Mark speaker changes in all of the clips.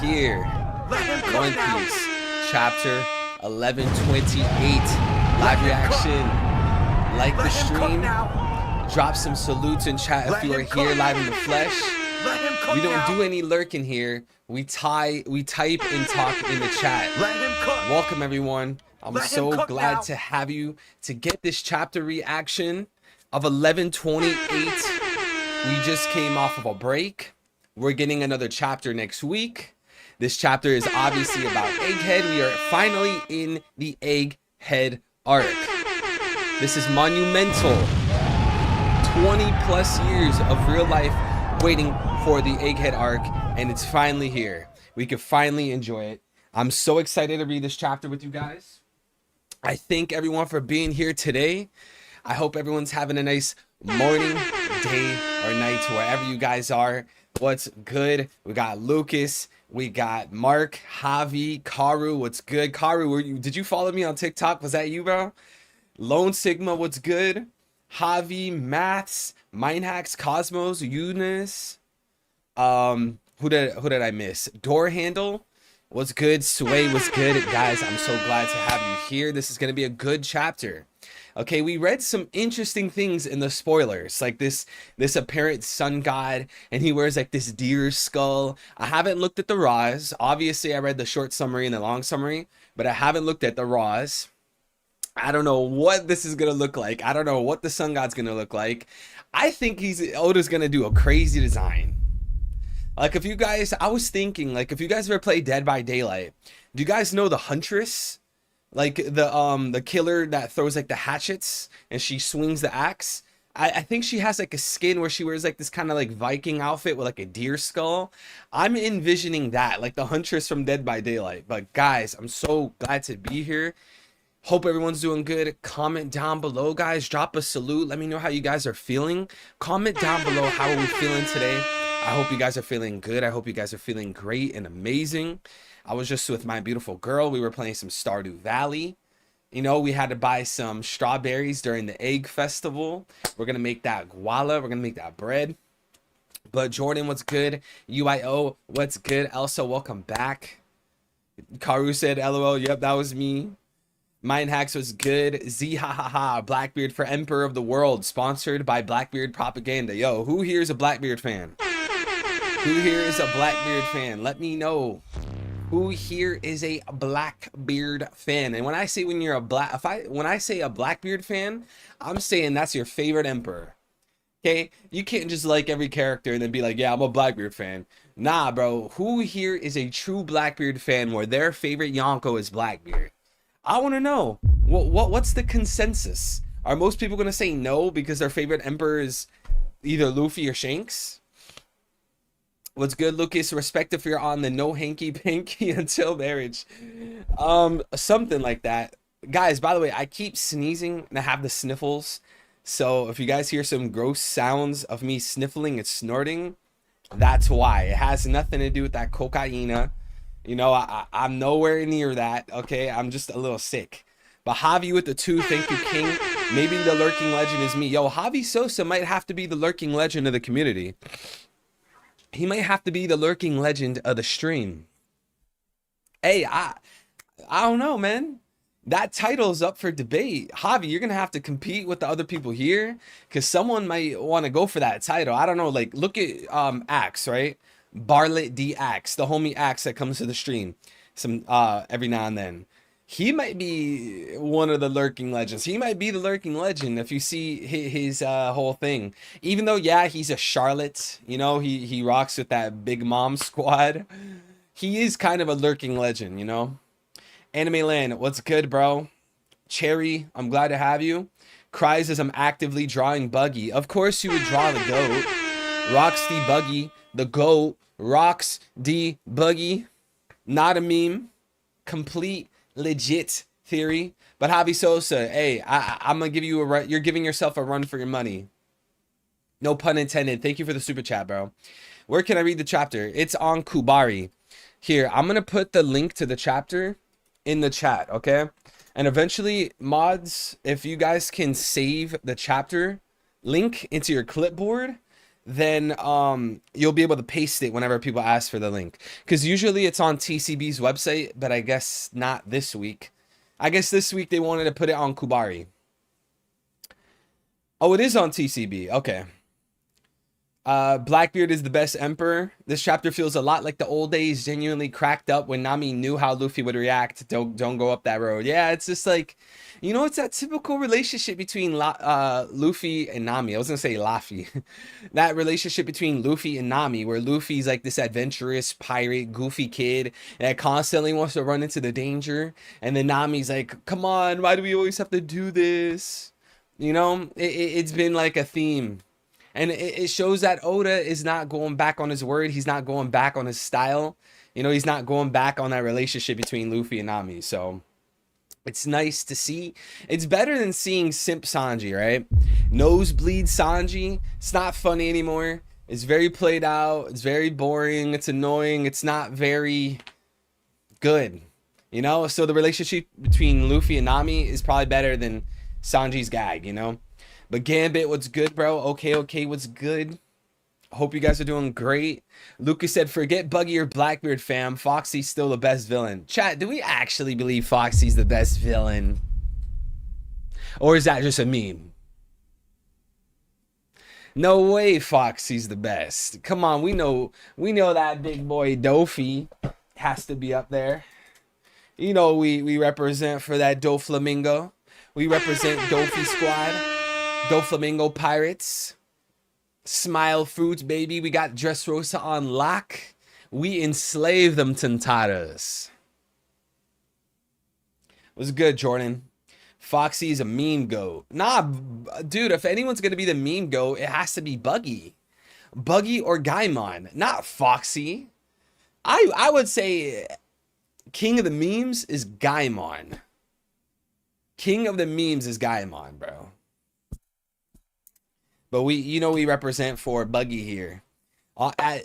Speaker 1: here. One Piece, chapter 1128. Live reaction. Like the stream. Drop some salutes in chat if you are here live in the flesh. We don't do any lurking here. We type and talk in the chat. Welcome everyone. I'm so glad to have you to get this chapter reaction of 1128. We just came off of a break. We're getting another chapter next week. This chapter is obviously about Egghead. We are finally in the Egghead arc. This is monumental. 20 plus years of real life waiting for the Egghead arc, and it's finally here. We can finally enjoy it. I'm so excited to read this chapter with you guys. I thank everyone for being here today. I hope everyone's having a nice morning, day, or night wherever you guys are. What's good? We got Lucas, we got Mark, Javi, Karu. What's good? Karu, did you follow me on TikTok? Was that you, bro? Lone Sigma, what's good? Javi, Maths, Mindhacks, Cosmos, Eunice. Who did I miss? Door Handle, what's good? Sway, what's good? Guys, I'm so glad to have you here. This is gonna be a good chapter. Okay, we read some interesting things in the spoilers, like this apparent sun god, and he wears like this deer skull. I haven't looked at the raws. Obviously, I read the short summary and the long summary, but I haven't looked at the raws. I don't know what this is gonna look like. I don't know what the sun god's gonna look like. I think Oda's gonna do a crazy design. Like if you guys, I was thinking, like if you guys ever play Dead by Daylight, do you guys know the Huntress? Like the killer that throws like the hatchets and she swings the axe. I think she has like a skin where she wears like this kind of like Viking outfit with like a deer skull. I'm envisioning that, like the Huntress from Dead by Daylight. But guys, I'm so glad to be here. Hope everyone's doing good. Comment down below, guys. Drop a salute. Let me know how you guys are feeling. Comment down below, how are we feeling today? I hope you guys are feeling good. I hope you guys are feeling great and amazing. I was just with my beautiful girl. We were playing some Stardew Valley. You know, we had to buy some strawberries during the egg festival. We're going to make that guala. We're going to make that bread. But Jordan, what's good? UIO, what's good? Elsa, welcome back. Karu said, LOL. Yep, that was me. Mindhacks was good. Z ha ha ha. Blackbeard for Emperor of the World. Sponsored by Blackbeard Propaganda. Yo, who here is a Blackbeard fan? Who here is a Blackbeard fan? Let me know. Who here is a Blackbeard fan? And when I say when I say a Blackbeard fan, I'm saying that's your favorite emperor. Okay? You can't just like every character and then be like, yeah, I'm a Blackbeard fan. Nah, bro. Who here is a true Blackbeard fan where their favorite Yonko is Blackbeard? I want to know. What's the consensus? Are most people going to say no because their favorite emperor is either Luffy or Shanks? What's good, Lucas? Respect if you're on the no hanky panky until marriage. Something like that. Guys, by the way, I keep sneezing and I have the sniffles. So if you guys hear some gross sounds of me sniffling and snorting, that's why. It has nothing to do with that cocaine. You know, I'm nowhere near that. Okay, I'm just a little sick. But Javi with the 2, thank you, King. Maybe the lurking legend is me. Yo, Javi Sosa might have to be the lurking legend of the community. He might have to be the lurking legend of the stream. Hey, I don't know, man. That title's up for debate. Javi, you're gonna have to compete with the other people here, because someone might want to go for that title. I don't know. Like, look at Axe, right? Barlet D Axe, the homie Axe that comes to the stream some every now and then. He might be one of the lurking legends. He might be the lurking legend if you see his whole thing. Even though, yeah, he's a Charlotte. You know, he rocks with that Big Mom squad. He is kind of a lurking legend, you know. Anime Land, what's good, bro? Cherry, I'm glad to have you. Cries as I'm actively drawing Buggy. Of course you would draw the goat. Rocks D Buggy, the goat. Rocks D Buggy. Not a meme. Complete legit theory. But Javi Sosa, hey, I'm gonna give you a run. You're giving yourself a run for your money. No pun intended. Thank you for the super chat, bro. Where can I read the chapter? It's on Kubari. Here, I'm gonna put the link to the chapter in the chat, okay? And eventually, mods, if you guys can save the chapter link into your clipboard, then you'll be able to paste it whenever people ask for the link. Because usually it's on TCB's website, but I guess not this week. I guess this week they wanted to put it on Kubari. Oh, it is on TCB. Okay. Blackbeard is the best emperor. This chapter feels a lot like the old days, genuinely cracked up when Nami knew how Luffy would react. Don't go up that road. Yeah, it's just like, you know, it's that typical relationship between Luffy and Nami. I was gonna say Laffy. That relationship between Luffy and Nami, where Luffy's like this adventurous pirate, goofy kid that constantly wants to run into the danger, and then Nami's like, "Come on, why do we always have to do this?" You know, it's been like a theme. And it shows that Oda is not going back on his word. He's not going back on his style. You know, he's not going back on that relationship between Luffy and Nami. So it's nice to see. It's better than seeing Simp Sanji, right? Nosebleed Sanji. It's not funny anymore. It's very played out. It's very boring. It's annoying. It's not very good. You know? So the relationship between Luffy and Nami is probably better than Sanji's gag, you know? But Gambit, what's good, bro? Okay, what's good? Hope you guys are doing great. Lucas said, forget Buggy or Blackbeard, fam. Foxy's still the best villain. Chat, do we actually believe Foxy's the best villain? Or is that just a meme? No way Foxy's the best. Come on, we know that big boy Dofi has to be up there. You know we represent for that Doflamingo. We represent Dofi Squad. Doflamingo Pirates. Smile Fruits, baby. We got Dressrosa on lock. We enslave them Tantaras. What's good, Jordan? Foxy's a meme goat. Nah, dude, if anyone's going to be the meme goat, it has to be Buggy. Buggy or Gaimon, not Foxy. I would say king of the memes is Gaimon. King of the memes is Gaimon, bro. But we represent for Buggy here.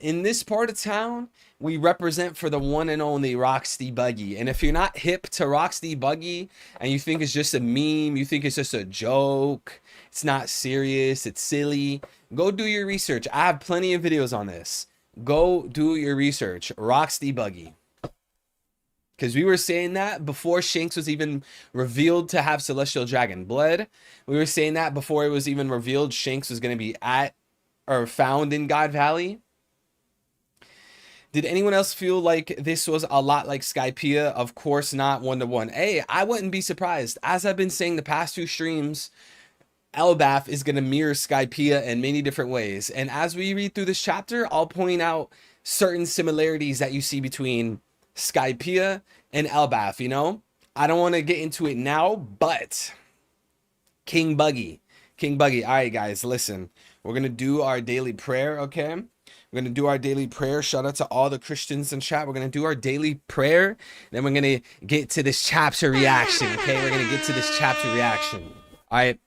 Speaker 1: In this part of town, we represent for the one and only Rocksteady Buggy. And if you're not hip to Rocksteady Buggy and you think it's just a meme, you think it's just a joke, it's not serious, it's silly, go do your research. I have plenty of videos on this. Go do your research. Rocksteady Buggy. Because we were saying that before Shanks was even revealed to have Celestial Dragon blood. We were saying that before it was even revealed Shanks was going to be at or found in God Valley. Did anyone else feel like this was a lot like Skypiea? Of course not, 1-to-1. Hey, I wouldn't be surprised. As I've been saying the past 2 streams, Elbaf is going to mirror Skypiea in many different ways. And as we read through this chapter, I'll point out certain similarities that you see between Skypiea and Elbaf, you know? I don't want to get into it now, but King Buggy. All right, guys, listen. We're going to do our daily prayer, okay? We're going to do our daily prayer. Shout out to all the Christians in chat. We're going to do our daily prayer. Then we're going to get to this chapter reaction, okay? We're going to get to this chapter reaction. All right.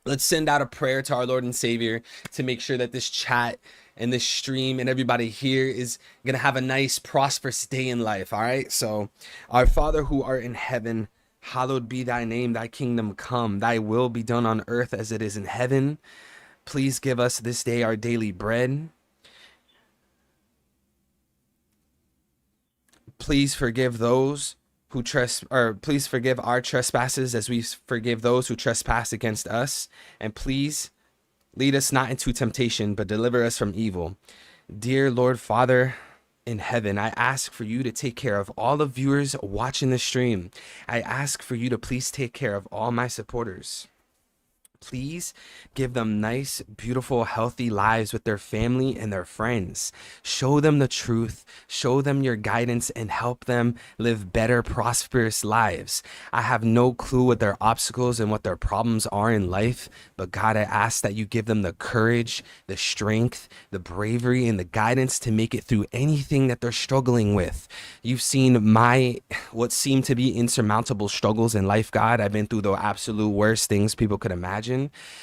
Speaker 1: Let's send out a prayer to our Lord and Savior to make sure that this chat and this stream and everybody here is going to have a nice, prosperous day in life, all right? So, our Father who art in heaven, hallowed be thy name, thy kingdom come, thy will be done on earth as it is in heaven. Please give us this day our daily bread. Please forgive those who please forgive our trespasses as we forgive those who trespass against us. And please lead us not into temptation, but deliver us from evil. Dear Lord Father in heaven, I ask for you to take care of all the viewers watching the stream. I ask for you to please take care of all my supporters. Please give them nice, beautiful, healthy lives with their family and their friends. Show them the truth, show them your guidance, and help them live better, prosperous lives. I have no clue what their obstacles and what their problems are in life, but God, I ask that you give them the courage, the strength, the bravery, and the guidance to make it through anything that they're struggling with. You've seen what seem to be insurmountable struggles in life, God. I've been through the absolute worst things people could imagine.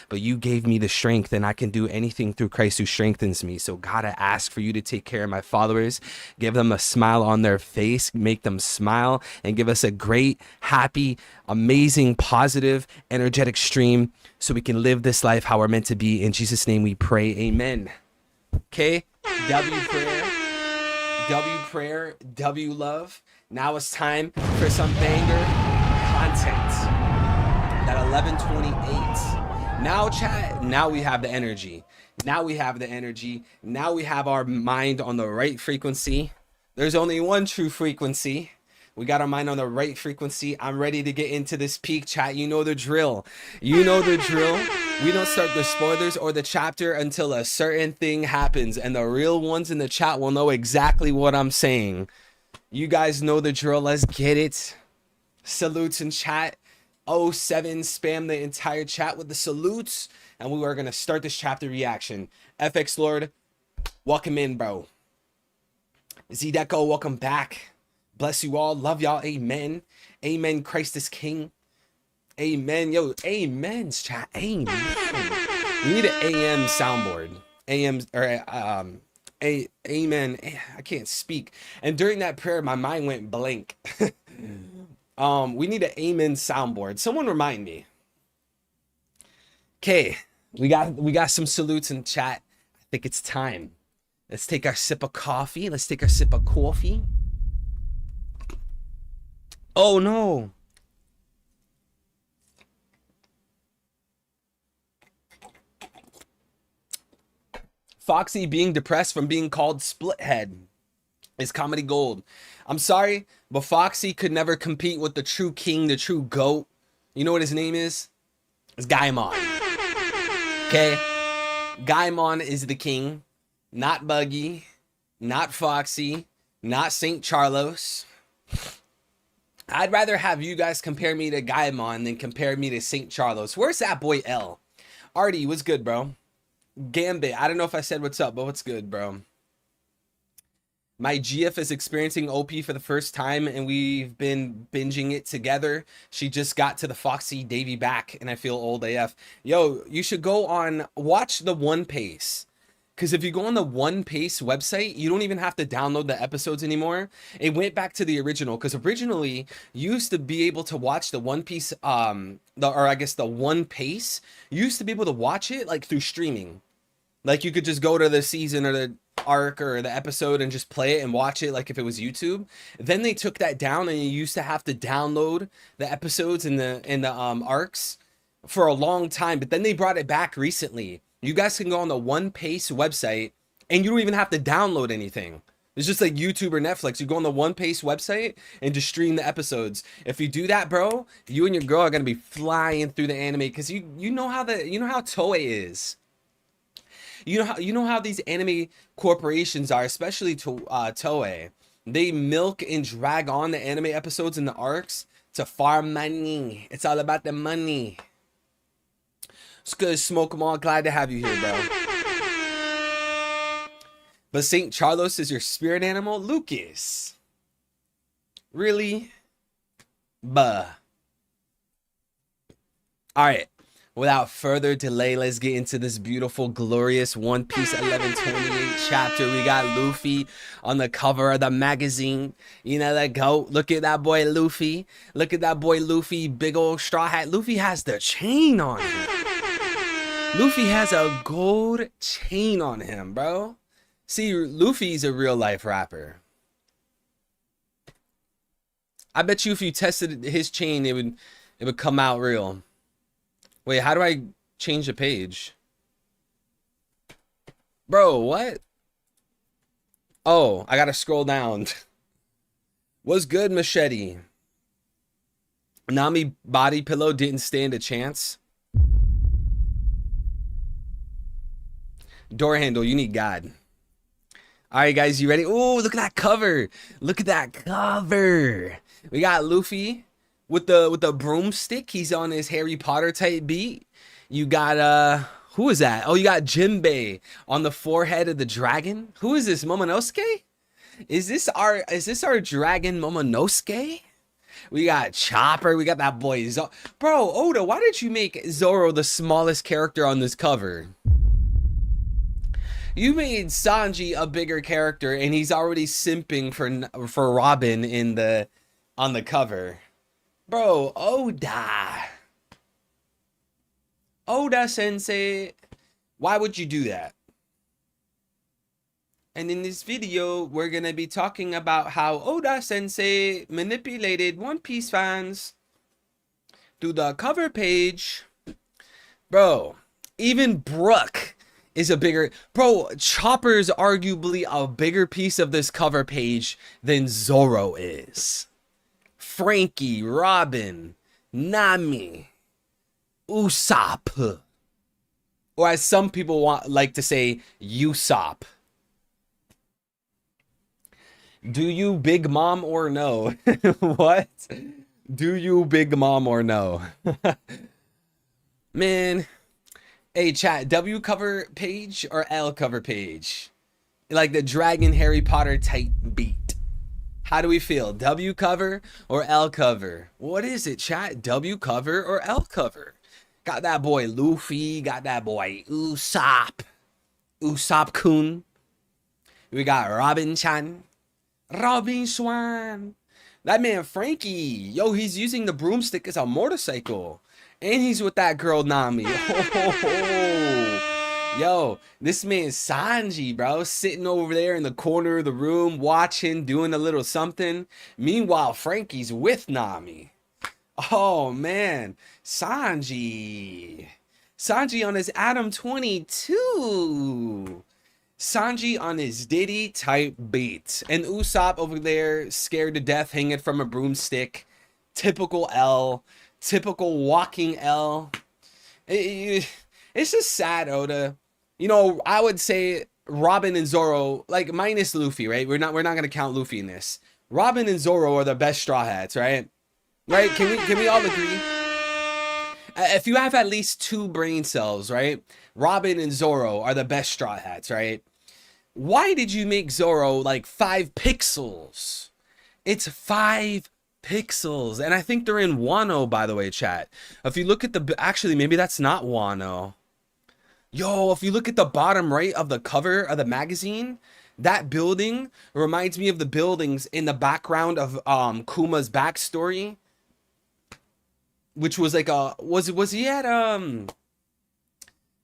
Speaker 1: But you gave me the strength, and I can do anything through Christ who strengthens me. So God, I ask for you to take care of my followers, give them a smile on their face, make them smile, and give us a great, happy, amazing, positive, energetic stream so we can live this life how we're meant to be. In Jesus' name we pray, amen. Okay, W prayer, W love. Now it's time for some banger content. That 11:28. Now chat, now we have the energy. Now we have the energy. Now we have our mind on the right frequency. There's only one true frequency. We got our mind on the right frequency. I'm ready to get into this peak, chat. You know the drill. You know the drill. We don't start the spoilers or the chapter until a certain thing happens, and the real ones in the chat will know exactly what I'm saying. You guys know the drill. Let's get it. Salutes in chat. 07, spam the entire chat with the salutes, and we are going to start this chapter reaction. FX Lord, welcome in, bro. Z-Deco, welcome back. Bless you all. Love y'all. Amen. Amen. Christ is King. Amen. Yo, amens, chat. Amen. We need an AM soundboard. AM or amen. I can't speak. And during that prayer, my mind went blank. We need an amen soundboard. Someone remind me. Okay, we got some salutes in chat. I think it's time. Let's take our sip of coffee. Let's take our sip of coffee. Oh no. Foxy being depressed from being called Splithead is comedy gold. I'm sorry, but Foxy could never compete with the true king, the true GOAT. You know what his name is? It's Gaimon. Okay? Gaimon is the king, not Buggy, not Foxy, not St. Charlos. I'd rather have you guys compare me to Gaimon than compare me to St. Charlos. Where's that boy L? Artie, what's good, bro? Gambit, I don't know if I said what's up, but what's good, bro? My GF is experiencing OP for the first time, and we've been binging it together. She just got to the Foxy Davy back, and I feel old AF. Yo, you should go on, watch the One Pace. Because if you go on the One Pace website, you don't even have to download the episodes anymore. It went back to the original, because originally you used to be able to watch the One Piece, the One Pace. You used to be able to watch it like through streaming. Like you could just go to the season or the arc or the episode and just play it and watch it like if it was YouTube. Then they took that down, and you used to have to download the episodes in the arcs for a long time. But then they brought it back recently. You guys can go on the One Pace website, and you don't even have to download anything. It's just like YouTube or Netflix. You go on the One Pace website and just stream the episodes. If you do that, bro, you and your girl are gonna be flying through the anime, because you know how Toei is. You know how these anime corporations are, especially Toei. They milk and drag on the anime episodes and the arcs to farm money. It's all about the money. It's good, Smoke 'em all. Glad to have you here, bro. But St. Charlos is your spirit animal? Lucas. Really? Buh. Alright. Without further delay, let's get into this beautiful, glorious One Piece 1128 chapter. We got Luffy on the cover of the magazine. You know, that GOAT. Look at that boy Luffy. Look at that boy Luffy. Big old straw hat. Luffy has the chain on him. Luffy has a gold chain on him, bro. See, Luffy's a real life rapper. I bet you if you tested his chain, it would come out real. Wait, how do I change the page? Bro, what? Oh, I gotta scroll down. What's good, Machete? Nami body pillow didn't stand a chance. Door handle, you need God. All right, guys, you ready? Oh, look at that cover. Look at that cover. We got Luffy with the broomstick. He's on his Harry Potter type beat. You got who is that? Oh, you got Jinbei on the forehead of the dragon. Who is this? Momonosuke? Is this our dragon Momonosuke? We got Chopper. We got that boy Zoro. Bro, Oda, why did you make Zoro the smallest character on this cover? You made Sanji a bigger character, and he's already simping for Robin on the cover. Bro, Oda Sensei, why would you do that? And in this video, we're gonna be talking about how Oda Sensei manipulated One Piece fans through the cover page. Bro, even Brook is a bigger... Bro, Chopper's arguably a bigger piece of this cover page than Zoro is. Franky, Robin, Nami, Usopp. Or as some people like to say, Usopp. Do you Big Mom or no? What? Do you Big Mom or no? Man. Hey, chat. W cover page or L cover page? Like the Dragon Harry Potter type beat. How do we feel? W cover or L cover? What is it, chat? W cover or L cover? Got that boy Luffy. Got that boy Usopp. Usopp-kun. We got Robin-chan. Robin Swan. That man Franky. Yo, he's using the broomstick as a motorcycle. And he's with that girl Nami. Oh. Yo, this man Sanji, bro, sitting over there in the corner of the room, watching, doing a little something. Meanwhile, Franky's with Nami. Oh, man. Sanji. Sanji on his Adam 22. Sanji on his Diddy type beat. And Usopp over there, scared to death, hanging from a broomstick. Typical L. Typical walking L. It's just sad, Oda. You know, I would say Robin and Zoro, like minus Luffy, right? We're not gonna count Luffy in this. Robin and Zoro are the best Straw Hats, right? Right? Can we all agree? If you have at least 2 brain cells, right? Robin and Zoro are the best Straw Hats, right? Why did you make Zoro like 5 pixels? It's 5 pixels. And I think they're in Wano, by the way, chat. If you look at the... Actually, maybe that's not Wano. Yo, if you look at the bottom right of the cover of the magazine, that building reminds me of the buildings in the background of Kuma's backstory. Which was like a... Was he at...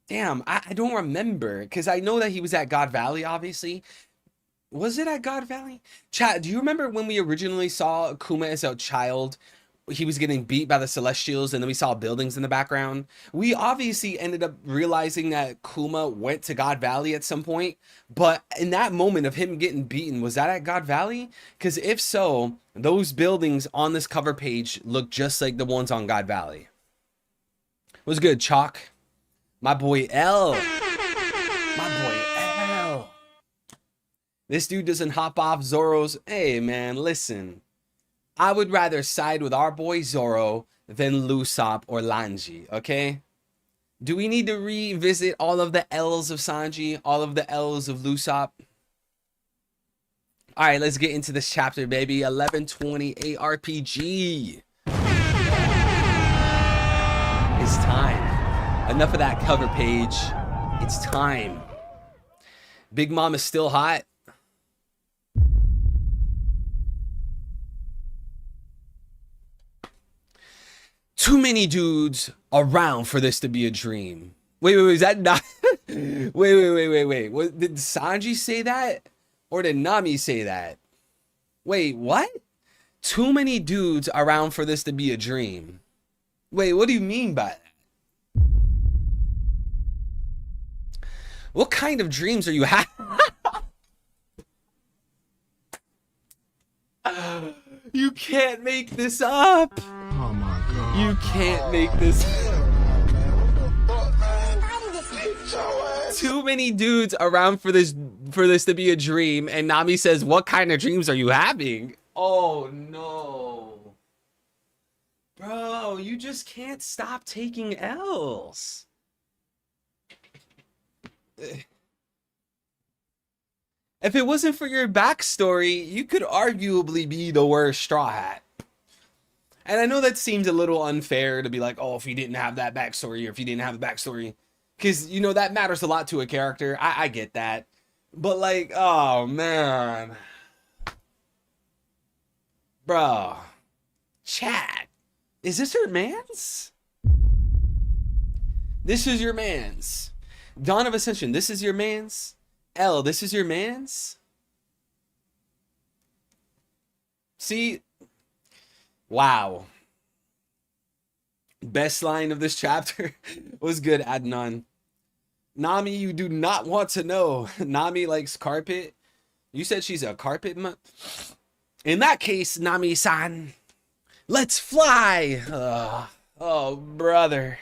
Speaker 1: Damn, I don't remember, because I know that he was at God Valley, obviously. Was it at God Valley? Chat, do you remember when we originally saw Kuma as a child? He was getting beat by the Celestials, and then we saw buildings in the background. We obviously ended up realizing that Kuma went to God Valley at some point, but in that moment of him getting beaten, was that at God Valley? Because if so, those buildings on this cover page look just like the ones on God Valley. What's good, Chalk? My boy L. My boy L. This dude doesn't hop off Zoro's. Hey, man, listen. I would rather side with our boy Zoro than Usopp or Sanji, okay? Do we need to revisit all of the L's of Sanji? All of the L's of Usopp? All right, let's get into this chapter, baby. 1128 RPG. It's time. Enough of that cover page. It's time. Big Mom is still hot. Too many dudes around for this to be a dream. Wait, is that not... wait. Did Sanji say that? Or did Nami say that? Wait, what? Too many dudes around for this to be a dream. Wait, what do you mean by that? What kind of dreams are you having? You can't make this up.
Speaker 2: Oh my God.
Speaker 1: You can't make this. Too many dudes around for this to be a dream, and Nami says, "What kind of dreams are you having?" Oh no. Bro, you just can't stop taking L's. If it wasn't for your backstory, you could arguably be the worst Straw Hat. And I know that seems a little unfair to be like, oh, if you didn't have that backstory, or if you didn't have the backstory. Because, you know, that matters a lot to a character. I get that. But, like, oh, man. Bro. Chat. Is this your man's? This is your man's. Dawn of Ascension, this is your man's? L, this is your man's? See? Wow. Best line of this chapter was good, Adnan. Nami, you do not want to know. Nami likes carpet. You said she's a carpet in that case, Nami-san, let's fly. Oh, brother.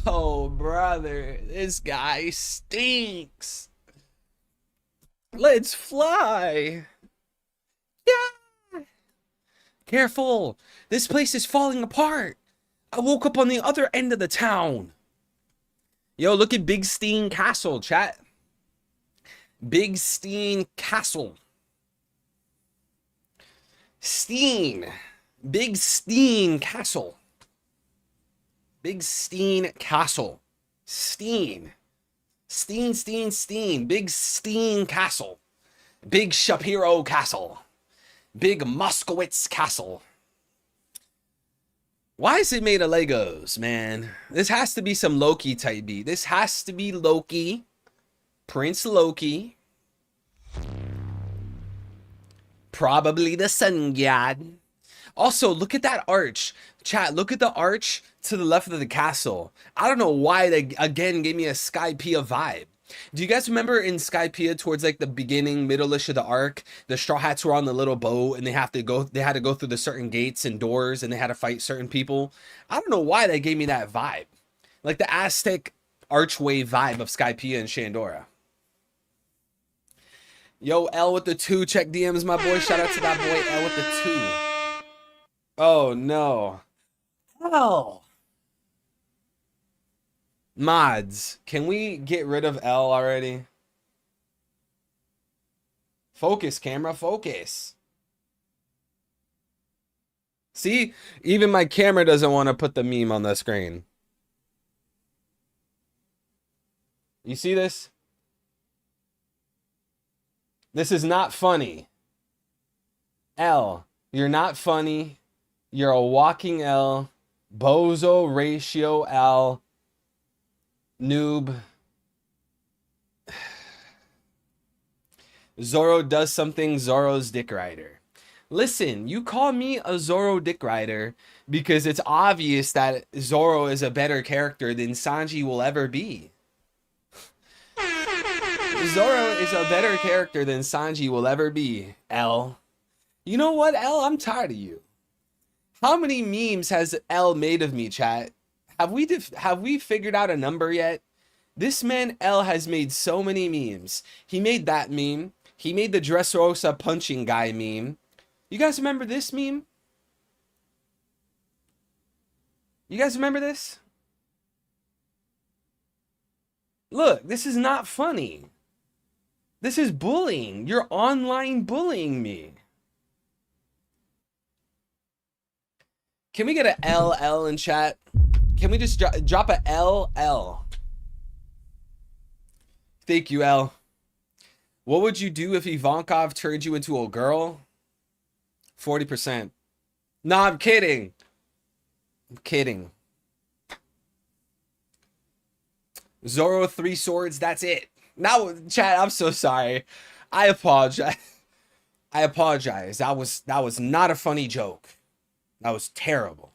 Speaker 1: Oh, brother. This guy stinks. Let's fly. Yeah. Careful. This place is falling apart. I woke up on the other end of the town. Yo, look at Big Steen Castle, chat. Big Steen Castle. Steen. Big Steen Castle. Big Steen Castle. Steen. Steen. Big Steen Castle. Big Shapiro Castle. Big Moskowitz Castle. Why is it made of Legos, man? This has to be some Loki type beat. This has to be Loki. Prince Loki. Probably the sun god. Also, look at that arch. Chat, look at the arch to the left of the castle. I don't know why they, again, gave me a Skypiea vibe. Do you guys remember in Skypiea towards like the beginning, middle-ish of the arc, the Straw Hats were on the little boat and they had to go through the certain gates and doors and they had to fight certain people? I don't know why they gave me that vibe. Like the Aztec archway vibe of Skypiea and Shandora. Yo, L with the 2, check DMs, my boy. Shout out to that boy, L with the 2. Oh, no. L. Mods, can we get rid of L already? Focus, camera, focus. See, even my camera doesn't want to put the meme on the screen. You see this? This is not funny. L, you're not funny. You're a walking L. Bozo ratio L. Noob. Zoro does something, Zoro's dick rider. Listen, you call me a Zoro dick rider because it's obvious that Zoro is a better character than Sanji will ever be. Zoro is a better character than Sanji will ever be, L. You know what, L? I'm tired of you. How many memes has L made of me, chat? Have we figured out a number yet? This man L has made so many memes. He made that meme. He made the Dressrosa punching guy meme. You guys remember this meme? You guys remember this? Look, this is not funny. This is bullying. You're online bullying me. Can we get a LL in chat? Can we just drop a LL? Thank you, L. What would you do if Ivankov turned you into a girl? 40%. No, I'm kidding. I'm kidding. Zoro 3 swords, that's it. Now, chat, I'm so sorry. I apologize. I apologize. That was not a funny joke. That was terrible.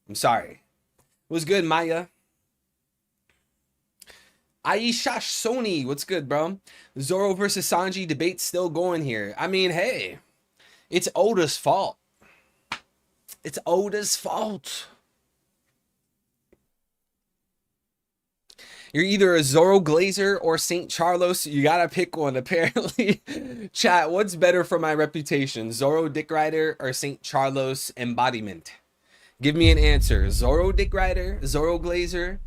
Speaker 1: I'm sorry. It was good, Maya. Aisha Sony, what's good, bro? Zoro versus Sanji debate still going here. I mean, hey, it's Oda's fault. It's Oda's fault. You're either a Zoro Glazer or St. Charlos. You gotta pick one, apparently. Chat, what's better for my reputation? Zoro Dick Rider or St. Charlos embodiment? Give me an answer. Zoro Dick Rider, Zoro Glazer,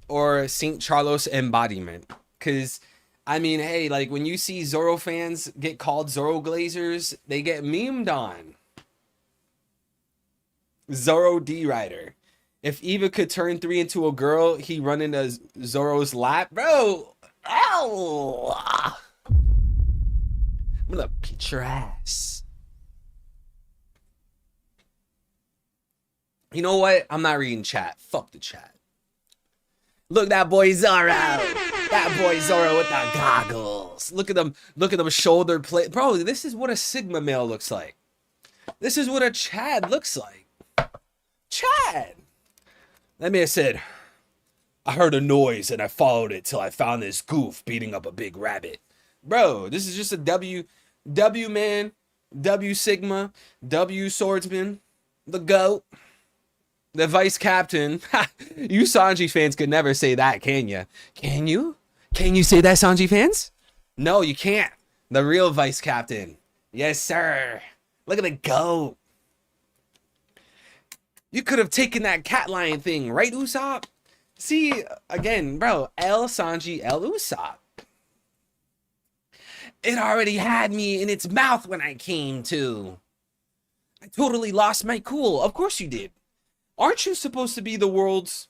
Speaker 1: or St. Charlos embodiment? Because, I mean, hey, like when you see Zoro fans get called Zoro Glazers, they get memed on. Zoro D Rider. If Eva could turn 3 into a girl, he'd run into Zoro's lap. Bro, ow! I'm gonna beat your ass. You know what? I'm not reading chat. Fuck the chat. Look, that boy Zoro. That boy Zoro with the goggles. Look at them. Look at them shoulder plate. Bro, this is what a Sigma male looks like. This is what a Chad looks like. Chad. That man said, I heard a noise and I followed it till I found this goof beating up a big rabbit. Bro, this is just a W man, W Sigma, W swordsman, the GOAT, the vice captain. You Sanji fans could never say that, can you? Can you? Can you say that, Sanji fans? No, you can't. The real vice captain. Yes, sir. Look at the GOAT. You could have taken that cat lion thing, right, Usopp? See, again, bro, L Sanji, L Usopp. It already had me in its mouth when I came to. I totally lost my cool. Of course you did. Aren't you supposed to be the world's,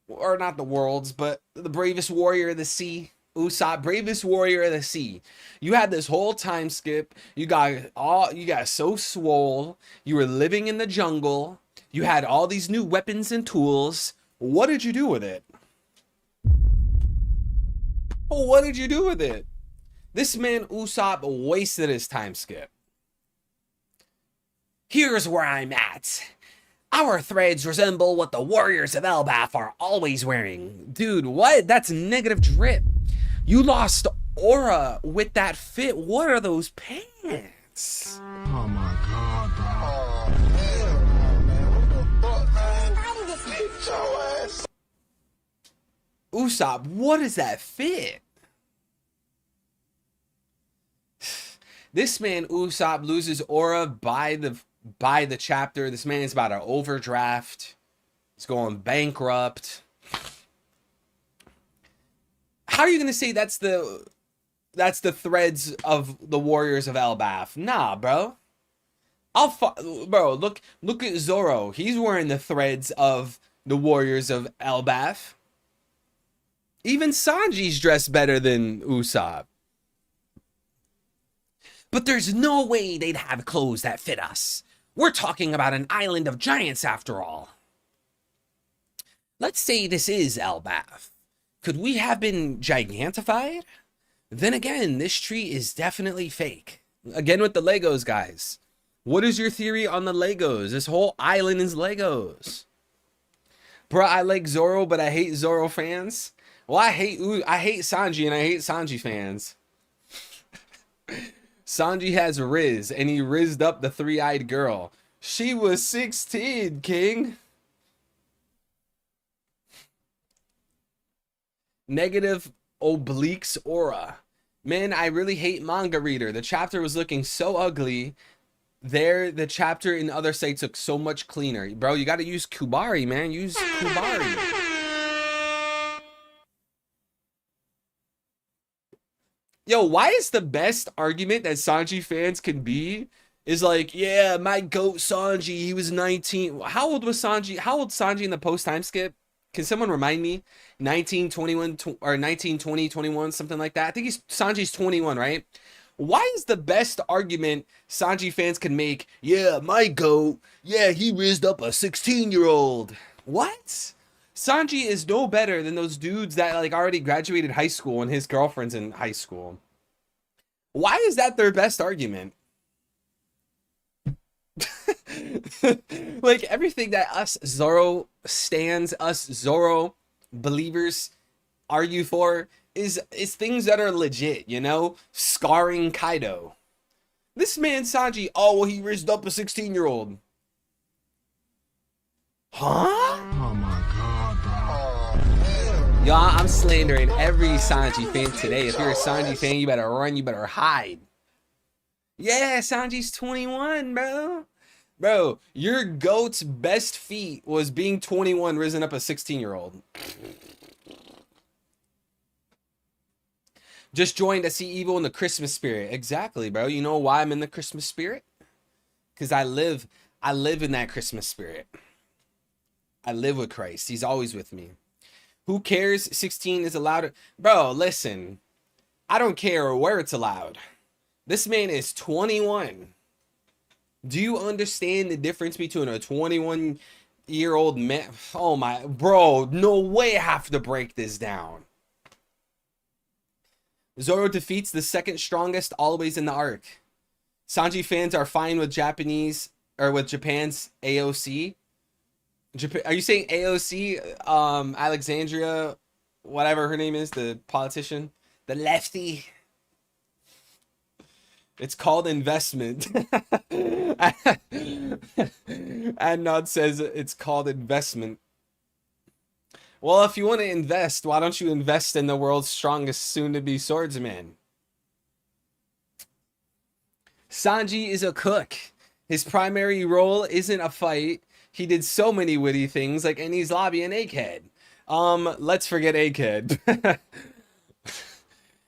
Speaker 1: or not the world's, but the bravest warrior of the sea? Usopp, bravest warrior of the sea. You had this whole time skip. You got so swole. You were living in the jungle. You had all these new weapons and tools. What did you do with it? What did you do with it? This man Usopp wasted his time skip. Here's where I'm at. Our threads resemble what the warriors of Elbaf are always wearing. Dude, what? That's negative drip. You lost aura with that fit. What are those pants?
Speaker 2: Oh my god, bro. Oh, man. What the fuck, man? Get your ass.
Speaker 1: Usopp, what is that fit? This man Usopp loses aura by the chapter. This man is about to overdraft. He's going bankrupt. How are you gonna say that's the threads of the warriors of Elbaf? Nah, bro. Bro, look at Zoro. He's wearing the threads of the warriors of Elbaf. Even Sanji's dressed better than Usopp. But there's no way they'd have clothes that fit us. We're talking about an island of giants after all. Let's say this is Elbaf. Could we have been gigantified? Then again, this tree is definitely fake. Again with the Legos, guys. What is your theory on the Legos? This whole island is Legos. Bro, I like Zoro, but I hate Zoro fans. Well, I hate Sanji and I hate Sanji fans. Sanji has Riz, and he rizzed up the three-eyed girl. She was 16, King. Negative obliques aura. Man, I really hate Manga Reader. The chapter was looking so ugly. The chapter in other sites look so much cleaner. Bro, you got to use Kubari, man. Use Kubari. Yo, why is the best argument that Sanji fans can be is like, yeah, my GOAT Sanji, he was 19. How old was Sanji? How old Sanji in the post time skip? Can someone remind me? 19, 21, or 19, 20, 21, something like that. I think Sanji's 21, right? Why is the best argument Sanji fans can make? Yeah, my GOAT. Yeah, he raised up a 16-year-old. What? Sanji is no better than those dudes that like already graduated high school and his girlfriend's in high school. Why is that their best argument? Like everything that us Zoro stands, us Zoro believers argue for is things that are legit, you know? Scarring Kaido. This man Sanji, oh well, he raised up a 16-year-old. Huh?
Speaker 2: Oh my god, bro.
Speaker 1: Y'all, I'm slandering every Sanji fan today. If you're a Sanji fan, you better run, you better hide. Yeah, Sanji's 21, bro. Bro, your GOAT's best feat was being 21, risen up a 16-year-old. Just joined to see evil in the Christmas spirit. Exactly, bro. You know why I'm in the Christmas spirit? Because I live in that Christmas spirit. I live with Christ. He's always with me. Who cares? 16 is allowed. Bro, listen. I don't care where it's allowed. This man is 21. Do you understand the difference between a 21-year-old man? Oh my, bro, no way I have to break this down. Zoro defeats the second strongest always in the arc. Sanji fans are fine with Japanese or with Japan's AOC. Japan, are you saying AOC? Alexandria, whatever her name is, the politician, the lefty. It's called investment. And Nod says it's called investment. Well, if you want to invest, why don't you invest in the world's strongest soon-to-be swordsman? Sanji is a cook. His primary role isn't a fight. He did so many witty things like Enies Lobby and Egghead. Let's forget Egghead.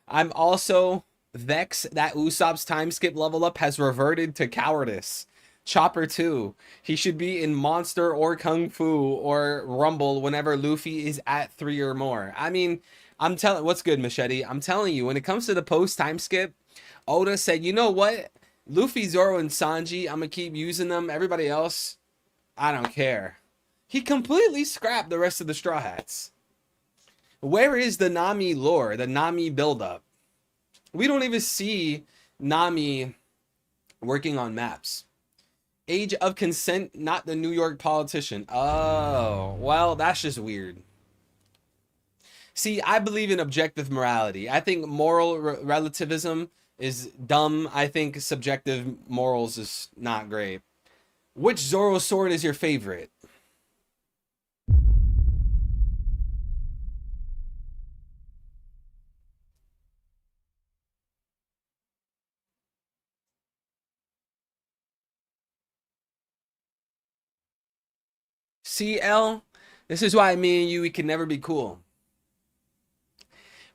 Speaker 1: I'm also vexed that Usopp's time skip level up has reverted to cowardice. Chopper too. He should be in Monster or Kung Fu or Rumble whenever Luffy is at 3 or more. I mean, I'm telling, what's good, Machete? I'm telling you, when it comes to the post time skip, Oda said, you know what? Luffy, Zoro, and Sanji, I'm gonna keep using them. Everybody else, I don't care. He completely scrapped the rest of the Straw Hats. Where is the Nami lore, the Nami buildup? We don't even see Nami working on maps. Age of consent, not the New York politician. Oh, well, that's just weird. See, I believe in objective morality. I think moral relativism is dumb. I think subjective morals is not great. Which Zoro sword is your favorite? CL, this is why me and you, we can never be cool.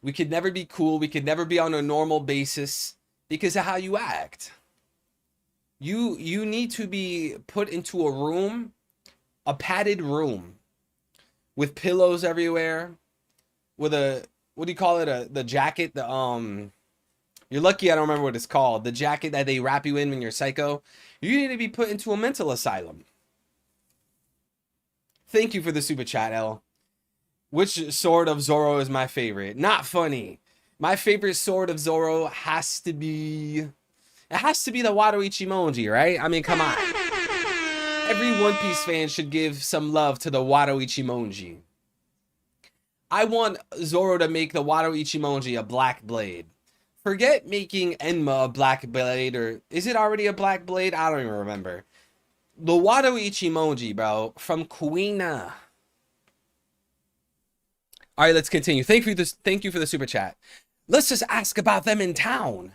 Speaker 1: We could never be cool. We could never be on a normal basis because of how you act. You need to be put into a room, a padded room with pillows everywhere, with a, what do you call it? The jacket, you're lucky I don't remember what it's called. The jacket that they wrap you in when you're psycho. You need to be put into a mental asylum. Thank you for the super chat, L. Which sword of Zoro is my favorite? Not funny. My favorite sword of Zoro has to be... It has to be the Wado Ichimonji, right? I mean, come on. Every One Piece fan should give some love to the Wado Ichimonji. I want Zoro to make the Wado Ichimonji a black blade. Forget making Enma a black blade, or is it already a black blade? I don't even remember. The Wado Ichimonji, bro, from Kuina. All right, let's continue. Thank you for the super chat. Let's just ask about them in town.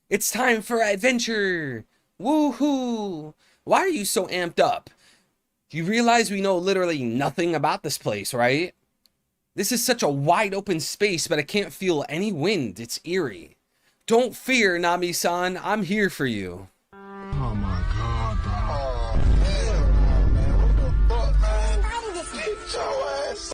Speaker 1: It's time for adventure. Woohoo! Why are you so amped up? You realize we know literally nothing about this place, right? This is such a wide open space, but I can't feel any wind. It's eerie. Don't fear, Nami-san. I'm here for you.
Speaker 2: Oh my god, bro. Oh, hell no, man. What the fuck, man? I need to get your ass.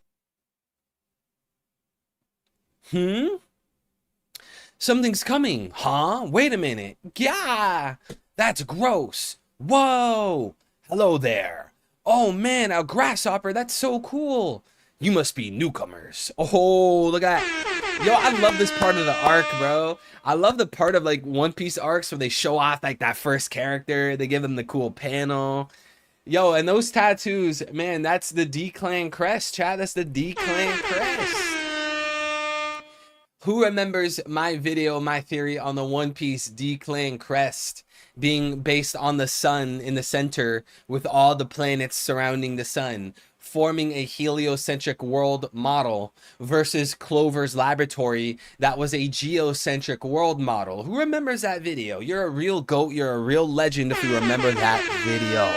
Speaker 1: Something's coming, huh? Wait a minute. Yeah, that's gross. Whoa. Hello there. Oh man, a grasshopper. That's so cool. You must be newcomers. Oh, look at that. Yo, I love this part of the arc, bro. I love the part of like One Piece arcs where they show off like that first character. They give them the cool panel. Yo, and those tattoos, man, that's the D-Clan crest, chat. That's the D-Clan crest. Who remembers my video, my theory on the One Piece D-Clan crest being based on the sun in the center with all the planets surrounding the sun, forming a heliocentric world model versus Clover's laboratory that was a geocentric world model? Who remembers that video? You're a real goat. You're a real legend if you remember that video.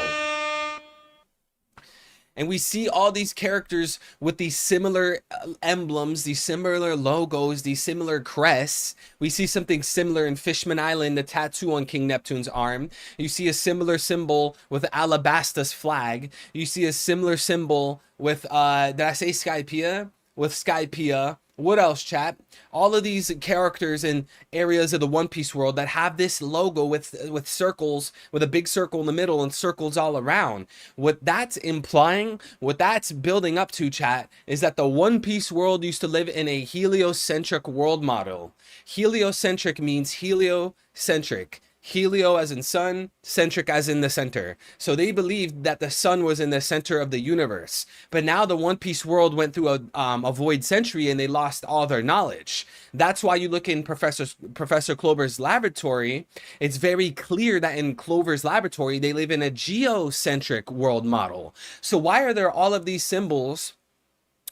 Speaker 1: And we see all these characters with these similar emblems, these similar logos, these similar crests. We see something similar in Fishman Island, the tattoo on King Neptune's arm. You see a similar symbol with Alabasta's flag. You see a similar symbol with, did I say Skypiea? With Skypiea What else, chat? All of these characters and areas of the One Piece world that have this logo with circles, with a big circle in the middle and circles all around. What that's implying, what that's building up to, chat, is that the One Piece world used to live in a heliocentric world model. Heliocentric means heliocentric. Helio as in sun, centric as in the center. So they believed that the sun was in the center of the universe. But now the One Piece world went through a void century and they lost all their knowledge. That's why you look in Professor Clover's laboratory. It's very clear that in Clover's laboratory, they live in a geocentric world model. So why are there all of these symbols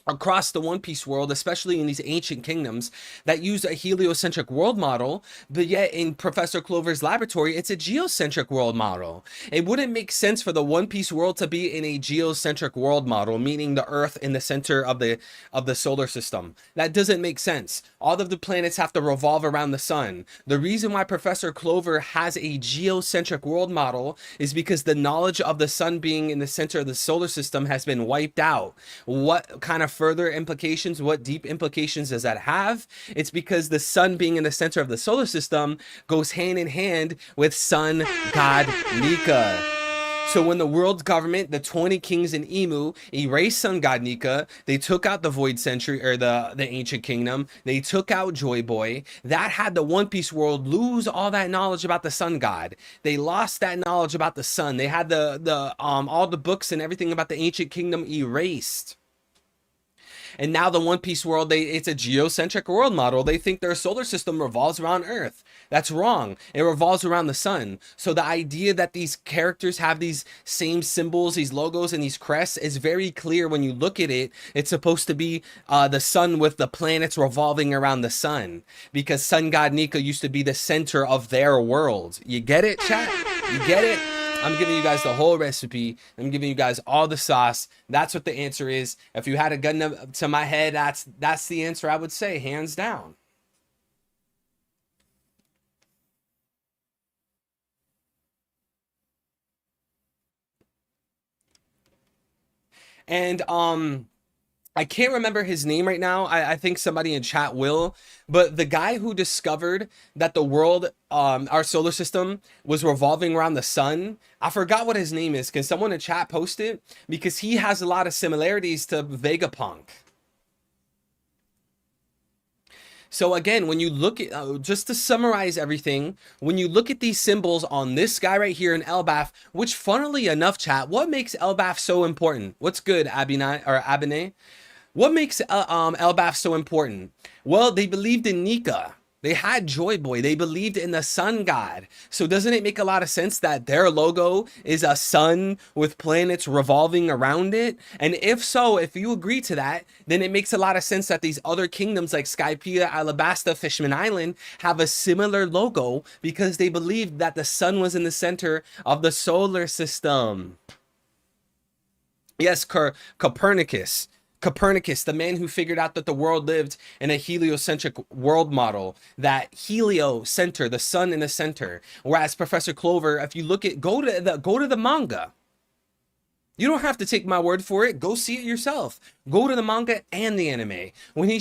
Speaker 1: across the One Piece world, especially in these ancient kingdoms, that use a heliocentric world model, but yet in Professor Clover's laboratory, it's a geocentric world model? It wouldn't make sense for the One Piece world to be in a geocentric world model, meaning the Earth in the center of the solar system. That doesn't make sense. All of the planets have to revolve around the sun. The reason why Professor Clover has a geocentric world model is because the knowledge of the sun being in the center of the solar system has been wiped out. What kind of further implications, what deep implications does that have? It's because the sun being in the center of the solar system goes hand in hand with sun god Nika. So when the world's government, the 20 kings in Emu, erased sun god Nika, they took out the void century, or the ancient kingdom, they took out Joy Boy. That had the One Piece world lose all that knowledge about the sun god. They lost that knowledge about the sun. They had all the books and everything about the ancient kingdom erased. And now the One Piece world, it's a geocentric world model. They think their solar system revolves around Earth. That's wrong. It revolves around the sun. So the idea that these characters have these same symbols, these logos, and these crests is very clear when you look at it. It's supposed to be the sun with the planets revolving around the sun, because sun god Nika used to be the center of their world. You get it, chat? You get it? I'm giving you guys the whole recipe. I'm giving you guys all the sauce. That's what the answer is. If you had a gun to my head, that's the answer I would say, hands down. And I can't remember his name right now. I think somebody in chat will, but the guy who discovered that the world, our solar system, was revolving around the sun, I forgot what his name is. Can someone in chat post it? Because he has a lot of similarities to Vegapunk. So again, when you look at, just to summarize everything, when you look at these symbols on this guy right here in Elbaf, which funnily enough, chat, what makes Elbaf so important? What's good, Abine? What makes Elbaf so important? Well, they believed in Nika. They had Joy Boy. They believed in the sun god. So doesn't it make a lot of sense that their logo is a sun with planets revolving around it? And if so, if you agree to that, then it makes a lot of sense that these other kingdoms like Skypiea, Alabasta, Fishman Island have a similar logo, because they believed that the sun was in the center of the solar system. Yes, Copernicus. Copernicus, the man who figured out that the world lived in a heliocentric world model, that helio center, the sun in the center. Whereas Professor Clover, if you look at, go to the manga. You don't have to take my word for it. Go see it yourself. Go to the manga and the anime. When they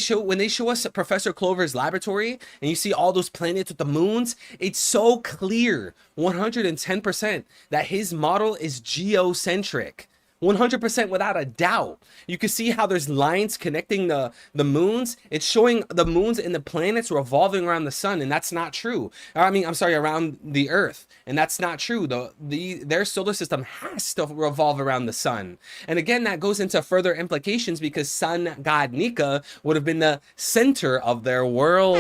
Speaker 1: show us Professor Clover's laboratory and you see all those planets with the moons, it's so clear, 110%, that his model is geocentric. 100% without a doubt. You can see how there's lines connecting the moons. It's showing the moons and the planets revolving around the sun, and that's not true. I'm sorry, around the Earth, and that's not true. Their solar system has to revolve around the sun. And again, that goes into further implications, because sun god Nika would have been the center of their world.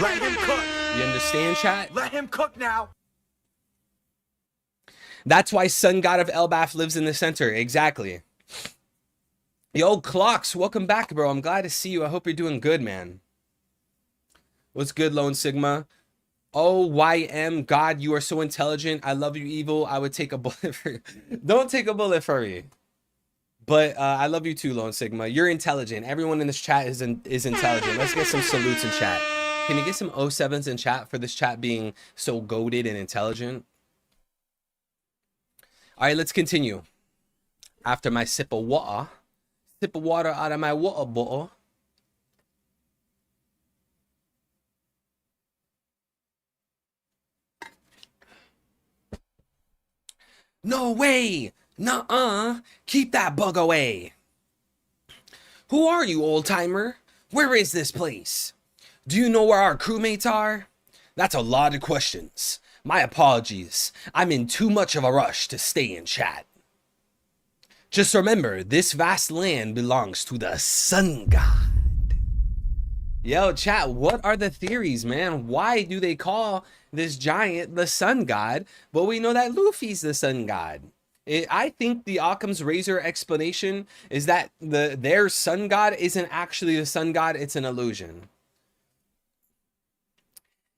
Speaker 2: Let him cook.
Speaker 1: You understand, chat?
Speaker 2: Let him cook now.
Speaker 1: That's why sun god of Elbaf lives in the center. Exactly. Yo, Clocks, welcome back, bro. I'm glad to see you. I hope you're doing good, man. What's good, Lone Sigma? OYM, God, you are so intelligent. I love you, Evil. I would take a bullet for you. Don't take a bullet for me. But I love you too, Lone Sigma. You're intelligent. Everyone in this chat is intelligent. Let's get some salutes in chat. Can you get some 07s in chat for this chat being so goated and intelligent? All right, let's continue. After my sip of water out of my water bottle. No way! Nuh-uh! Keep that bug away! Who are you, old-timer? Where is this place? Do you know where our crewmates are? That's a lot of questions. My apologies. I'm in too much of a rush to stay in chat. Just remember, this vast land belongs to the Sun God. Yo, chat, what are the theories, man? Why do they call this giant the Sun God? But we know that Luffy's the Sun God. I think the Occam's Razor explanation is that their Sun God isn't actually the Sun God, it's an illusion.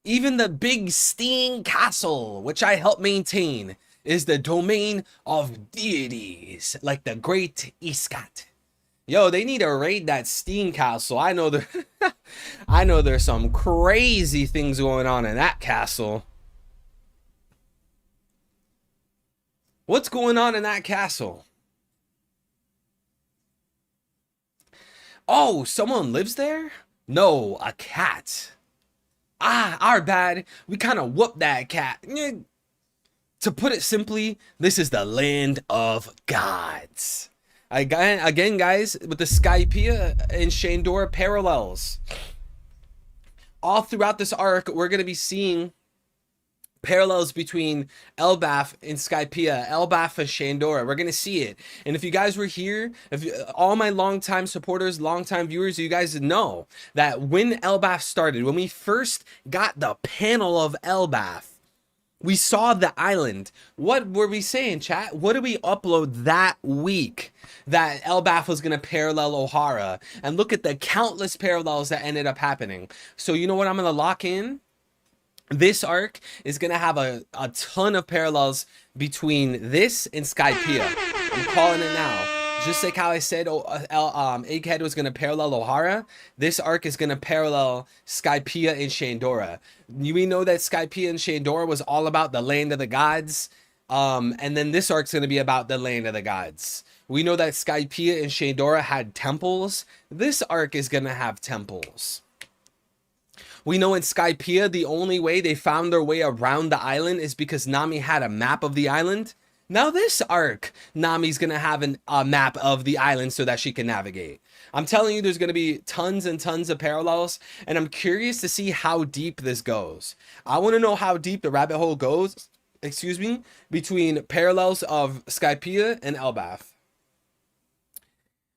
Speaker 1: Even the Big Steen Castle, which I help maintain, is the domain of deities, like the Great Iskat. Yo, they need to raid that Steen Castle. I know there's some crazy things going on in that castle. What's going on in that castle? Oh, someone lives there? No, a cat. Ah, our bad. We kind of whooped that cat. To put it simply, this is the land of gods. Again, guys, with the Skypiea and Shandora parallels. All throughout this arc, we're going to be seeing parallels between Elbaf and Skypiea, Elbaf and Shandora. We're going to see it. And if you guys were here, all my longtime supporters, longtime viewers, you guys know that when Elbaf started, when we first got the panel of Elbaf, we saw the island. What were we saying, chat? What did we upload that week that Elbaf was going to parallel Ohara? And look at the countless parallels that ended up happening. So you know what I'm going to lock in? This arc is going to have a ton of parallels between this and Skypiea. I'm calling it now. Just like how I said Egghead was going to parallel Ohara, this arc is going to parallel Skypiea and Shandora. We know that Skypiea and Shandora was all about the land of the gods, and then this arc's going to be about the land of the gods. We know that Skypiea and Shandora had temples. This arc is going to have temples. We know in Skypiea, the only way they found their way around the island is because Nami had a map of the island. Now this arc, Nami's going to have a map of the island so that she can navigate. I'm telling you, there's going to be tons and tons of parallels, and I'm curious to see how deep this goes. I want to know how deep the rabbit hole goes, between parallels of Skypiea and Elbaf.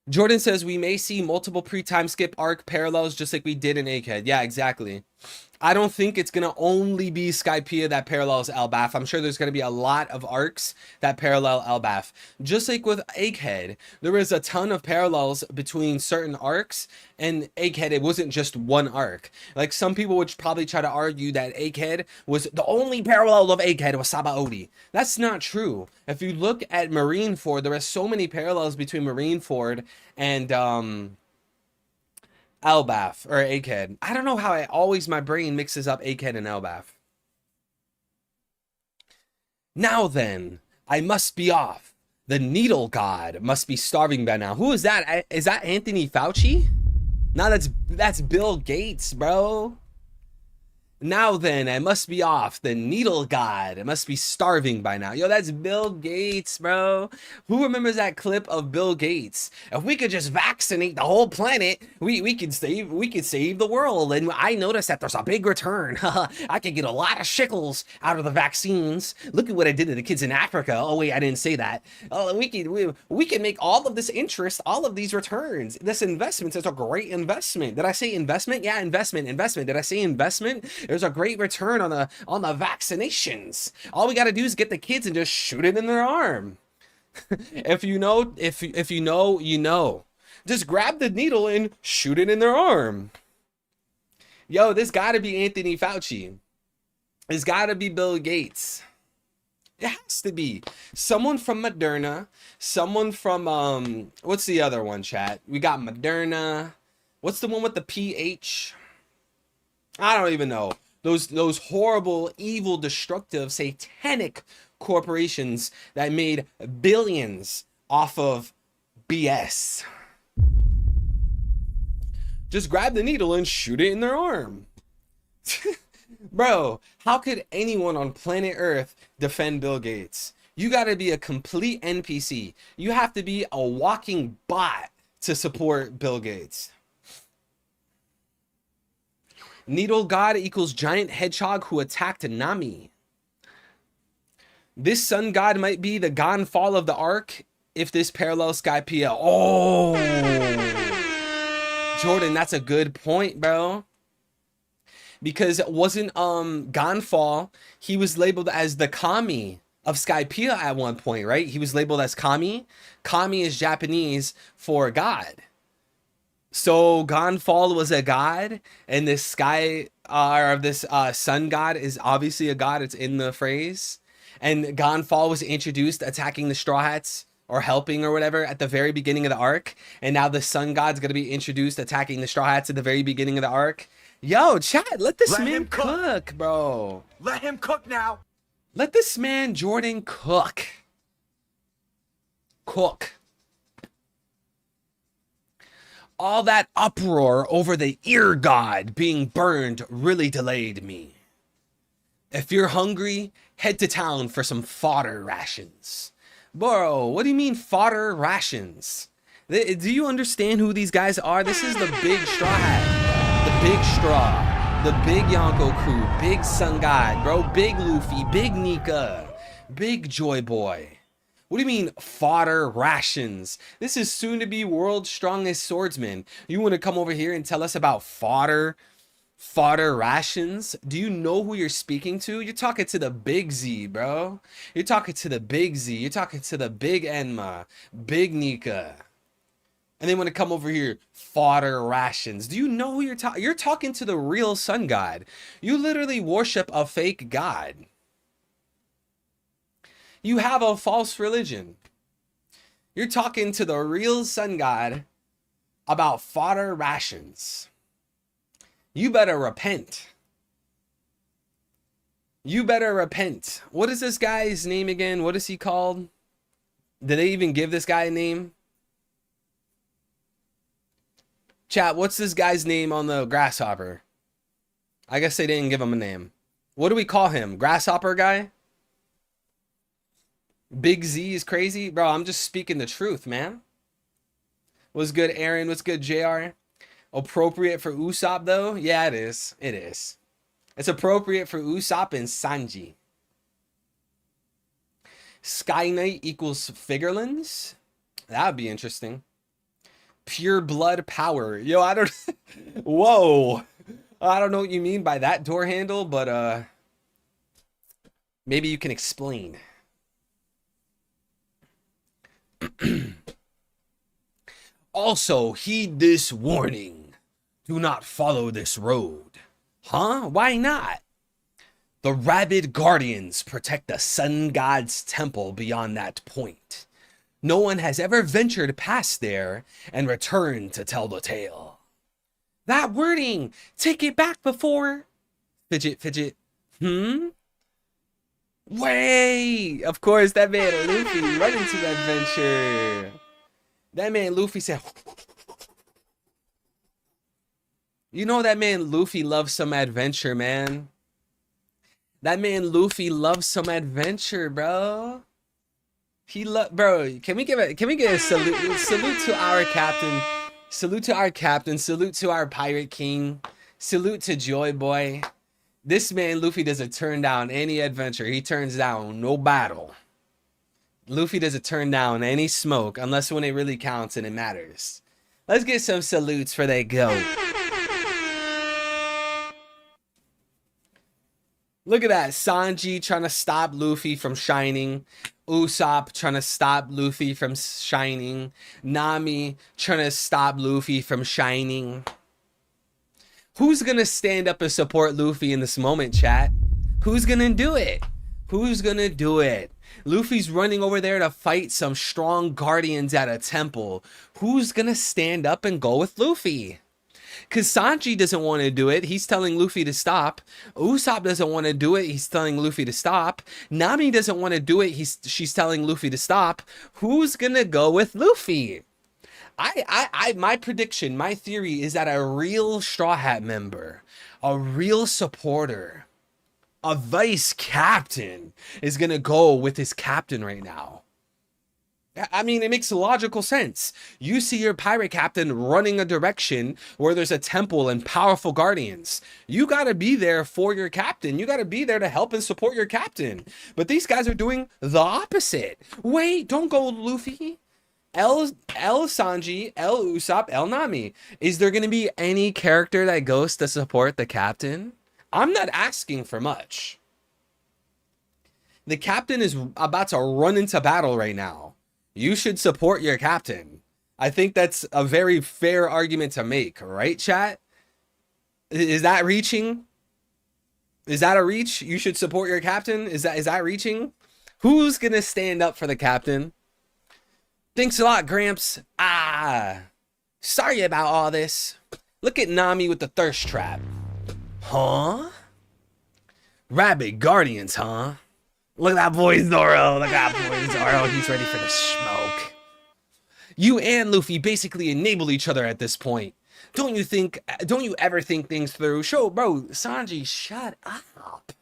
Speaker 1: Jordan says we may see multiple pre-time skip arc parallels just like we did in Egghead. Yeah, exactly. I don't think it's going to only be Skypiea that parallels Elbaf. I'm sure there's going to be a lot of arcs that parallel Elbaf. Just like with Egghead, there was a ton of parallels between certain arcs, and Egghead, it wasn't just one arc. Like, some people would probably try to argue that Egghead was the only parallel of Egghead was Sabaody. That's not true. If you look at Marineford, there are so many parallels between Marineford and Elbaf or Egghead. I don't know how my brain mixes up Egghead and Elbaf. Now then, I must be off. The Needle God must be starving by now. Who is that? Is that Anthony Fauci? No, that's Bill Gates, bro. Now then, I must be off. The Needle God must be starving by now. Yo, that's Bill Gates, bro. Who remembers that clip of Bill Gates? If we could just vaccinate the whole planet, we could save the world. And I noticed that there's a big return. I could get a lot of shekels out of the vaccines. Look at what I did to the kids in Africa. Oh wait, I didn't say that. We can make all of this interest, all of these returns. This investment is a great investment. Did I say investment? Yeah, investment. Did I say investment? There's a great return on the vaccinations. All we got to do is get the kids and just shoot it in their arm. If you know, you know. Just grab the needle and shoot it in their arm. Yo, this got to be Anthony Fauci. It's got to be Bill Gates. It has to be someone from Moderna, someone from what's the other one, chat? We got Moderna. What's the one with the PH? I don't even know. Those horrible, evil, destructive, satanic corporations that made billions off of BS. Just grab the needle and shoot it in their arm. Bro, how could anyone on planet Earth defend Bill Gates? You got to be a complete NPC. You have to be a walking bot to support Bill Gates. Needle God equals giant hedgehog who attacked Nami. This sun god might be the gone fall of the ark if this parallels Skypiea. Oh, Jordan, that's a good point, bro. Because it wasn't Gonfall, he was labeled as the kami of Skypiea at one point, right? He was labeled as kami. Kami is Japanese for god. So Gonfall was a god, and this sky or this sun god is obviously a god. It's in the phrase. And Gonfall was introduced attacking the Straw Hats or helping or whatever at the very beginning of the arc. And now the sun god's going to be introduced attacking the Straw Hats at the very beginning of the arc. Yo, chat, let this man cook, bro.
Speaker 2: Let him cook now.
Speaker 1: Let this man, Jordan, cook. Cook. All that uproar over the ear god being burned really delayed me. If you're hungry, head to town for some fodder rations. Bro, what do you mean fodder rations? Do you understand who these guys are? This is the big Straw Hat, the big Straw, the big Yonko crew, big Sun God, bro, big Luffy, big Nika, big Joy Boy. What do you mean fodder rations? This is soon to be world's strongest swordsman. You want to come over here and tell us about fodder rations? Do you know who you're speaking to? You're talking to the big Z, bro. You're talking to the big Z. You're talking to the big Enma, big Nika. And they want to come over here, fodder rations. Do you know who you're talking? You're talking to the real sun god. You literally worship a fake god. You have a false religion. You're talking to the real sun god about fodder rations. You better repent. You better repent. What is this guy's name again? What is he called? Did they even give this guy a name? Chat, what's this guy's name on the grasshopper? I guess they didn't give him a name. What do we call him? Grasshopper guy? Big Z is crazy? Bro, I'm just speaking the truth, man. What's good, Aaron? What's good, JR? Appropriate for Usopp, though? Yeah, it is. It is. It's appropriate for Usopp and Sanji. Sky Knight equals Figurlins? That would be interesting. Pure blood power. Yo, I don't... Whoa. I don't know what you mean by that door handle, but maybe you can explain. Also, heed this warning. Do not follow this road. Huh? Why not? The rabid guardians protect the sun god's temple beyond that point. No one has ever ventured past there and returned to tell the tale. That wording! Take it back before... Fidget. Way! Of course, that man Luffy run into that adventure. That man Luffy said... You know that man Luffy loves some adventure, man. That man Luffy loves some adventure, bro. Bro, can we get a salute to our captain? Salute to our captain, salute to our pirate king, salute to Joy Boy. This man Luffy doesn't turn down any adventure. He turns down no battle. Luffy doesn't turn down any smoke unless when it really counts and it matters. Let's get some salutes for that goat. Look at that. Sanji trying to stop Luffy from shining. Usopp trying to stop Luffy from shining. Nami trying to stop Luffy from shining. Who's gonna stand up and support Luffy in this moment, chat? Who's gonna do it? Who's gonna do it? Luffy's running over there to fight some strong guardians at a temple. Who's gonna stand up and go with Luffy? Because Sanji doesn't want to do it. He's telling Luffy to stop. Usopp doesn't want to do it. He's telling Luffy to stop. Nami doesn't want to do it. She's telling Luffy to stop. Who's going to go with Luffy? My prediction, my theory is that a real Straw Hat member, a real supporter, a vice captain is gonna go with his captain right now. I mean, it makes logical sense. You see your pirate captain running a direction where there's a temple and powerful guardians. You got to be there for your captain. You got to be there to help and support your captain. But these guys are doing the opposite. Wait, don't go, Luffy. El Sanji, El Usopp, El Nami. Is there going to be any character that goes to support the captain? I'm not asking for much. The captain is about to run into battle right now. You should support your captain. I think that's a very fair argument to make, right, chat? Is that reaching? Is that a reach? You should support your captain? Is that reaching? Who's gonna stand up for the captain? Thanks a lot, Gramps. Sorry about all this. Look at Nami with the thirst trap. Huh? Rabid Guardians, huh? Look at that boy Zoro. Look at that boy Zoro. He's ready for the smoke. You and Luffy basically enable each other at this point. Don't you ever think things through? Bro, Sanji, shut up.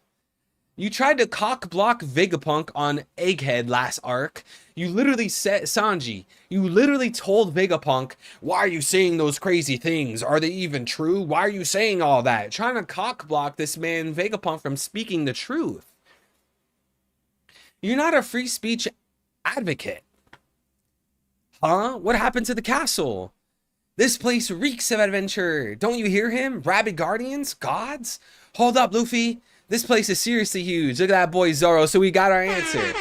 Speaker 1: You tried to cock block Vegapunk on Egghead last arc. You literally said, Sanji, you literally told Vegapunk, why are you saying those crazy things? Are they even true? Why are you saying all that? Trying to cock block this man Vegapunk from speaking the truth. You're not a free speech advocate. Huh? What happened to the castle? This place reeks of adventure. Don't you hear him? Rabid Guardians? Gods? Hold up, Luffy. This place is seriously huge. Look at that boy Zoro. So we got our answer.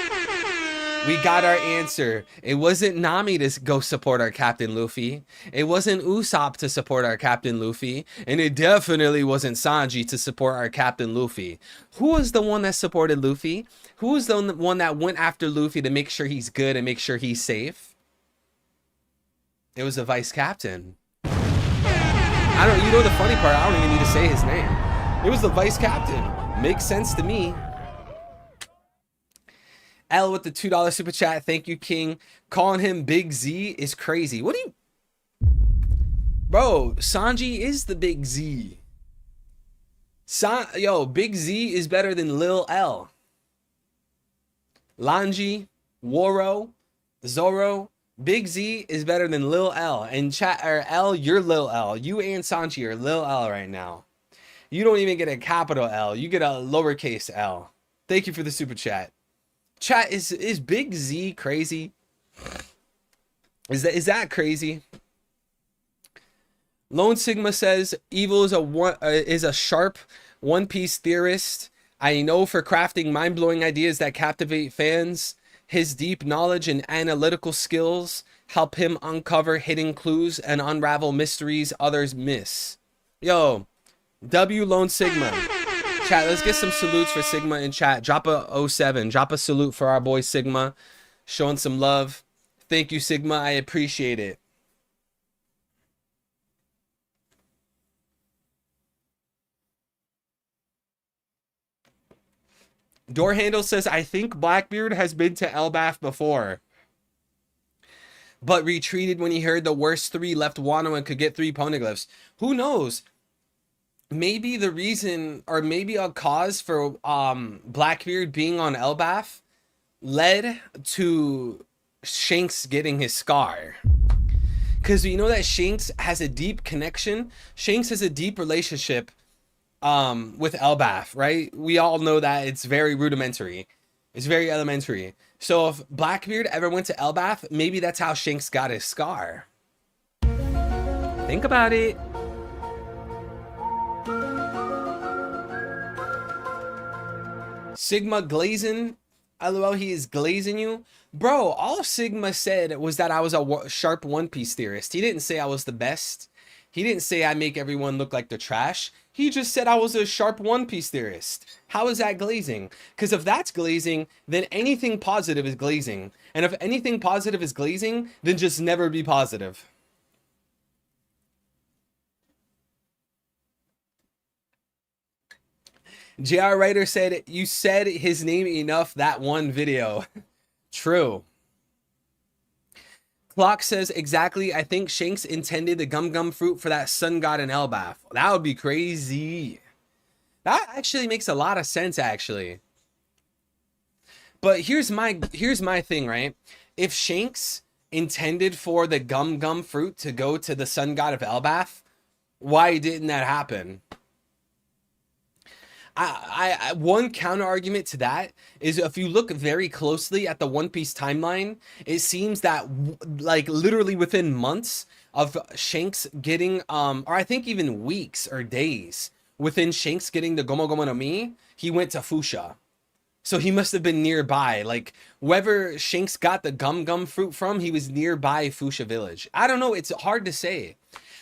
Speaker 1: We got our answer. It wasn't Nami to go support our Captain Luffy. It wasn't Usopp to support our Captain Luffy. And it definitely wasn't Sanji to support our Captain Luffy. Who was the one that supported Luffy? Who was the one that went after Luffy to make sure he's good and make sure he's safe? It was the vice captain. You know the funny part, I don't even need to say his name. It was the vice captain. Makes sense to me. L with the $2 super chat. Thank you, King. Calling him Big Z is crazy. What do you... Bro, Sanji is the Big Z. Big Z is better than Lil L. Lanji, Woro, Zoro. Big Z is better than Lil L. And chat, or L, you're Lil L. You and Sanji are Lil L right now. You don't even get a capital L. You get a lowercase L. Thank you for the super chat. Chat, is Big Z crazy? Is that crazy? Lone Sigma says Evil is a sharp One Piece theorist. I know for crafting mind-blowing ideas that captivate fans. His deep knowledge and analytical skills help him uncover hidden clues and unravel mysteries others miss. Yo, W Lone Sigma. Chat, let's get some salutes for Sigma in chat. Drop a 07. Drop a salute for our boy Sigma. Showing some love. Thank you, Sigma. I appreciate it. Door Handle says, I think Blackbeard has been to Elbaf before, but retreated when he heard the worst 3 left Wano and could get 3 poneglyphs. Who knows? Maybe the reason, or maybe a cause for Blackbeard being on Elbaf led to Shanks getting his scar. Because you know that Shanks has a deep connection. Shanks has a deep relationship with Elbaf, right? We all know that it's very rudimentary. It's very elementary. So if Blackbeard ever went to Elbaf, maybe that's how Shanks got his scar. Think about it. Sigma glazing. LOL, he is glazing you. Bro, all Sigma said was that I was a sharp One Piece theorist. He didn't say I was the best. He didn't say I make everyone look like they're trash. He just said I was a sharp One Piece theorist. How is that glazing? Because if that's glazing, then anything positive is glazing. And if anything positive is glazing, then just never be positive. JR Writer said, you said his name enough that one video. True. Clock says, exactly, I think Shanks intended the gum gum fruit for that sun god in Elbaf. That would be crazy. That actually makes a lot of sense, actually. But here's my thing, right? If Shanks intended for the gum fruit to go to the sun god of Elbaf, why didn't that happen? One counter argument to that is if you look very closely at the One Piece timeline, it seems that like literally within months of Shanks getting, or I think even weeks or days within Shanks getting the Gomu Gomu no Mi, he went to Fuchsia. So he must have been nearby. Like wherever Shanks got the gum fruit from, he was nearby Fuchsia Village. I don't know. It's hard to say.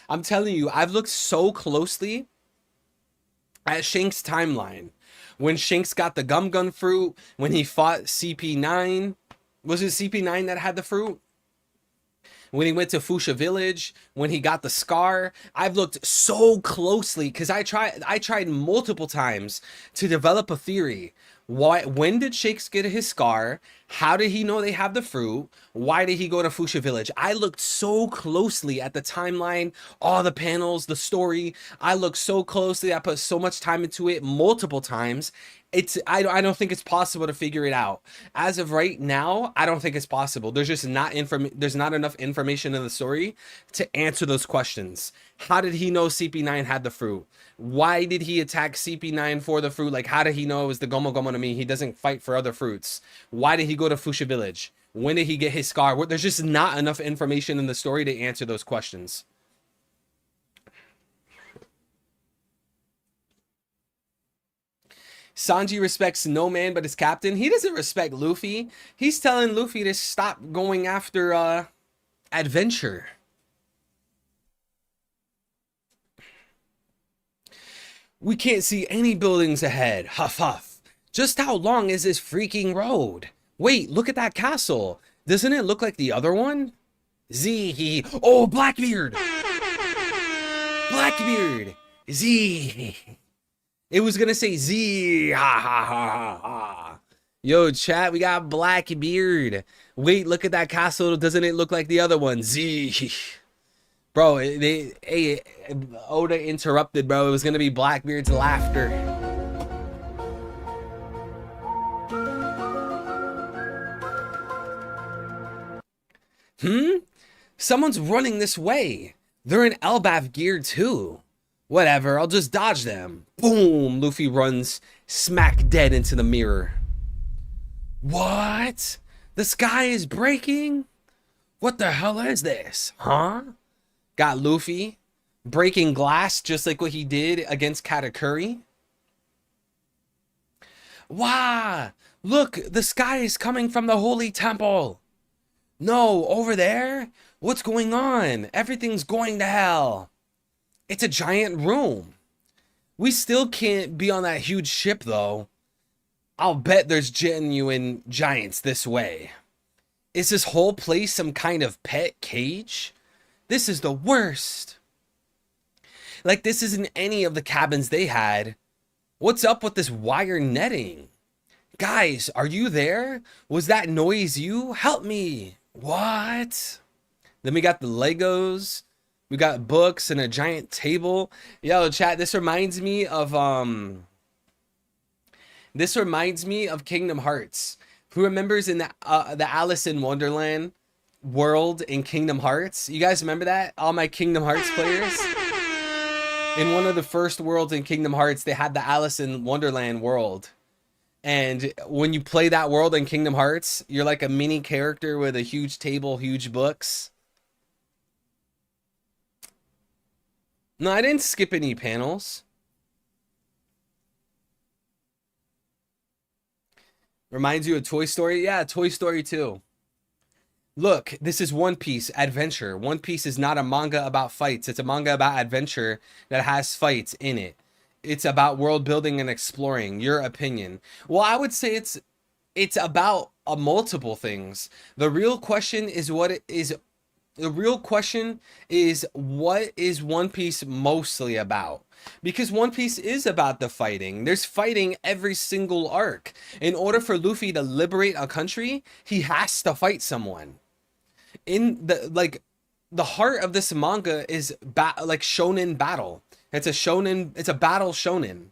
Speaker 1: I'm telling you, I've looked so closely at Shanks' timeline. When Shanks got the gum fruit, when he fought CP9, was it CP9 that had the fruit? When he went to Fuchsia Village, when he got the scar, I've looked so closely because I tried multiple times to develop a theory. When did Shanks get his scar? How did he know they have the fruit? Why did he go to Fuchsia Village? I looked so closely at the timeline, all the panels, the story. I looked so closely. I put so much time into it multiple times. I don't think it's possible to figure it out. As of right now, I don't think it's possible. There's just not enough information in the story to answer those questions. How did he know CP9 had the fruit? Why did he attack CP9 for the fruit? Like, how did he know it was the Gomu Gomu no Mi? He doesn't fight for other fruits. Why did he go to Fuchsia Village? When did he get his scar? There's just not enough information in the story to answer those questions. Sanji respects no man but his captain. He doesn't respect Luffy. He's telling Luffy to stop going after adventure. We can't see any buildings ahead. Huff huff. Just how long is this freaking road? Wait, look at that castle. Doesn't it look like the other one? Z. Oh, Blackbeard. Blackbeard. Z. It was gonna say Z. Ha ha ha ha ha. Yo, chat, we got Blackbeard. Wait, look at that castle. Doesn't it look like the other one? Z. Bro, Oda interrupted, bro. It was gonna be Blackbeard's laughter. Someone's running this way. They're in Elbaf gear too. Whatever, I'll just dodge them. Boom! Luffy runs smack dead into the mirror. What? The sky is breaking? What the hell is this? Huh? Got Luffy breaking glass just like what he did against Katakuri. Wow! Look, the sky is coming from the Holy Temple. No, over there? What's going on? Everything's going to hell. It's a giant room. We still can't be on that huge ship, though. I'll bet there's genuine giants this way. Is this whole place some kind of pet cage? This is the worst. Like, this isn't any of the cabins they had. What's up with this wire netting? Guys, are you there? Was that noise you? Help me. What? Then we got the Legos. We got books and a giant table. Yo, chat, this reminds me of Kingdom Hearts. Who remembers in the Alice in Wonderland world in Kingdom Hearts? You guys remember that? All my Kingdom Hearts players? In one of the first worlds in Kingdom Hearts, they had the Alice in Wonderland world. And when you play that world in Kingdom Hearts, you're like a mini character with a huge table, huge books. No, I didn't skip any panels. Reminds you of Toy Story? Yeah, Toy Story 2. Look, this is One Piece adventure. One Piece is not a manga about fights. It's a manga about adventure that has fights in it. It's about world building and exploring. Your opinion. Well, I would say it's about multiple things. The real question is what is One Piece mostly about? Because One Piece is about the fighting. There's fighting every single arc. In order for Luffy to liberate a country, he has to fight someone. In the heart of this manga is like shonen battle. It's a battle shonen.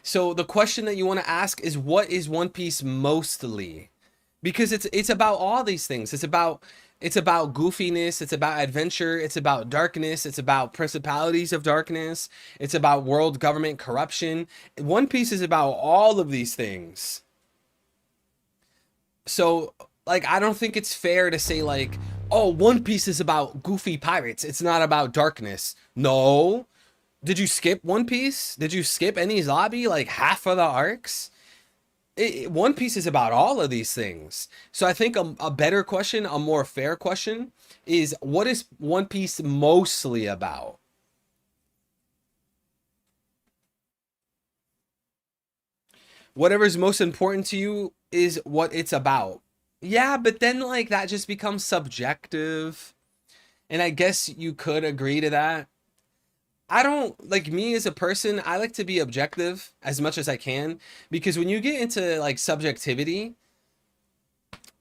Speaker 1: So the question that you want to ask is, what is One Piece mostly? Because it's about all these things. It's about goofiness, it's about adventure, it's about darkness, it's about principalities of darkness, it's about world government corruption. One Piece is about all of these things. So like, I don't think it's fair to say like, oh, One Piece is about goofy pirates, it's not about darkness. No. Did you skip One Piece? Did you skip Enies Lobby, like half of the arcs? One Piece is about all of these things. So I think a better question, a more fair question, is what is One Piece mostly about? Whatever's most important to you is what it's about. Yeah, but then like that just becomes subjective. And I guess you could agree to that. I don't like, me as a person, I like to be objective as much as I can, because when you get into like subjectivity,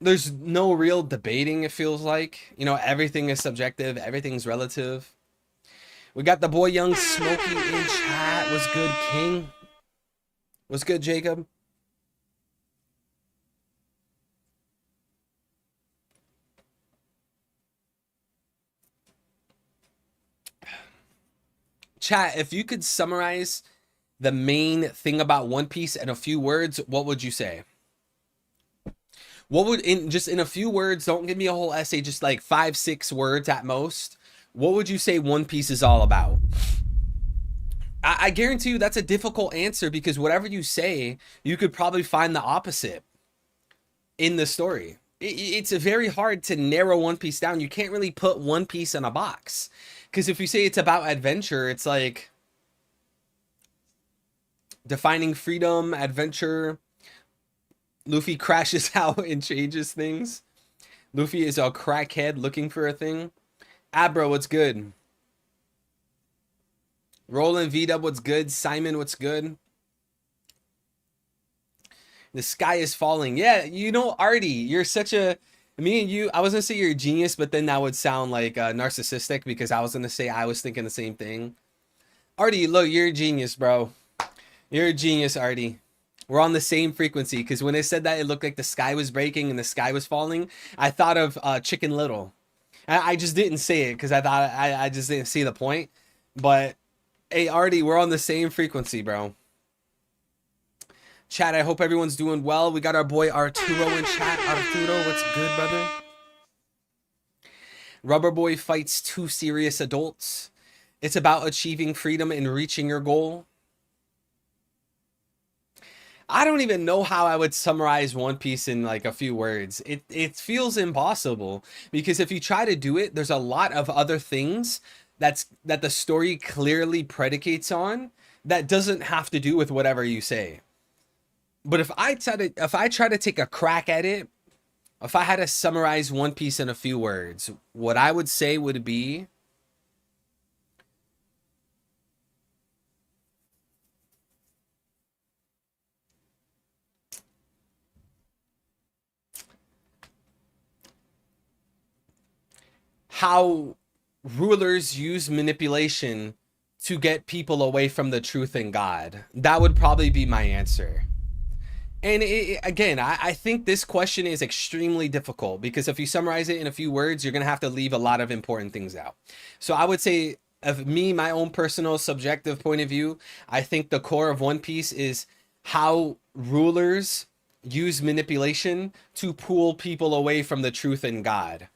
Speaker 1: there's no real debating, it feels like. You know, everything is subjective, everything's relative. We got the boy Young Smokey in chat. What's good, King? What's good, Jacob? Chat, if you could summarize the main thing about One Piece in a few words, what would you say? What would, in just in a few words, don't give me a whole essay, just like 5-6 words at most, what would you say One Piece is all about? I guarantee you that's a difficult answer, because whatever you say, you could probably find the opposite in the story. It's very hard to narrow One Piece down. You can't really put One Piece in a box, because if you say it's about adventure, it's like defining freedom, adventure. Luffy crashes out and changes things. Luffy is a crackhead looking for a thing. Abra, what's good? Roland V-Dub, what's good? Simon, what's good? The sky is falling. Yeah, you know, Artie, you're such a... Me and you, I was going to say you're a genius, but then that would sound like narcissistic, because I was going to say I was thinking the same thing. Artie, look, you're a genius, bro. You're a genius, Artie. We're on the same frequency, because when I said that it looked like the sky was breaking and the sky was falling, I thought of Chicken Little. I just didn't say it because I thought I just didn't see the point. But hey, Artie, we're on the same frequency, bro. Chat, I hope everyone's doing well. We got our boy Arturo in chat. Arturo, what's good, brother? Rubber Boy fights two serious adults. It's about achieving freedom and reaching your goal. I don't even know how I would summarize One Piece in like a few words. It feels impossible, because if you try to do it, there's a lot of other things that the story clearly predicates on that doesn't have to do with whatever you say. But if I try to take a crack at it, if I had to summarize One Piece in a few words, what I would say would be how rulers use manipulation to get people away from the truth in God. That would probably be my answer. And again, I think this question is extremely difficult, because if you summarize it in a few words, you're going to have to leave a lot of important things out. So I would say, of me, my own personal subjective point of view, I think the core of One Piece is how rulers use manipulation to pull people away from the truth in God.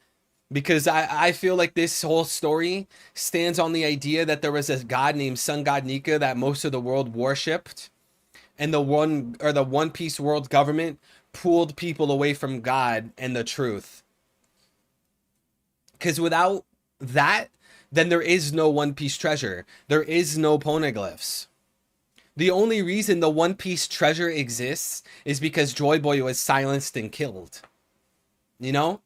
Speaker 1: Because I feel like this whole story stands on the idea that there was a god named Sun God Nika that most of the world worshipped. And the One Piece world government pulled people away from God and the truth. Because without that, then there is no One Piece treasure. There is no poneglyphs. The only reason the One Piece treasure exists is because Joy Boy was silenced and killed. You know?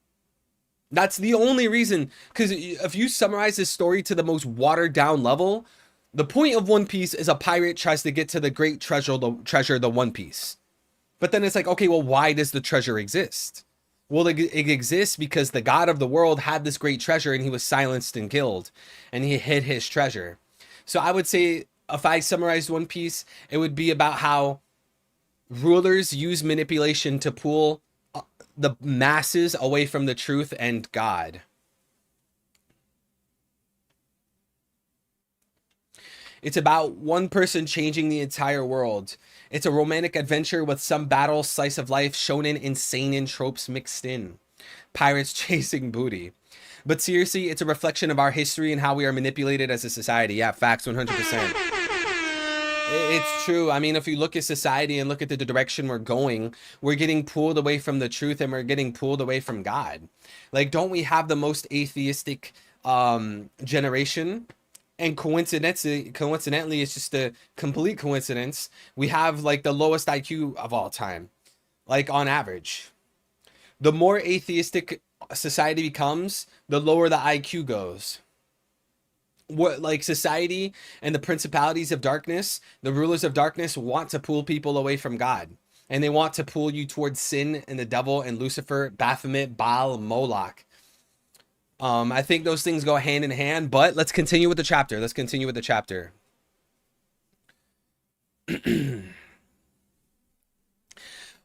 Speaker 1: That's the only reason. Because if you summarize this story to the most watered down level, the point of One Piece is a pirate tries to get to the great treasure, the One Piece. But then it's like, okay, well, why does the treasure exist? Well, it exists because the god of the world had this great treasure and he was silenced and killed. And he hid his treasure. So I would say if I summarized One Piece, it would be about how rulers use manipulation to pull the masses away from the truth and God. It's about one person changing the entire world. It's a romantic adventure with some battle, slice of life, shonen, insane, and tropes mixed in. Pirates chasing booty. But seriously, it's a reflection of our history and how we are manipulated as a society. Yeah, facts, 100%. It's true. I mean, if you look at society and look at the direction we're going, we're getting pulled away from the truth and we're getting pulled away from God. Like, don't we have the most atheistic generation? And coincidentally, it's just a complete coincidence. We have like the lowest IQ of all time, like on average. The more atheistic society becomes, the lower the IQ goes. What, like, society and the principalities of darkness, the rulers of darkness want to pull people away from God. And they want to pull you towards sin and the devil and Lucifer, Baphomet, Baal, Moloch. I think those things go hand in hand, but let's continue with the chapter. Let's continue with the chapter.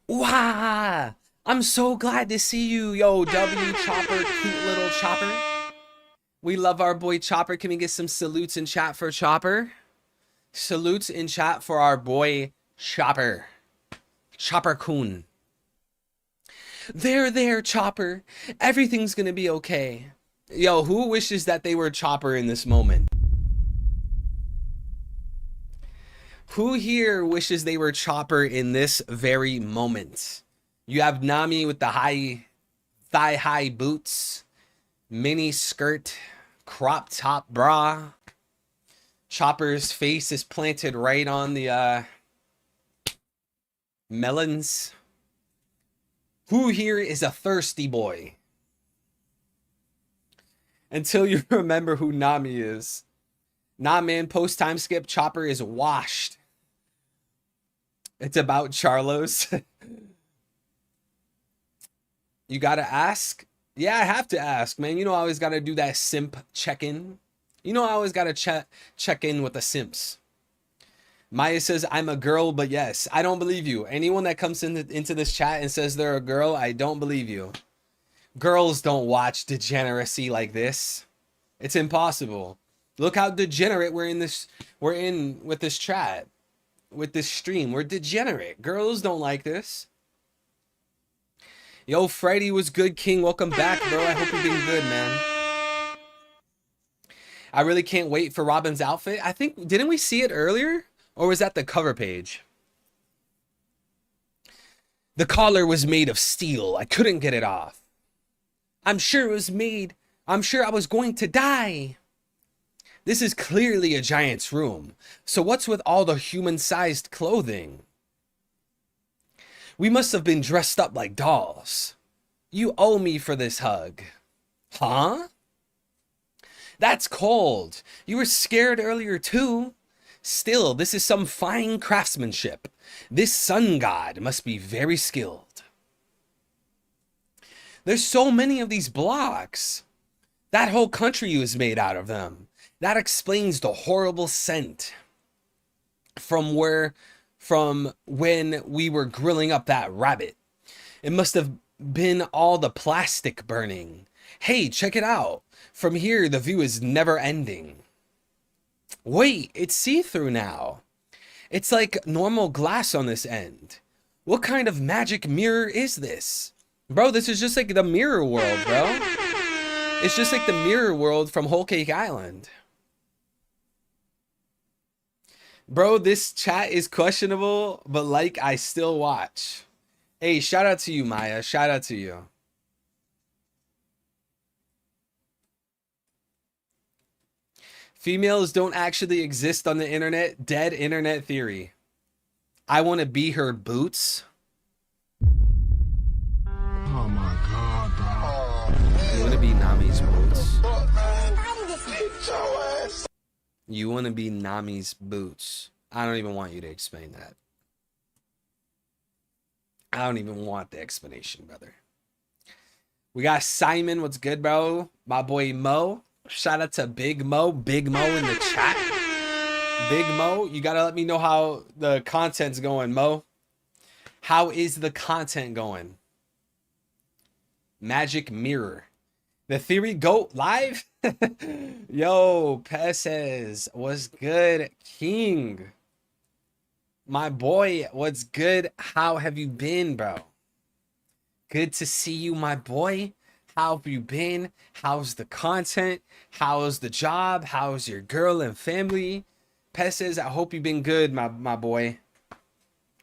Speaker 1: Wow! I'm so glad to see you, yo, W Chopper, cute little Chopper. We love our boy Chopper. Can we get some salutes in chat for Chopper? Salutes in chat for our boy Chopper. Chopper-kun. There, Chopper. Everything's gonna be okay. Yo, who wishes that they were Chopper in this moment? Who here wishes they were Chopper in this very moment? You have Nami with the thigh-high boots, mini skirt, crop top bra. Chopper's face is planted right on the melons. Who here is a thirsty boy? Until you remember who Nami is. Nah, man, post time skip, Chopper is washed. It's about Charlos. You gotta ask? Yeah, I have to ask, man. You know I always gotta do that simp check-in. You know I always gotta check in with the simps. Maya says, I'm a girl, but yes. I don't believe you. Anyone that comes into this chat and says they're a girl, I don't believe you. Girls don't watch degeneracy like this. It's impossible. Look how degenerate we're in with this chat. With this stream. We're degenerate. Girls don't like this. Yo, Freddy was good, King. Welcome back, bro. I hope you're doing good, man. I really can't wait for Robin's outfit. I think, didn't we see it earlier? Or was that the cover page? The collar was made of steel. I couldn't get it off. I'm sure I was going to die. This is clearly a giant's room. So what's with all the human-sized clothing? We must have been dressed up like dolls. You owe me for this hug. Huh? That's cold. You were scared earlier too. Still, this is some fine craftsmanship. This sun god must be very skilled. There's so many of these blocks. That whole country was made out of them. That explains the horrible scent from when we were grilling up that rabbit. It must have been all the plastic burning. Hey, check it out. From here, the view is never ending. Wait, it's see-through now. It's like normal glass on this end. What kind of magic mirror is this? Bro, this is just like the mirror world, bro. It's just like the mirror world from Whole Cake Island. Bro, this chat is questionable, but like, I still watch. Hey, shout out to you, Maya. Shout out to you. Females don't actually exist on the internet. Dead internet theory. I want to be her boots.
Speaker 2: Oh my god, bro.
Speaker 1: You want to be Nami's boots.
Speaker 2: Fuck, man. Get your ass.
Speaker 1: You want to be Nami's boots. I don't even want you to explain that. I don't even want the explanation, brother. We got Simon. What's good, bro? My boy Mo. Shout out to Big Mo. Big Mo in the chat. Big Mo, you gotta let me know how the content's going, Mo. How is the content going? Magic Mirror. The Theory Goat live? Yo, Pesez, what's good? King. My boy, what's good? How have you been, bro? Good to see you, my boy. How have you been? How's the content? How's the job? How's your girl and family? Pesez, I hope you've been good, my boy.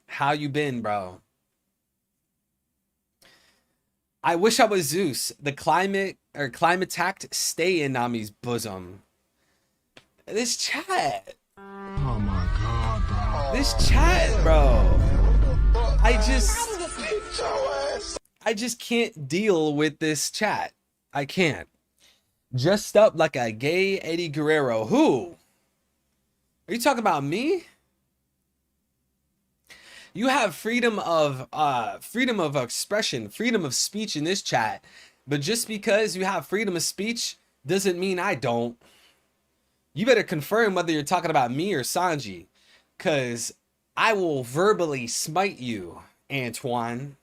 Speaker 1: How you been, bro? I wish I was Zeus. The climate tact stay in Nami's bosom. This chat.
Speaker 2: Oh my god, bro.
Speaker 1: This chat, bro. I just can't deal with this chat. I can't. Dressed up like a gay Eddie Guerrero. Who? Are you talking about me? You have freedom of expression, freedom of speech in this chat, but just because you have freedom of speech doesn't mean I don't. You better confirm whether you're talking about me or Sanji, cause I will verbally smite you, Antoine.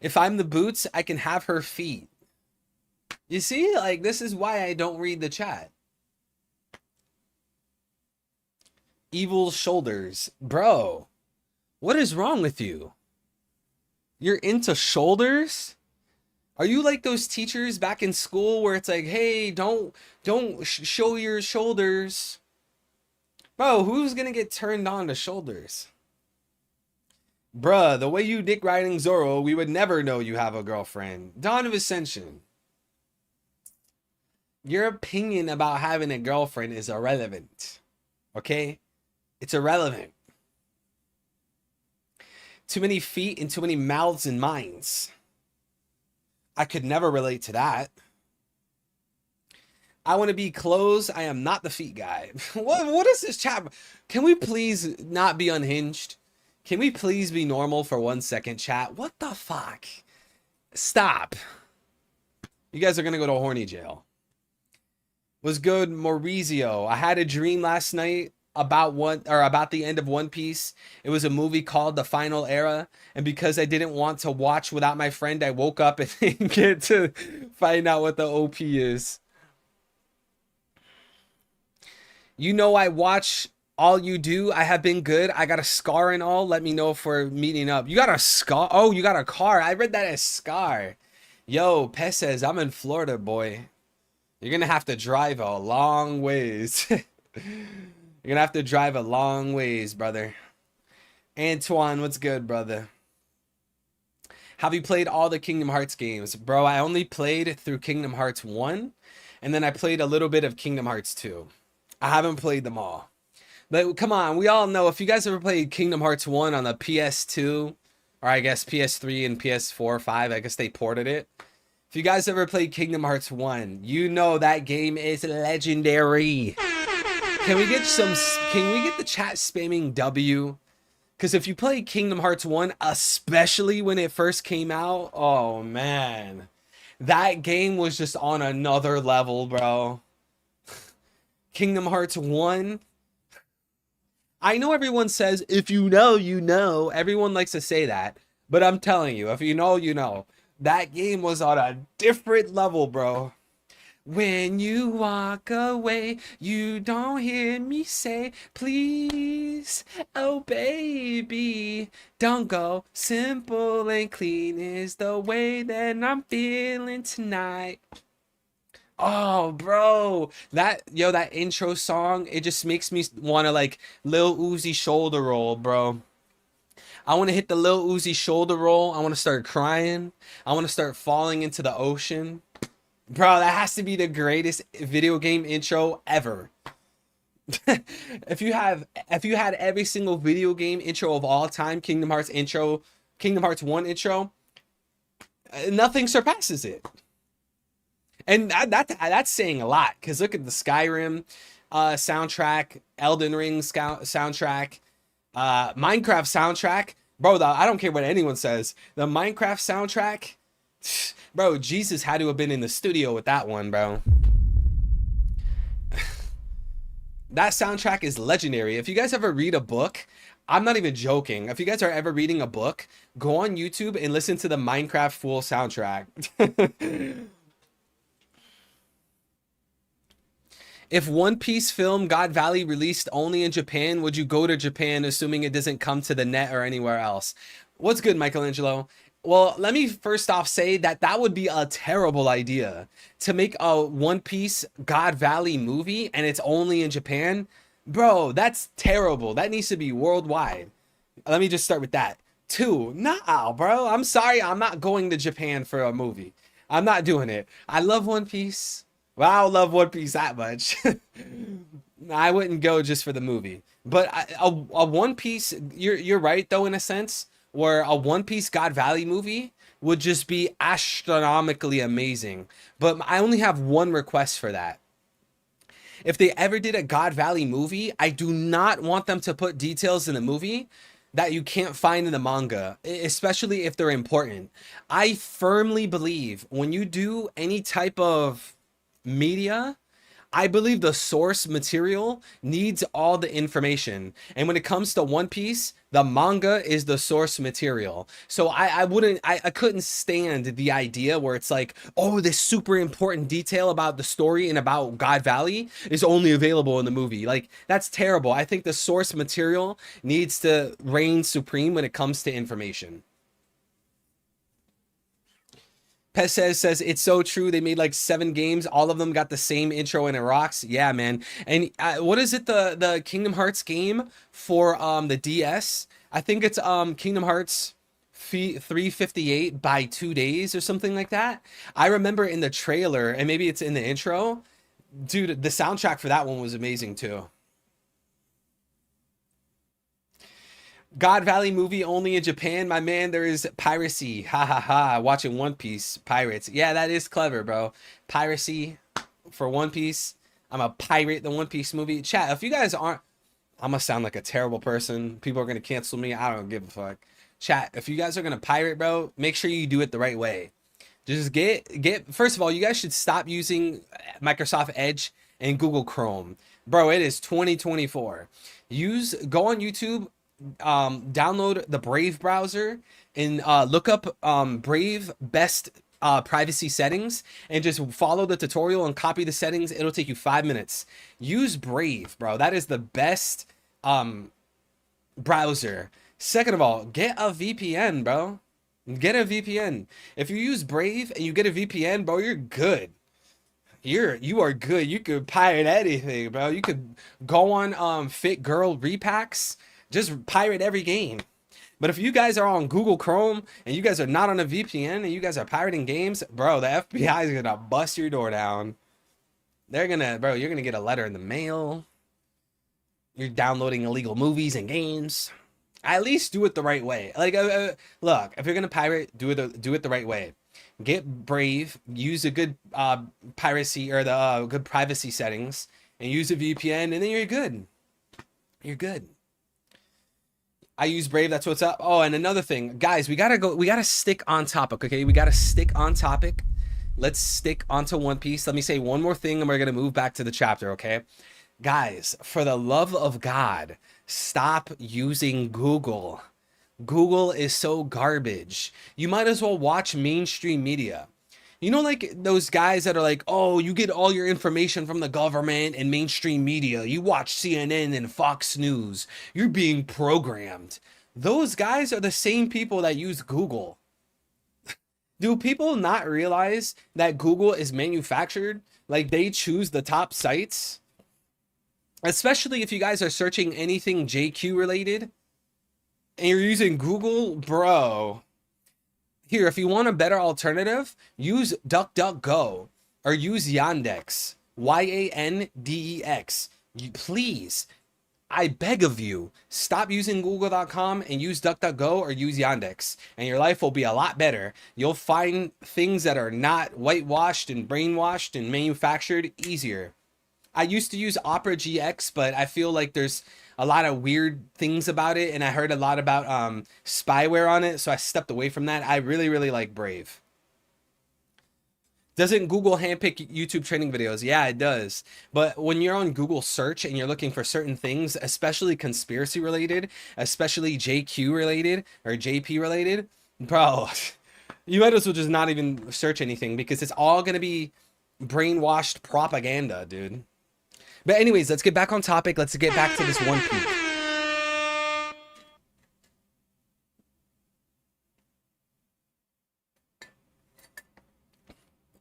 Speaker 1: If I'm the boots, I can have her feet. You see, like, this is why I don't read the chat. Evil shoulders. Bro, what is wrong with you? You're into shoulders? Are you like those teachers back in school where it's like, hey, don't show your shoulders? Bro, who's gonna get turned on to shoulders? Bruh, the way you dick riding Zoro, we would never know you have a girlfriend. Dawn of Ascension. Your opinion about having a girlfriend is irrelevant. Okay? It's irrelevant. Too many feet and too many mouths and minds. I could never relate to that. I want to be clothes. I am not the feet guy. What is this chat? Can we please not be unhinged? Can we please be normal for 1 second, chat? What the fuck? Stop. You guys are going to go to horny jail. Was good, Maurizio. I had a dream last night about the end of One Piece. It was a movie called The Final Era, and because I didn't want to watch without my friend, I woke up and didn't get to find out what the OP is. You know, I watch all you do. I have been good. I got a scar and all. Let me know if we're meeting up. You got a scar? Oh, you got a car. I read that as scar. Yo, Pesez, I'm in Florida, boy. You're gonna have to drive a long ways. You're gonna have to drive a long ways, brother. Antoine, what's good, brother? Have you played all the Kingdom Hearts games? Bro, I only played through Kingdom Hearts 1, and then I played a little bit of Kingdom Hearts 2. I haven't played them all. But come on, we all know, if you guys ever played Kingdom Hearts 1 on the PS2, or I guess PS3 and PS4, 5, I guess they ported it. If you guys ever played Kingdom Hearts 1, you know that game is legendary. Can we get the chat spamming W? Because if you play Kingdom Hearts 1, especially when it first came out, oh man. That game was just on another level, bro. Kingdom Hearts 1. I know everyone says, if you know, you know. Everyone likes to say that. But I'm telling you, if you know, you know. That game was on a different level, bro. When you walk away, you don't hear me say, please, oh baby, don't go. Simple and clean is the way that I'm feeling tonight. Oh, bro, that intro song, it just makes me want to like Lil Uzi shoulder roll, bro. I want to hit the Lil Uzi shoulder roll. I want to start crying. I want to start falling into the ocean. Bro, that has to be the greatest video game intro ever. If you had every single video game intro of all time, Kingdom Hearts 1 intro, nothing surpasses it. And that's saying a lot, because look at the Skyrim soundtrack, Elden Ring soundtrack, Minecraft soundtrack. Bro, I don't care what anyone says. The Minecraft soundtrack, bro, Jesus had to have been in the studio with that one, bro. That soundtrack is legendary. If you guys ever read a book, I'm not even joking. If you guys are ever reading a book, go on YouTube and listen to the Minecraft full soundtrack. If One Piece film God Valley released only in Japan, would you go to Japan assuming it doesn't come to the net or anywhere else? What's good, Michelangelo? Well, let me first off say that that would be a terrible idea to make a One Piece God Valley movie and it's only in Japan. Bro, that's terrible. That needs to be worldwide. Let me just start with that. Two, nah, bro. I'm sorry. I'm not going to Japan for a movie. I'm not doing it. I love One Piece. Well, I don't love One Piece that much. I wouldn't go just for the movie. But a One Piece, you're right though in a sense, where a One Piece God Valley movie would just be astronomically amazing. But I only have one request for that. If they ever did a God Valley movie, I do not want them to put details in the movie that you can't find in the manga, especially if they're important. I firmly believe when you do any type of media, I believe the source material needs all the information. And when it comes to One Piece, the manga is the source material. So I couldn't stand the idea where it's like, oh, this super important detail about the story and about God Valley is only available in the movie. Like, that's terrible. I think the source material needs to reign supreme when it comes to information. Pez says it's so true. They made like 7 games. All of them got the same intro and it rocks. Yeah, man. And what is it? The Kingdom Hearts game for the DS? I think it's Kingdom Hearts 358 by 2 days or something like that. I remember in the trailer, and maybe it's in the intro. Dude, the soundtrack for that one was amazing too. God Valley movie only in Japan, my man. There is piracy. Ha ha ha. Watching One Piece pirates. Yeah, that is clever, bro. Piracy for One Piece. I'm a pirate. The One Piece movie. Chat. If you guys aren't, I'm gonna sound like a terrible person. People are gonna cancel me. I don't give a fuck. Chat. If you guys are gonna pirate, bro, make sure you do it the right way. Just get. First of all, you guys should stop using Microsoft Edge and Google Chrome, bro. It is 2024. Go on YouTube, download the Brave browser and look up Brave best privacy settings and just follow the tutorial and copy the settings. It'll take you 5 minutes. Use Brave, bro. That is the best browser. Second of all, get a VPN, bro. Get a VPN. If you use Brave and you get a VPN, bro, you're good. You are good. You could pirate anything, bro. You could go on Fit Girl repacks. Just pirate every game. But if you guys are on Google Chrome and you guys are not on a VPN and you guys are pirating games, bro, the FBI is gonna bust your door down. You're gonna get a letter in the mail. You're downloading illegal movies and games. At least do it the right way. Like, look, if you're gonna pirate, do it the right way. Get Brave, use a good piracy or the good privacy settings, and use a VPN, and then you're good. You're good. I use Brave. That's what's up. Oh, and another thing, guys, we gotta stick on topic. Okay, we gotta stick on topic. Let's stick onto One Piece. Let me say one more thing, and we're gonna move back to the chapter. Okay, guys, for the love of God, stop using Google. Google is so garbage. You might as well watch mainstream media. You know, like those guys that are like, oh, you get all your information from the government and mainstream media. You watch CNN and Fox News. You're being programmed. Those guys are the same people that use Google. Do people not realize that Google is manufactured? Like, they choose the top sites? Especially if you guys are searching anything JQ related and you're using Google, bro. Here, if you want a better alternative, use DuckDuckGo or use Yandex. Yandex. Please, I beg of you, stop using Google.com and use DuckDuckGo or use Yandex, and your life will be a lot better. You'll find things that are not whitewashed and brainwashed and manufactured easier. I used to use Opera GX, but I feel like there's a lot of weird things about it, and I heard a lot about spyware on it, so I stepped away from that. I really, really like Brave. Doesn't Google handpick YouTube trending videos? Yeah, it does. But when you're on Google search and you're looking for certain things, especially conspiracy related, especially JQ related or JP related, bro, you might as well just not even search anything because it's all going to be brainwashed propaganda, dude. But anyways, let's get back on topic. Let's get back to this One Piece.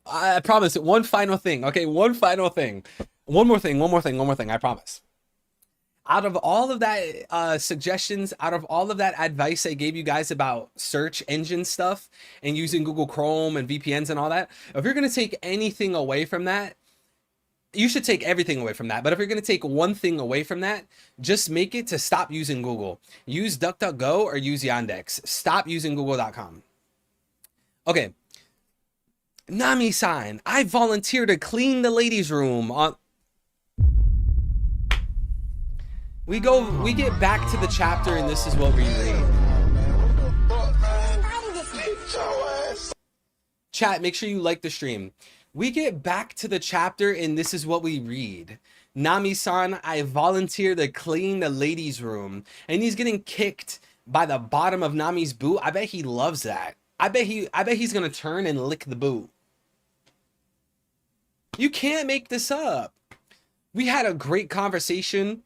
Speaker 1: I promise it. One final thing. Okay, one final thing. One more thing. I promise. Out of all of that suggestions, out of all of that advice I gave you guys about search engine stuff and using Google Chrome and VPNs and all that, if you're going to take anything away from that, you should take everything away from that. But if you're going to take one thing away from that, just make it to stop using Google. Use DuckDuckGo or use Yandex. Stop using Google.com. Okay. Nami-san, I volunteer to clean the ladies' room on... We get back to the chapter and this is what we read. Chat, make sure you like the stream. We get back to the chapter and this is what we read. Nami-san, I volunteer to clean the ladies' room. And he's getting kicked by the bottom of Nami's boot. I bet he loves that. I bet he's gonna turn and lick the boot. You can't make this up. We had a great conversation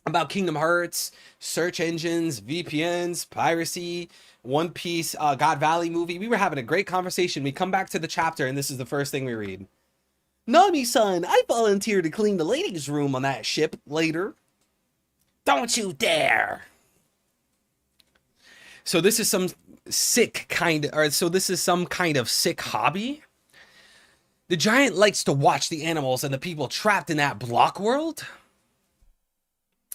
Speaker 1: about Kingdom Hearts, search engines, VPNs, piracy, One Piece, God Valley movie. We were having a great conversation. We come back to the chapter and this is the first thing we read. Nami-san, I volunteer to clean the ladies' room on that ship later. Don't you dare. So this is some sick kind of, this is some kind of sick hobby. The giant likes to watch the animals and the people trapped in that block world.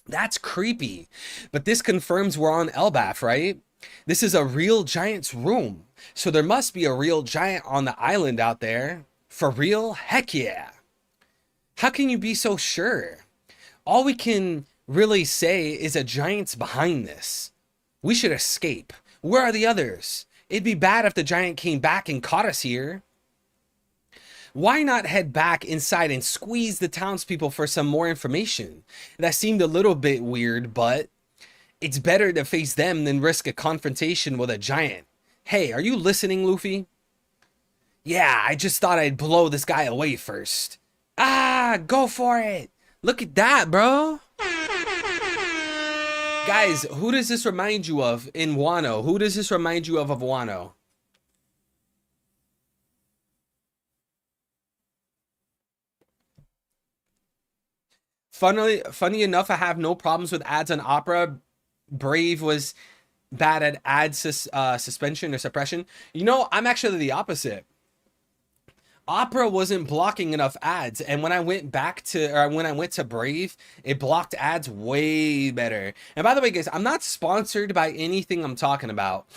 Speaker 1: That's creepy. But this confirms we're on Elbaf, right? This is a real giant's room. So there must be a real giant on the island out there. For real? Heck yeah. How can you be so sure? All we can really say is a giant's behind this. We should escape. Where are the others? It'd be bad if the giant came back and caught us here. Why not head back inside and squeeze the townspeople for some more information? That seemed a little bit weird, but it's better to face them than risk a confrontation with a giant. Hey, are you listening, Luffy? Yeah, I just thought I'd blow this guy away first. Ah, go for it. Look at that, bro. Guys, who does this remind you of in Wano? Who does this remind you of Wano? Funny enough, I have no problems with ads on Opera. Brave was bad at ad suspension or suppression. You know, I'm actually the opposite. Opera wasn't blocking enough ads, and when I went to Brave, it blocked ads way better. And by the way, guys, I'm not sponsored by anything I'm talking about.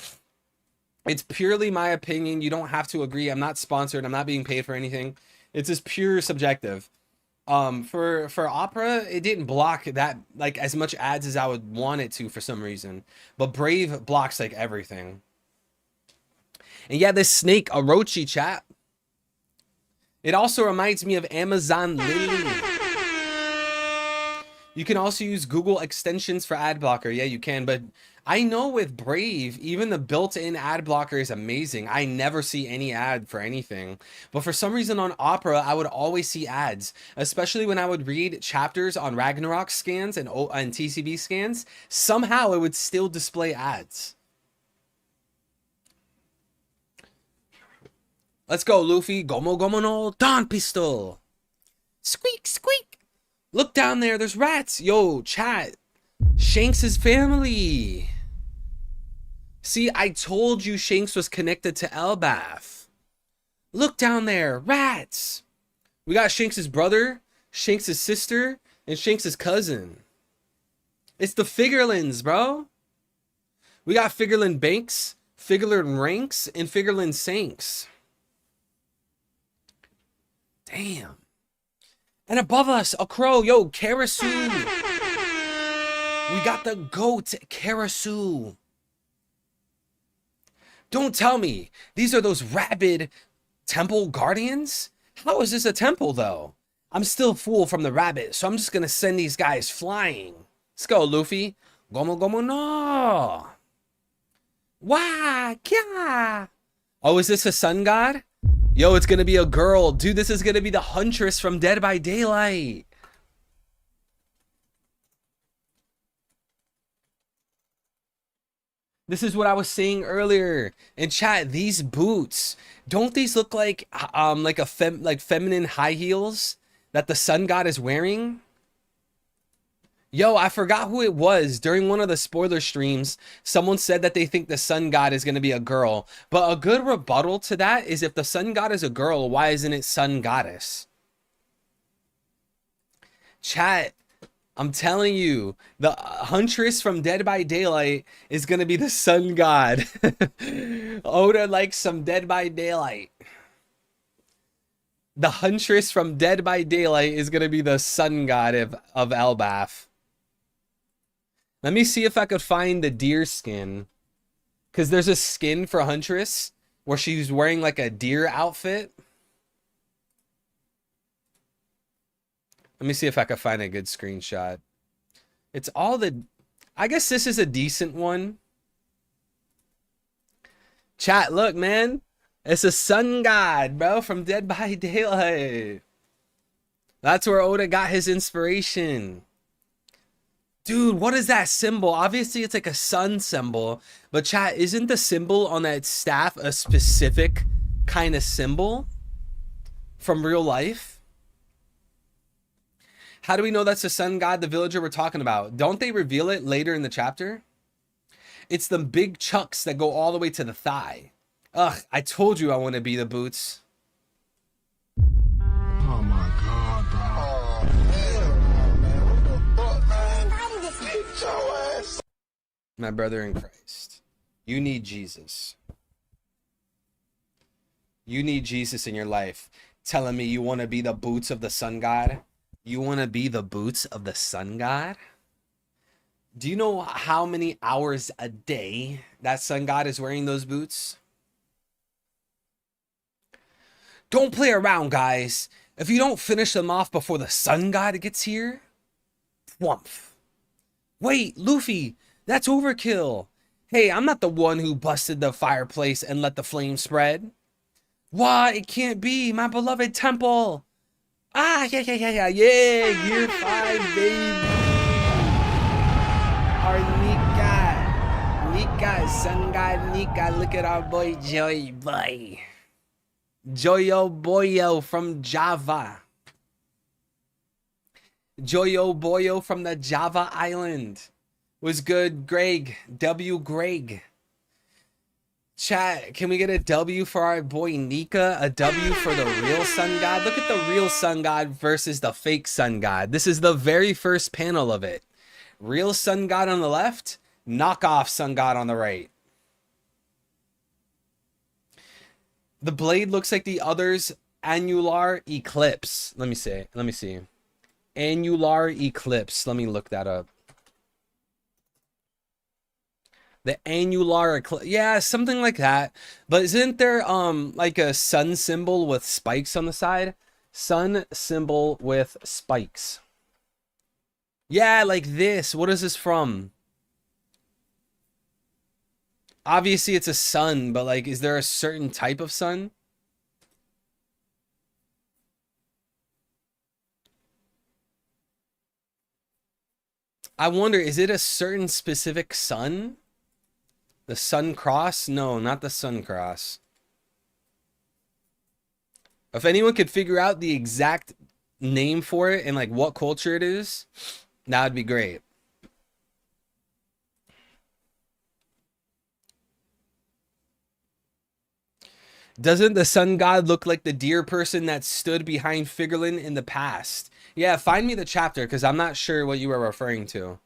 Speaker 1: It's purely my opinion. You don't have to agree. I'm not sponsored. I'm not being paid for anything. It's just pure subjective. For Opera, it didn't block that like as much ads as I would want it to for some reason, but Brave blocks like everything. And yeah, this snake Orochi, chat, it also reminds me of Amazon Lily. You can also use Google extensions for ad blocker. Yeah, you can, but I know with Brave, even the built-in ad blocker is amazing. I never see any ad for anything. But for some reason on Opera, I would always see ads, especially when I would read chapters on Ragnarok scans and TCB scans. Somehow it would still display ads. Let's go, Luffy. Gomo Gomo no Dawn Pistol. Squeak, squeak. Look down there. There's rats. Yo, chat. Shanks' family. See, I told you Shanks was connected to Elbaf. Look down there. Rats. We got Shanks' brother, Shanks' sister, and Shanks' cousin. It's the Figurlins, bro. We got Figurlin Banks, Figurlin Ranks, and Figurlin Sanks. Damn. And above us, a crow. Yo, Karasu. We got the goat, Karasu. Don't tell me these are those rabid Temple Guardians? How is this a temple, though? I'm still full from the rabbit, so I'm just gonna send these guys flying. Let's go, Luffy. Gomu gomu no. Wah, kya. Oh, is this a sun god? Yo, it's gonna be a girl. Dude, this is gonna be the Huntress from Dead by Daylight. This is what I was saying earlier in chat. These boots, don't these look like feminine high heels that the sun god is wearing? Yo, I forgot who it was during one of the spoiler streams. Someone said that they think the sun god is going to be a girl, but a good rebuttal to that is if the sun god is a girl, why isn't it sun goddess? Chat, I'm telling you, the Huntress from Dead by Daylight is going to be the sun god. Oda likes some Dead by Daylight. The Huntress from Dead by Daylight is going to be the sun god of Elbaf. Let me see if I could find the deer skin. Because there's a skin for Huntress where she's wearing like a deer outfit. Let me see if I can find a good screenshot. It's all the... I guess this is a decent one. Chat, look, man. It's a sun god, bro, from Dead by Daylight. That's where Oda got his inspiration. Dude, what is that symbol? Obviously, it's like a sun symbol. But chat, isn't the symbol on that staff a specific kind of symbol from real life? How do we know that's the sun god, the villager we're talking about? Don't they reveal it later in the chapter? It's the big chucks that go all the way to the thigh. Ugh, I told you I want to be the boots.
Speaker 2: Oh my god, bro. Oh, hell, man. What the fuck, man? Get your ass.
Speaker 1: My brother in Christ, you need Jesus. You need Jesus in your life. Telling me you want to be the boots of the sun god? You want to be the boots of the sun god? Do you know how many hours a day that sun god is wearing those boots? Don't play around, guys. If you don't finish them off before the sun god gets here, whumph. Wait, Luffy, that's overkill. Hey, I'm not the one who busted the fireplace and let the flame spread. Why, it can't be, my beloved temple. Ah, yeah, year 5, baby. Our Nika, sun god Nika, look at our boy Joy Boy. Joyo Boyo from Java. Joyo Boyo from the Java Island. Was good, Greg. W Greg. Chat, can we get a W for our boy Nika? A W for the real sun god? Look at the real sun god versus the fake sun god. This is the very first panel of it. Real sun god on the left, knockoff sun god on the right. The blade looks like the other's annular eclipse. Let me see. Annular eclipse. Let me look that up. The annular eclipse. Yeah, something like that. But isn't there like a sun symbol with spikes on the side? Sun symbol with spikes. Yeah, like this. What is this from? Obviously, it's a sun, but like, is there a certain type of sun? I wonder, is it a certain specific sun? The Sun Cross? No, not the Sun Cross. If anyone could figure out the exact name for it and like what culture it is, that would be great. Doesn't the sun god look like the deer person that stood behind Figurlin in the past? Yeah, find me the chapter because I'm not sure what you were referring to.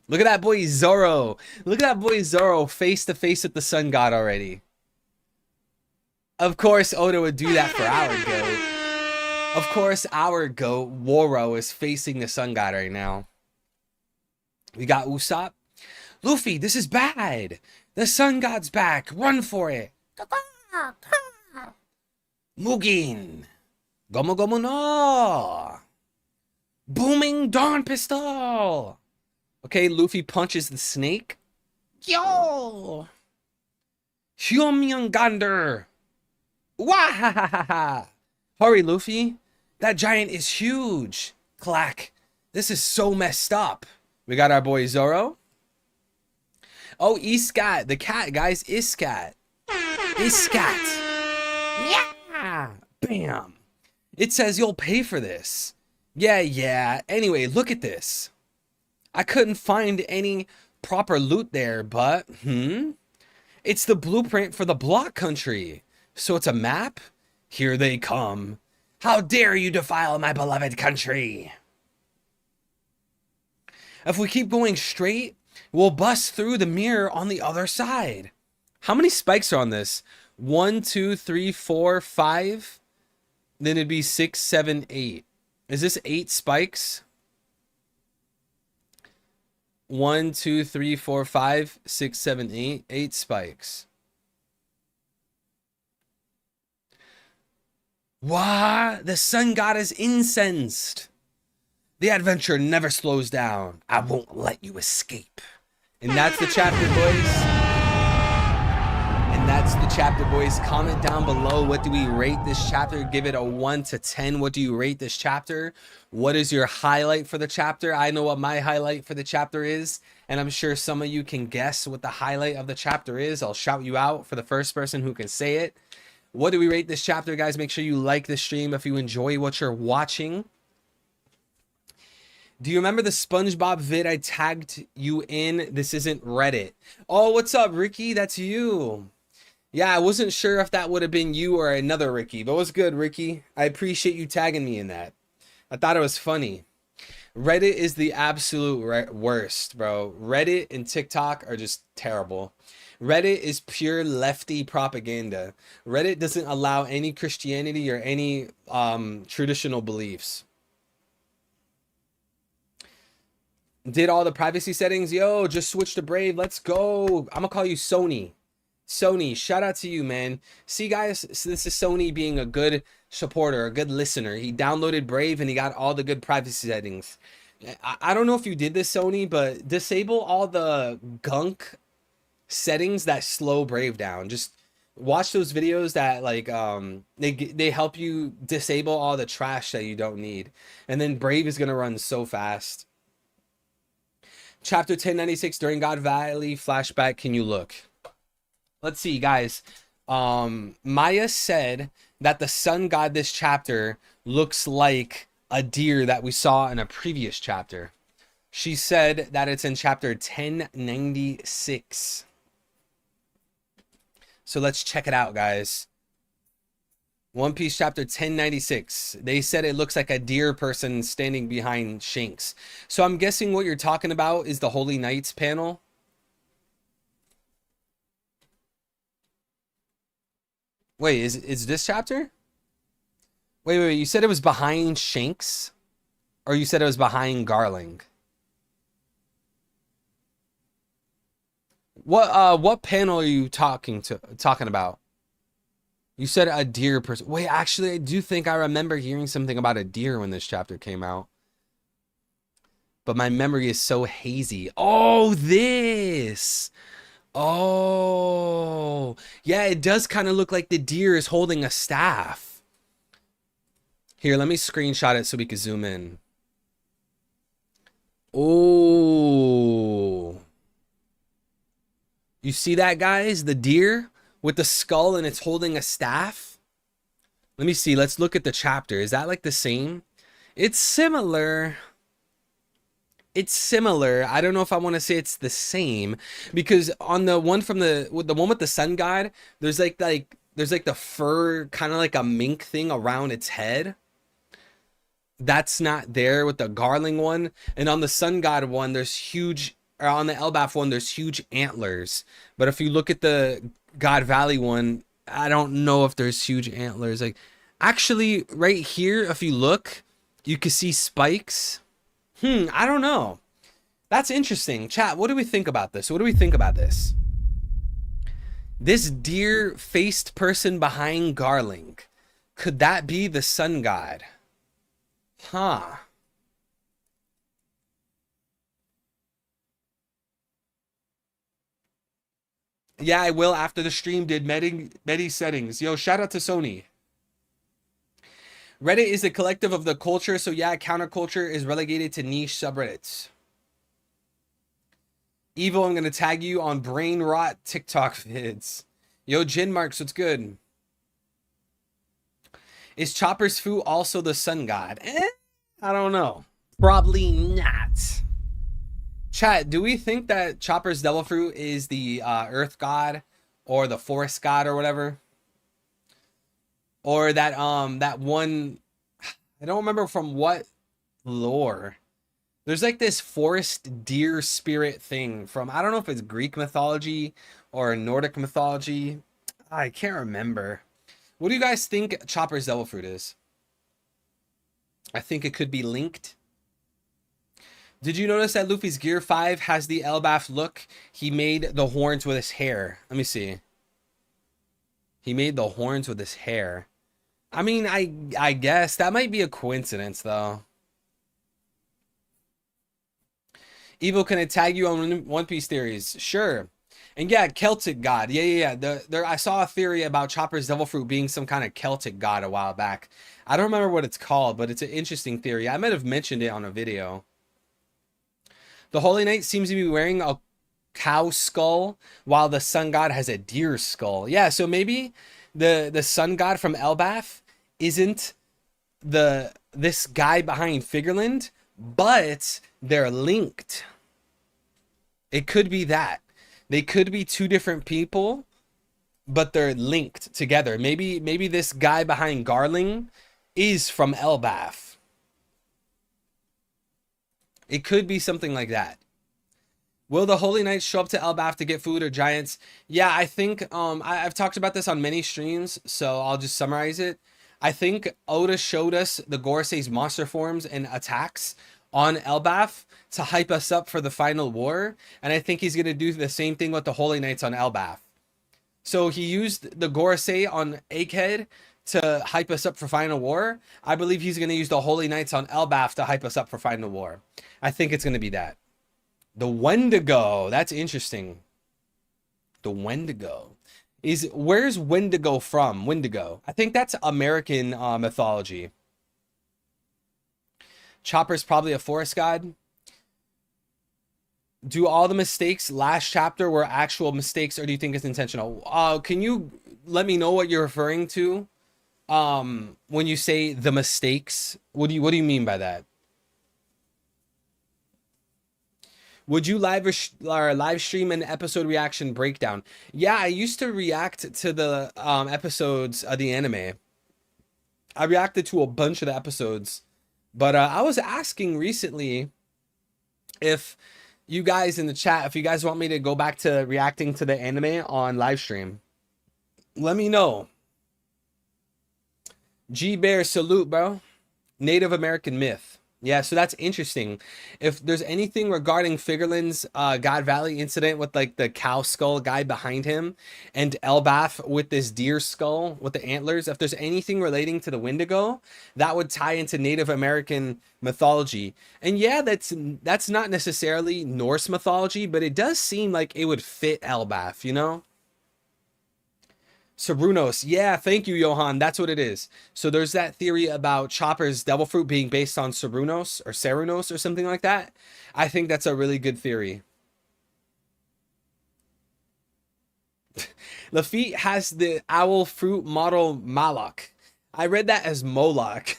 Speaker 1: Look at that boy Zoro. Look at that boy Zoro face to face with the sun god already. Of course, Oda would do that for our goat. Of course, our goat, Woro, is facing the sun god right now. We got Usopp. Luffy, this is bad. The sun god's back. Run for it. Mugen. Gomu Gomu no. Booming Dawn Pistol. Okay, Luffy punches the snake. Yo. Hyomyungander. Wahahaha. Hurry, Luffy. That giant is huge. Clack. This is so messed up. We got our boy Zoro. Oh, Iscat. The cat, guys. Iscat. Iscat. Yeah. Bam. It says you'll pay for this. Yeah. Anyway, look at this. I couldn't find any proper loot there, but it's the blueprint for the block country. So it's a map? Here they come. How dare you defile my beloved country? If we keep going straight, we'll bust through the mirror on the other side. How many spikes are on this? 1, 2, 3, 4, 5. Then it'd be 6, 7, 8. Is this 8 spikes? 1, 2, 3, 4, 5, 6, 7, 8. 8 spikes. Why? The sun god is incensed. The adventure never slows down. I won't let you escape. And that's the chapter, boys. And that's the chapter, boys. Comment down below. What do we rate this chapter? Give it a 1 to 10. What do you rate this chapter? What is your highlight for the chapter? I know what my highlight for the chapter is. And I'm sure some of you can guess what the highlight of the chapter is. I'll shout you out for the first person who can say it. What do we rate this chapter, guys? Make sure you like the stream if you enjoy what you're watching. Do you remember the SpongeBob vid I tagged you in? This isn't Reddit. Oh, what's up, Ricky? That's you. Yeah, I wasn't sure if that would have been you or another Ricky, but what's good, Ricky? I appreciate you tagging me in that. I thought it was funny. Reddit is the absolute worst, bro. Reddit and TikTok are just terrible. Reddit is pure lefty propaganda. Reddit doesn't allow any Christianity or any traditional beliefs. Did all the privacy settings. Yo, just switch to Brave. Let's go. I'm gonna call you Sony. Sony, shout out to you, man. See, guys, this is Sony being a good supporter, a good listener. He downloaded Brave and he got all the good privacy settings. I don't know if you did this, Sony, but disable all the gunk settings that slow Brave down. Just watch those videos that like they help you disable all the trash that you don't need, and then Brave is gonna run so fast. Chapter 1096 during God Valley flashback. Can you look? Let's see, guys. Maya said that the sun god this chapter looks like a deer that we saw in a previous chapter. She said that it's in chapter 1096. So let's check it out, guys. One Piece chapter 1096. They said it looks like a deer person standing behind Shanks. So I'm guessing what you're talking about is the Holy Knights panel. Wait, is this chapter? Wait, you said it was behind Shanks? Or you said it was behind Garling? What panel are you talking about? You said a deer person. Wait, actually, I do think I remember hearing something about a deer when this chapter came out. But my memory is so hazy. Oh, this. Oh. Yeah, it does kind of look like the deer is holding a staff. Here, let me screenshot it so we can zoom in. Oh. You see that, guys? The deer with the skull and it's holding a staff. Let me see. Let's look at the chapter. Is that like the same? It's similar. It's similar. I don't know if I want to say it's the same, because on the one from the one with the sun god, there's like the fur, kind of like a mink thing around its head. That's not there with the Garling one. And on the sun god one, there's huge, or on the Elbaf one, there's huge antlers. But if you look at the God Valley one, I don't know if there's huge antlers. Like, actually, right here, if you look, you can see spikes. I don't know. That's interesting. Chat, what do we think about this? What do we think about this? This deer-faced person behind Garling. Could that be the sun god? Huh. Yeah, I will after the stream did Medi settings. Yo, shout out to Sony. Reddit is the collective of the culture, so yeah, counterculture is relegated to niche subreddits. Evo, I'm gonna tag you on brain rot TikTok vids. Yo, Jin Marks, what's good? Is Chopper's Fu also the sun god? I don't know. Probably not. Chat, do we think that Chopper's devil fruit is the earth god or the forest god or whatever? Or that that one, I don't remember from what lore. There's like this forest deer spirit thing from, I don't know if it's Greek mythology or Nordic mythology. I can't remember. What do you guys think Chopper's devil fruit is? I think it could be linked. Did you notice that Luffy's Gear 5 has the Elbaf look? He made the horns with his hair. Let me see. He made the horns with his hair. I mean, I guess that might be a coincidence though. Evo, can I tag you on One Piece theories? Sure. And yeah, Celtic god. Yeah. There, I saw a theory about Chopper's devil fruit being some kind of Celtic god a while back. I don't remember what it's called, but it's an interesting theory. I might have mentioned it on a video. The Holy Knight seems to be wearing a cow skull while the sun god has a deer skull. Yeah, so maybe the sun god from Elbaf isn't this guy behind Figureland, but they're linked. It could be that. They could be two different people, but they're linked together. Maybe this guy behind Garling is from Elbaf. It could be something like that. Will the Holy Knights show up to Elbaf to get food or giants? Yeah, I think I've talked about this on many streams, so I'll just summarize it. I think Oda showed us the Gorsei's monster forms and attacks on Elbaf to hype us up for the final war, and I think he's going to do the same thing with the Holy Knights on Elbaf. So he used the Gorosei on Egghead to hype us up for Final War. I believe he's going to use the Holy Knights on Elbaf to hype us up for Final War. I think it's going to be that. The Wendigo. That's interesting. The Wendigo. Where's Wendigo from? Wendigo. I think that's American mythology. Chopper's probably a forest god. Do all the mistakes last chapter were actual mistakes, or do you think it's intentional? Can you let me know what you're referring to? When you say the mistakes, what do you mean by that? Would you live stream an episode reaction breakdown? Yeah, I used to react to the episodes of the anime. I reacted to a bunch of the episodes, but I was asking recently if you guys in the chat, if you guys want me to go back to reacting to the anime on live stream, let me know. G Bear, salute, bro. Native American myth. Yeah, so that's interesting. If there's anything regarding Figureland's God Valley incident with like the cow skull guy behind him and Elbaf with this deer skull with the antlers, if there's anything relating to the Wendigo, that would tie into Native American mythology. And yeah, that's not necessarily Norse mythology, but it does seem like it would fit Elbaf, you know? Cernunnos. Yeah, thank you, Johan. That's what it is. So there's that theory about Chopper's devil fruit being based on Cernunnos or something like that. I think that's a really good theory. Lafitte has the owl fruit model Moloch. I read that as Moloch.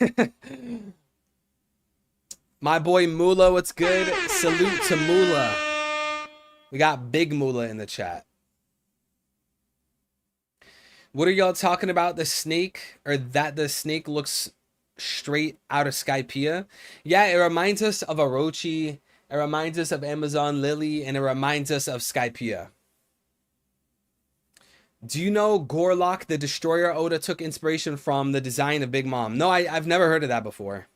Speaker 1: My boy Mula, what's good? Salute to Mula. We got Big Mula in the chat. What are y'all talking about? The snake, or that the snake looks straight out of Skypiea? Yeah, it reminds us of Orochi. It reminds us of Amazon Lily, and it reminds us of Skypiea. Do you know Gorlock the Destroyer? Oda took inspiration from the design of Big Mom. No, I've never heard of that before.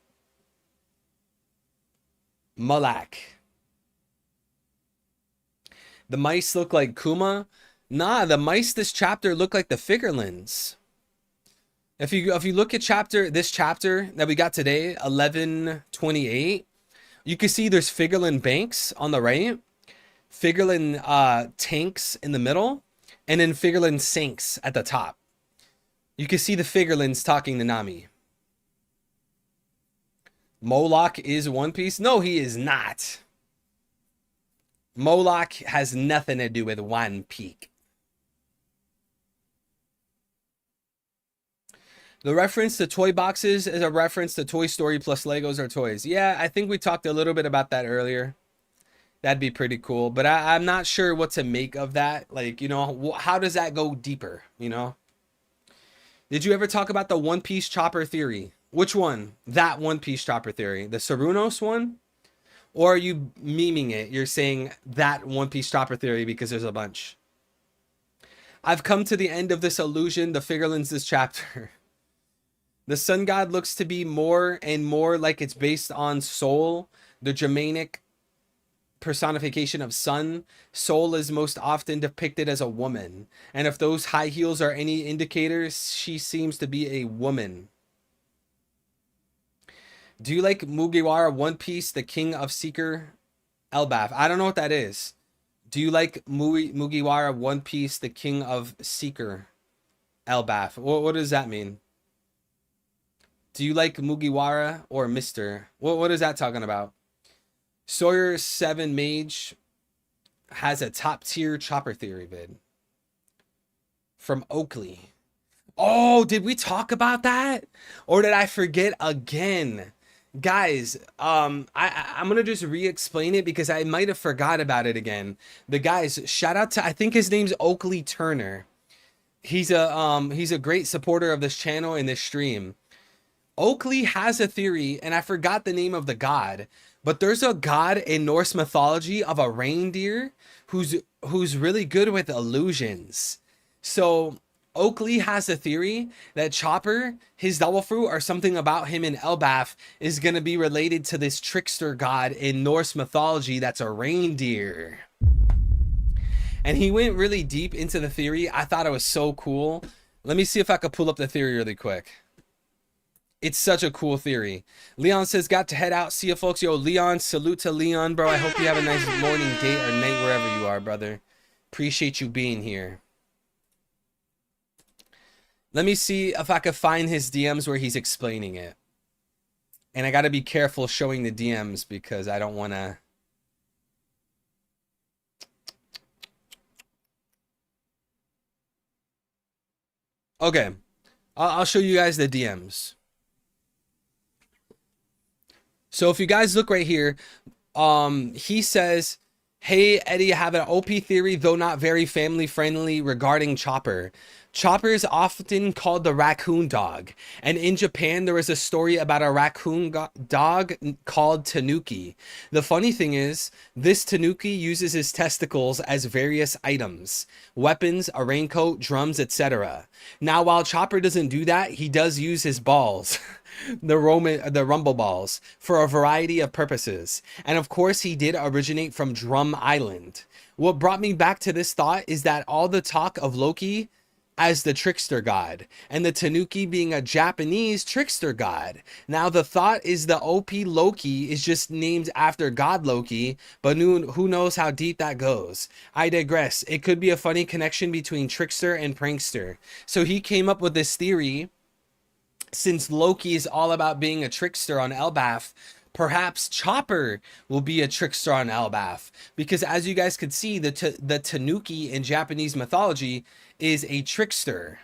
Speaker 1: Malak. The mice look like Kuma. Nah, the mice this chapter look like the Figurelands. If you look at this chapter that we got today, 1128, you can see there's Figurlin Banks on the right, Figurlin Tanks in the middle, and then Figurlin Sinks at the top. You can see the Figurlins talking to Nami. Moloch is One Piece? No, he is not. Moloch has nothing to do with One Piece. The reference to toy boxes is a reference to Toy Story plus Legos or toys. Yeah, I think we talked a little bit about that earlier. That'd be pretty cool. But I'm not sure what to make of that. Like, you know, how does that go deeper, you know? Did you ever talk about the One Piece chopper theory? Which one? That One Piece chopper theory. The Sarunos one? Or are you memeing it? You're saying that One Piece chopper theory because there's a bunch. I've come to the end of this illusion. The Figurlins this chapter. The sun god looks to be more and more like it's based on Sol, the Germanic personification of sun. Sol is most often depicted as a woman. And if those high heels are any indicators, she seems to be a woman. Do you like Mugiwara One Piece, the King of Seeker Elbaf? I don't know what that is. Do you like Mugiwara One Piece, the King of Seeker Elbaf? What does that mean? Do you like Mugiwara or Mr.? What is that talking about? Sawyer 7 Mage has a top tier chopper theory vid from Oakley. Oh, did we talk about that? Or did I forget again? Guys, I'm gonna just re-explain it because I might have forgot about it again. The guys, shout out to, I think his name's Oakley Turner. He's a great supporter of this channel and this stream. Oakley has a theory, and I forgot the name of the god, but there's a god in Norse mythology of a reindeer who's really good with illusions. So Oakley has a theory that Chopper, his double fruit, or something about him in Elbaf is going to be related to this trickster god in Norse mythology that's a reindeer. And he went really deep into the theory. I thought it was so cool. Let me see if I could pull up the theory really quick. It's such a cool theory. Leon says, got to head out. See you folks. Yo, Leon, salute to Leon, bro. I hope you have a nice morning, day, or night, wherever you are, brother. Appreciate you being here. Let me see if I could find his DMs where he's explaining it. And I got to be careful showing the DMs because I don't want to... Okay. I'll show you guys the DMs. So if you guys look right here, he says, hey, Eddie, I have an OP theory, though not very family friendly, regarding Chopper. Chopper is often called the raccoon dog. And in Japan, there is a story about a raccoon dog called Tanuki. The funny thing is, this Tanuki uses his testicles as various items, weapons, a raincoat, drums, etc. Now, while Chopper doesn't do that, he does use his balls. The rumble balls for a variety of purposes. And of course he did originate from Drum Island. What brought me back to this thought is that all the talk of Loki as the trickster god and the Tanuki being a Japanese trickster god. Now the thought is the OP Loki is just named after God Loki, but who knows how deep that goes. I digress. It could be a funny connection between trickster and prankster. So he came up with this theory. Since Loki is all about being a trickster on Elbaf, perhaps Chopper will be a trickster on Elbaf. Because as you guys could see, the Tanuki in Japanese mythology is a trickster.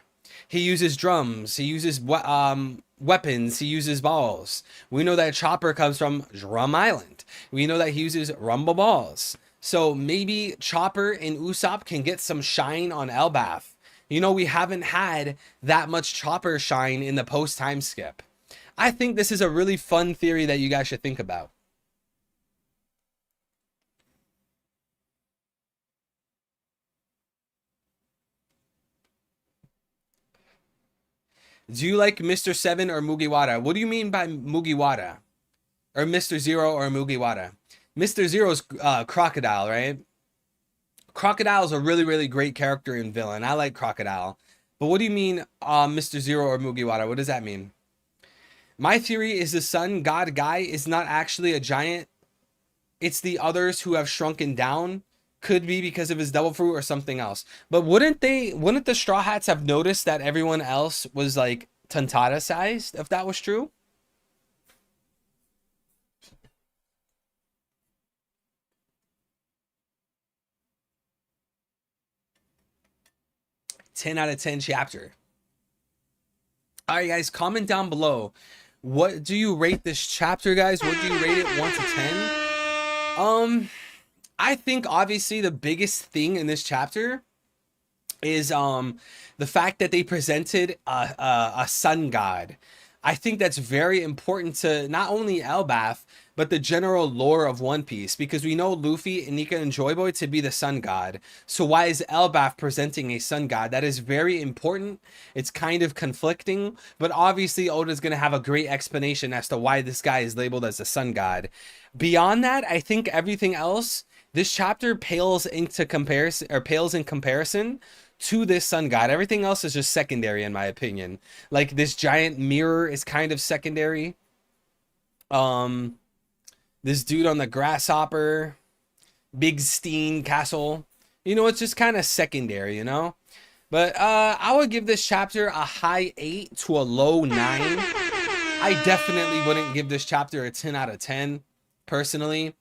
Speaker 1: He uses drums, he uses weapons, he uses balls. We know that Chopper comes from Drum Island. We know that he uses rumble balls. So maybe Chopper and Usopp can get some shine on Elbaf. You know, we haven't had that much Chopper shine in the post time skip. I think this is a really fun theory that you guys should think about. Do you like Mr. 7 or Mugiwara? What do you mean by Mugiwara? Or Mr. Zero or Mugiwara? Mr. Zero's Crocodile, right? Crocodile's a really, really great character and villain. I like Crocodile. But what do you mean, Mr. Zero or Mugiwara? What does that mean? My theory is the sun god guy is not actually a giant. It's the others who have shrunken down. Could be because of his devil fruit or something else. But wouldn't the Straw Hats have noticed that everyone else was like Tontada sized, if that was true? Ten out of 10 chapter. All right, guys, comment down below. What do you rate this chapter, guys? What do you rate it 1 to 10? I think obviously the biggest thing in this chapter is the fact that they presented a sun god. I think that's very important to not only Elbaf, but the general lore of One Piece, because we know Luffy, Nika, and Joy Boy to be the sun god. So why is Elbaf presenting a sun god? That is very important. It's kind of conflicting, but obviously Oda's going to have a great explanation as to why this guy is labeled as a sun god. Beyond that, I think everything else, this chapter pales in comparison to this sun god. Everything else is just secondary in my opinion. Like this giant mirror is kind of secondary. This dude on the grasshopper, Big Steen Castle, you know, it's just kind of secondary, you know. But I would give this chapter a high 8 to a low 9. I definitely wouldn't give this chapter a 10 out of 10 personally.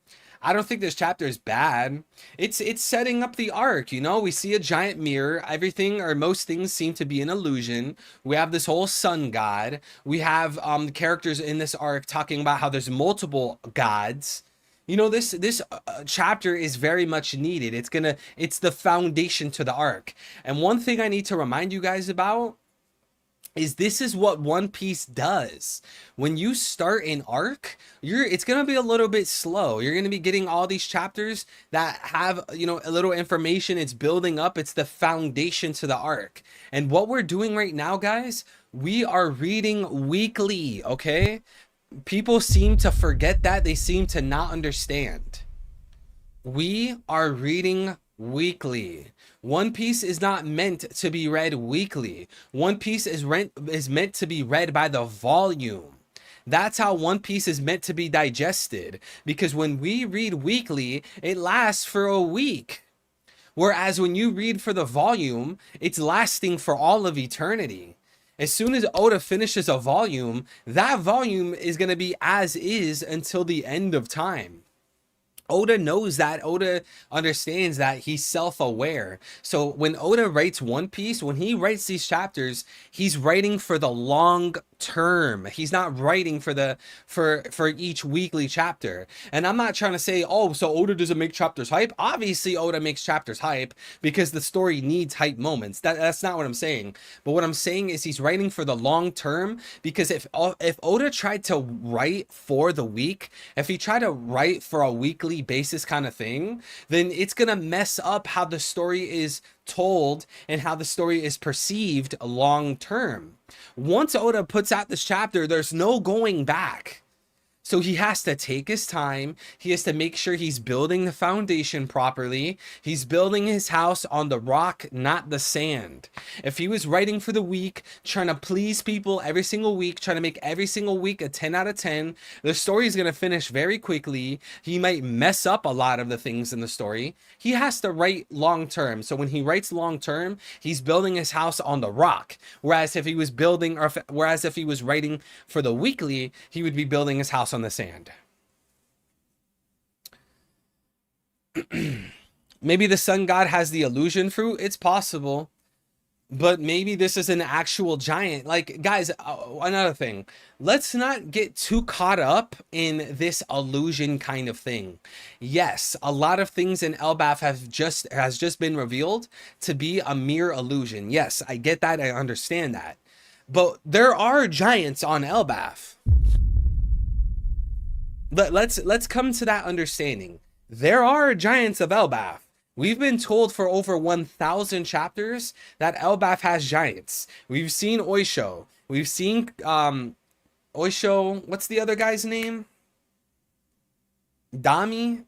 Speaker 1: I don't think this chapter is bad. It's setting up the arc, you know. We see a giant mirror. Everything or most things seem to be an illusion. We have this whole sun god. We have the characters in this arc talking about how there's multiple gods. You know, this chapter is very much needed. It's the foundation to the arc. And one thing I need to remind you guys about is this is what One Piece does. When you start an arc, it's going to be a little bit slow. You're going to be getting all these chapters that have, you know, a little information. It's building up. It's the foundation to the arc. And what we're doing right now, guys, we are reading weekly, okay? People seem to forget that. They seem to not understand. We are reading weekly. One Piece is not meant to be read weekly. One Piece is meant to be read by the volume. That's how One Piece is meant to be digested. Because when we read weekly, it lasts for a week. Whereas when you read for the volume, it's lasting for all of eternity. As soon as Oda finishes a volume, that volume is going to be as is until the end of time. Oda knows that. Oda understands that. He's self-aware. So when Oda writes One Piece, when he writes these chapters, he's writing for the long term. He's not writing for each weekly chapter. And I'm not trying to say, oh, so Oda doesn't make chapters hype. Obviously Oda makes chapters hype because the story needs hype moments. That's not what I'm saying. But what I'm saying is he's writing for the long term, because if Oda tried to write for the week, if he tried to write for a weekly basis kind of thing, then it's gonna mess up how the story is told and how the story is perceived long term. Once Oda puts out this chapter, there's no going back. So he has to take his time. He has to make sure he's building the foundation properly. He's building his house on the rock, not the sand. If he was writing for the week, trying to please people every single week, trying to make every single week a 10 out of 10, the story is going to finish very quickly. He might mess up a lot of the things in the story. He has to write long term. So when he writes long term, he's building his house on the rock. Whereas if he was writing for the weekly, he would be building his house on the sand. Maybe the sun god has the illusion fruit. It's possible. But maybe this is an actual giant. Like, guys, another thing. Let's not get too caught up in this illusion kind of thing. Yes, a lot of things in Elbaf has just been revealed to be a mere illusion. Yes, I get that. I understand that. But there are giants on Elbaf. Let's come to that understanding. There are giants of Elbaf. We've been told for over 1,000 chapters that Elbaf has giants. We've seen Oisho. We've seen Oisho. What's the other guy's name? Dami.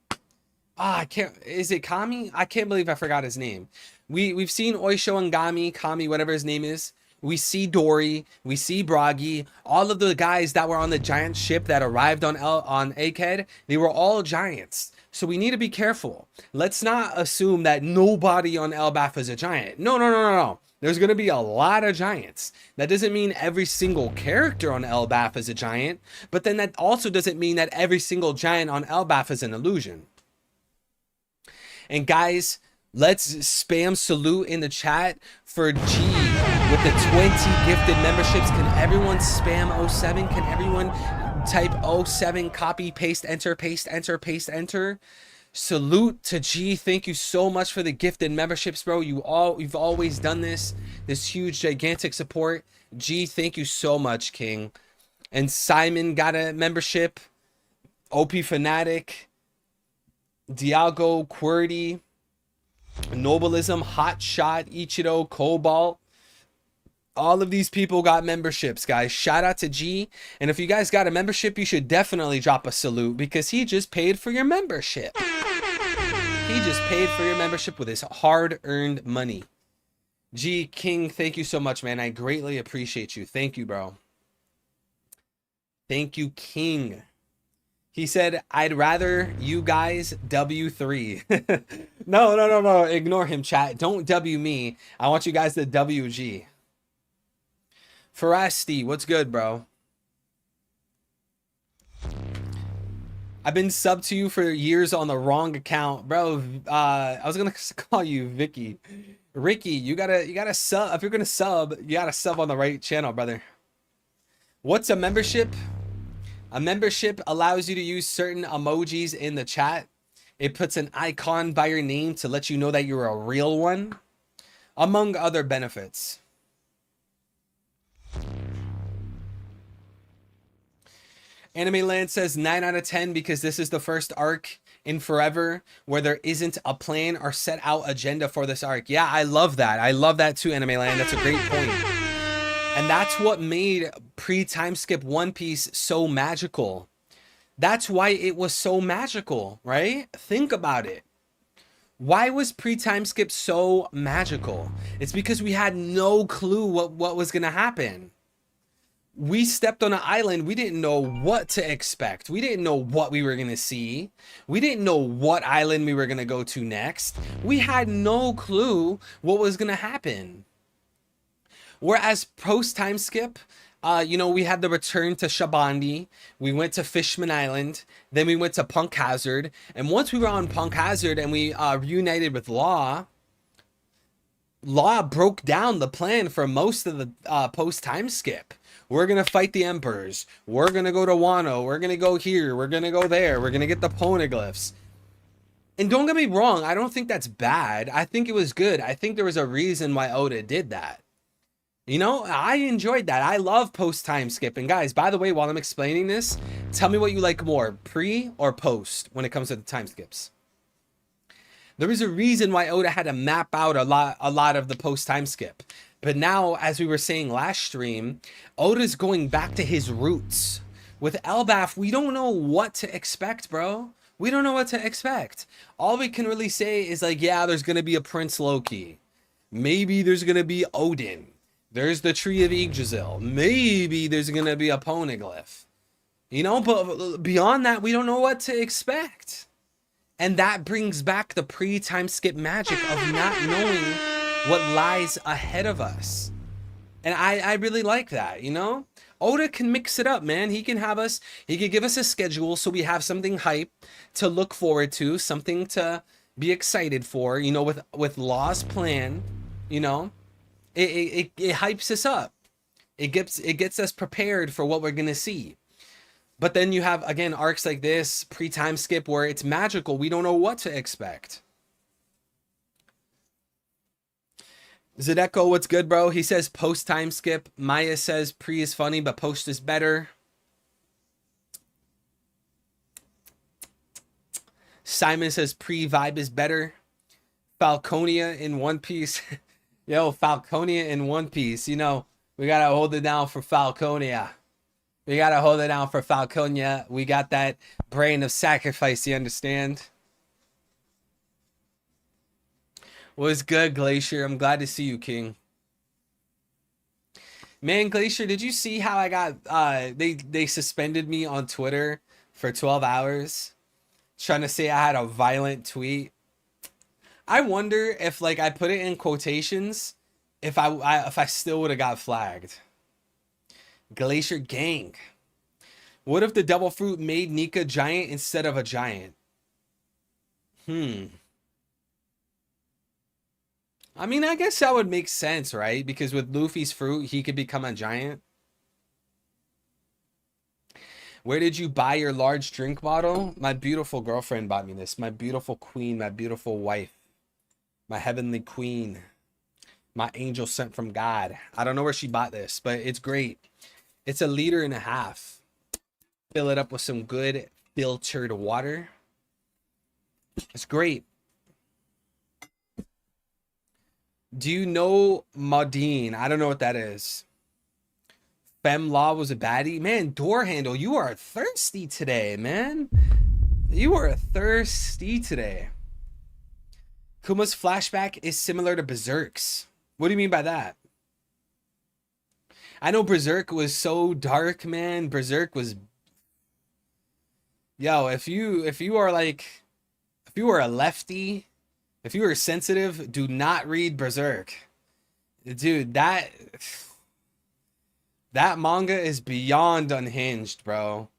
Speaker 1: I can't. Is it Kami? I can't believe I forgot his name. We've seen Oisho and Kami, whatever his name is. We see Dory, we see Bragi, all of the guys that were on the giant ship that arrived on Egghead, they were all giants. So we need to be careful. Let's not assume that nobody on Elbaf is a giant. No, no, no, no, no. There's going to be a lot of giants. That doesn't mean every single character on Elbaf is a giant, but then that also doesn't mean that every single giant on Elbaf is an illusion. And guys, let's spam salute in the chat for G with the 20 gifted memberships. Can everyone spam 07? Can everyone type 07, copy, paste, enter, paste, enter, paste, enter? Salute to G. Thank you so much for the gifted memberships, bro. You've always done this huge, gigantic support. G, thank you so much, King. And Simon got a membership. OP Fanatic, Diago, QWERTY, Noblism, Hot Shot, Ichido, Cobalt. All of these people got memberships, guys. Shout out to G. And if you guys got a membership, you should definitely drop a salute because he just paid for your membership. He just paid for your membership with his hard-earned money. G, King, thank you so much, man. I greatly appreciate you. Thank you, bro. Thank you, King. He said, I'd rather you guys W3. No. Ignore him, chat. Don't W me. I want you guys to WG. Ferasti, what's good, bro? I've been subbed to you for years on the wrong account, bro. I was gonna call you Vicky. Ricky, you gotta sub. If you're gonna sub, you gotta sub on the right channel, brother. What's a membership? A membership allows you to use certain emojis in the chat. It puts an icon by your name to let you know that you're a real one, among other benefits. Anime Land says 9 out of 10 because this is the first arc in forever where there isn't a plan or set out agenda for this arc. Yeah, I love that. I love that too, Anime Land. That's a great point. And that's what made pre-time skip One Piece so magical. That's why it was so magical, right? Think about it. Why was pre-time skip so magical? It's because we had no clue what was going to happen. We stepped on an island. We didn't know what to expect. We didn't know what we were going to see. We didn't know what island we were going to go to next. We had no clue what was going to happen. Whereas post time skip, you know, we had the return to Shabandi. We went to Fishman Island. Then we went to Punk Hazard. And once we were on Punk Hazard and we reunited with Law broke down the plan for most of the post time skip. We're going to fight the Emperors. We're going to go to Wano. We're going to go here. We're going to go there. We're going to get the poneglyphs. And don't get me wrong. I don't think that's bad. I think it was good. I think there was a reason why Oda did that. You know, I enjoyed that. I love post-time skip. And guys, by the way, while I'm explaining this, tell me what you like more, pre or post when it comes to the time skips. There was a reason why Oda had to map out a lot of the post-time skip. But now, as we were saying last stream, Oda's going back to his roots. With Elbaf, we don't know what to expect, bro. We don't know what to expect. All we can really say is like, yeah, there's going to be a Prince Loki. Maybe there's going to be Odin. There's the Tree of Yggdrasil. Maybe there's going to be a poneglyph. You know, but beyond that, we don't know what to expect. And that brings back the pre-time skip magic of not knowing what lies ahead of us. And I really like that, you know? Oda can mix it up, man. He can give us a schedule so we have something hype to look forward to, something to be excited for, you know, with Law's plan, you know? It hypes us up. It gets us prepared for what we're going to see. But then you have, again, arcs like this, pre-time skip, where it's magical. We don't know what to expect. Zedeko, what's good, bro? He says post-time skip. Maya says pre is funny, but post is better. Simon says pre-vibe is better. Falconia in One Piece. Yo, Falconia in One Piece. You know, we got to hold it down for Falconia. We got to hold it down for Falconia. We got that brain of sacrifice, you understand? Was good, Glacier. I'm glad to see you, King. Man, Glacier, did you see how I got they suspended me on Twitter for 12 hours trying to say I had a violent tweet? I wonder if like I put it in quotations if I still would have got flagged. Glacier Gang. What if the devil fruit made Nika giant instead of a giant? I mean, I guess that would make sense, right? Because with Luffy's fruit, he could become a giant. Where did you buy your large drink bottle? My beautiful girlfriend bought me this. My beautiful queen, my beautiful wife, my heavenly queen, my angel sent from God. I don't know where she bought this, but it's great. It's 1.5 liters. Fill it up with some good filtered water. It's great. Do you know Maudine? I don't know what that is. Fem Law was a baddie. Man, door handle, you are thirsty today, man. You are thirsty today. Kuma's flashback is similar to Berserk's. What do you mean by that? I know Berserk was so dark, man. Berserk was... Yo, if you are a lefty, if you are sensitive, do not read Berserk. Dude, that manga is beyond unhinged, bro.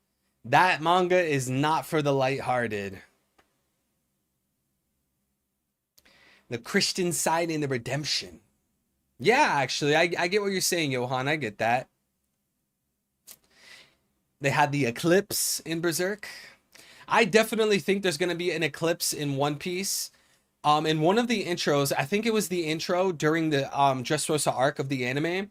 Speaker 1: That manga is not for the lighthearted. The Christian side in the redemption. Yeah, actually, I get what you're saying, Johan. I get that. They had the eclipse in Berserk. I definitely think there's going to be an eclipse in One Piece. In one of the intros, I think it was the intro during the Dressrosa arc of the anime.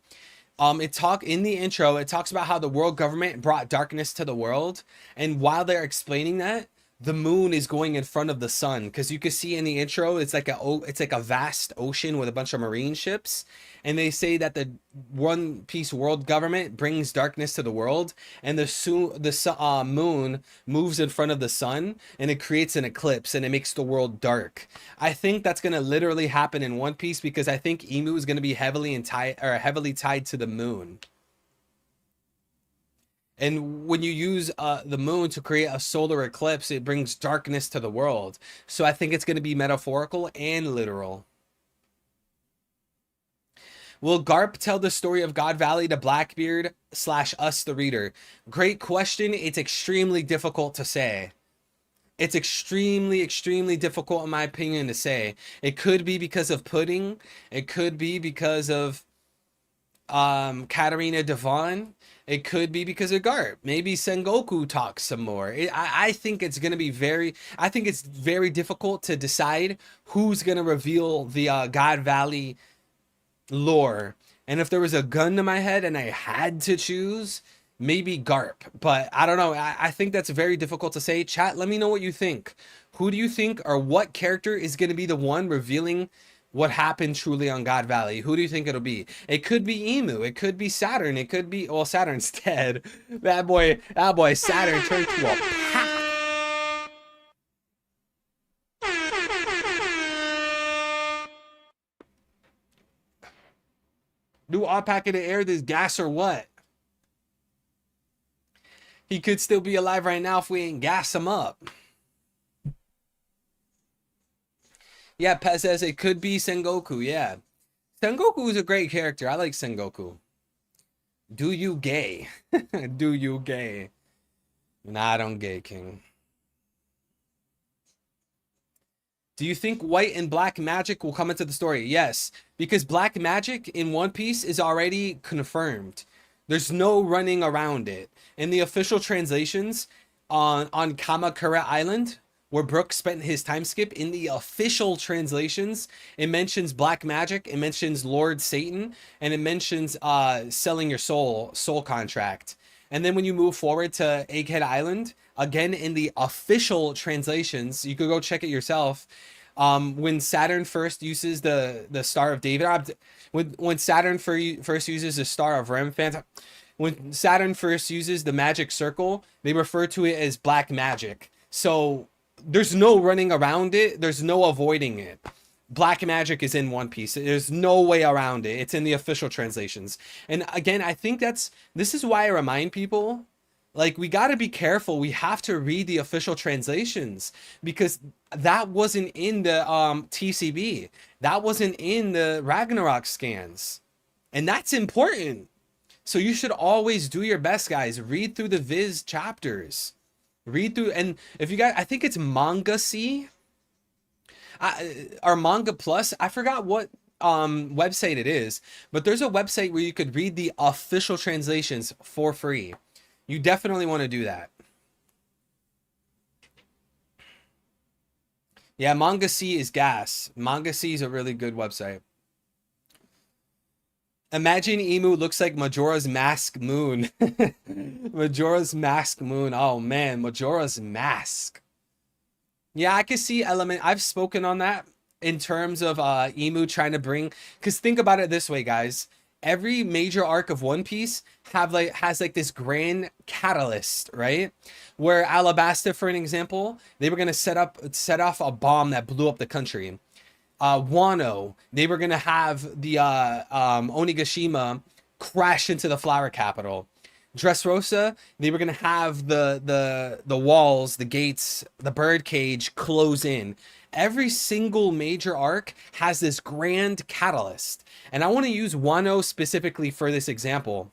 Speaker 1: In the intro, it talks about how the world government brought darkness to the world, and while they're explaining that, the moon is going in front of the sun, because you can see in the intro it's like a vast ocean with a bunch of marine ships, and they say that the One Piece world government brings darkness to the world, and the moon moves in front of the sun, and it creates an eclipse, and it makes the world dark. I think that's gonna literally happen in One Piece, because I think Imu is gonna be heavily tied to the moon. And when you use the moon to create a solar eclipse, it brings darkness to the world. So I think it's going to be metaphorical and literal. Will Garp tell the story of God Valley to Blackbeard / us, the reader? Great question. It's extremely difficult to say. It's extremely, extremely difficult, in my opinion, to say. It could be because of Pudding. It could be because of Katarina Devon. It could be because of Garp. Maybe Sengoku talks some more. I think it's going to be I think it's very difficult to decide who's going to reveal the God Valley lore. And if there was a gun to my head and I had to choose, maybe Garp. But I don't know. I think that's very difficult to say. Chat, let me know what you think. Who do you think, or what character is going to be the one revealing what happened truly on God Valley? Who do you think it'll be? It could be Imu. It could be Saturn. It could be... Well, Saturn's dead. That boy Saturn turned to a pack. Do Pack in the air this gas or what? He could still be alive right now if we ain't gas him up. Yeah, Pez says it could be Sengoku. Yeah. Sengoku is a great character. I like Sengoku. Do you gay? Do you gay? Nah, I don't gay, King. Do you think white and black magic will come into the story? Yes, because black magic in One Piece is already confirmed. There's no running around it. In the official translations on Kamakura Island, where Brook spent his time skip, in the official translations, it mentions black magic, it mentions Lord Satan, and it mentions selling your soul contract. And then when you move forward to Egghead Island, again in the official translations, you could go check it yourself. When Saturn first uses the Star of David, when Saturn first uses the Star of Remphan, when Saturn first uses the magic circle, they refer to it as black magic. So there's no running around it. There's no avoiding it. Black magic is in One Piece. There's no way around it. It's in the official translations. And again, I think this is why I remind people, like, we got to be careful. We have to read the official translations, because that wasn't in the TCB. That wasn't in the Ragnarok scans. And that's important. So you should always do your best, guys. Read through the Viz chapters. Read through, and if you guys, I think it's Manga C or Manga Plus. I forgot what website it is, but there's a website where you could read the official translations for free. You definitely want to do that. Yeah, Manga C is gas. Manga C is a really good website. Imagine Emu looks like Majora's Mask Moon. Majora's Mask Moon. Oh man, Majora's Mask. Yeah, I can see element. I've spoken on that in terms of Emu trying to bring, because think about it this way, guys. Every major arc of One Piece has like this grand catalyst, right? Where Alabasta, for an example, they were gonna set off a bomb that blew up the country. Wano, they were gonna have the Onigashima crash into the flower capital. Dressrosa, they were gonna have the walls, the gates, the bird cage close in. Every single major arc has this grand catalyst, and I want to use Wano specifically for this example.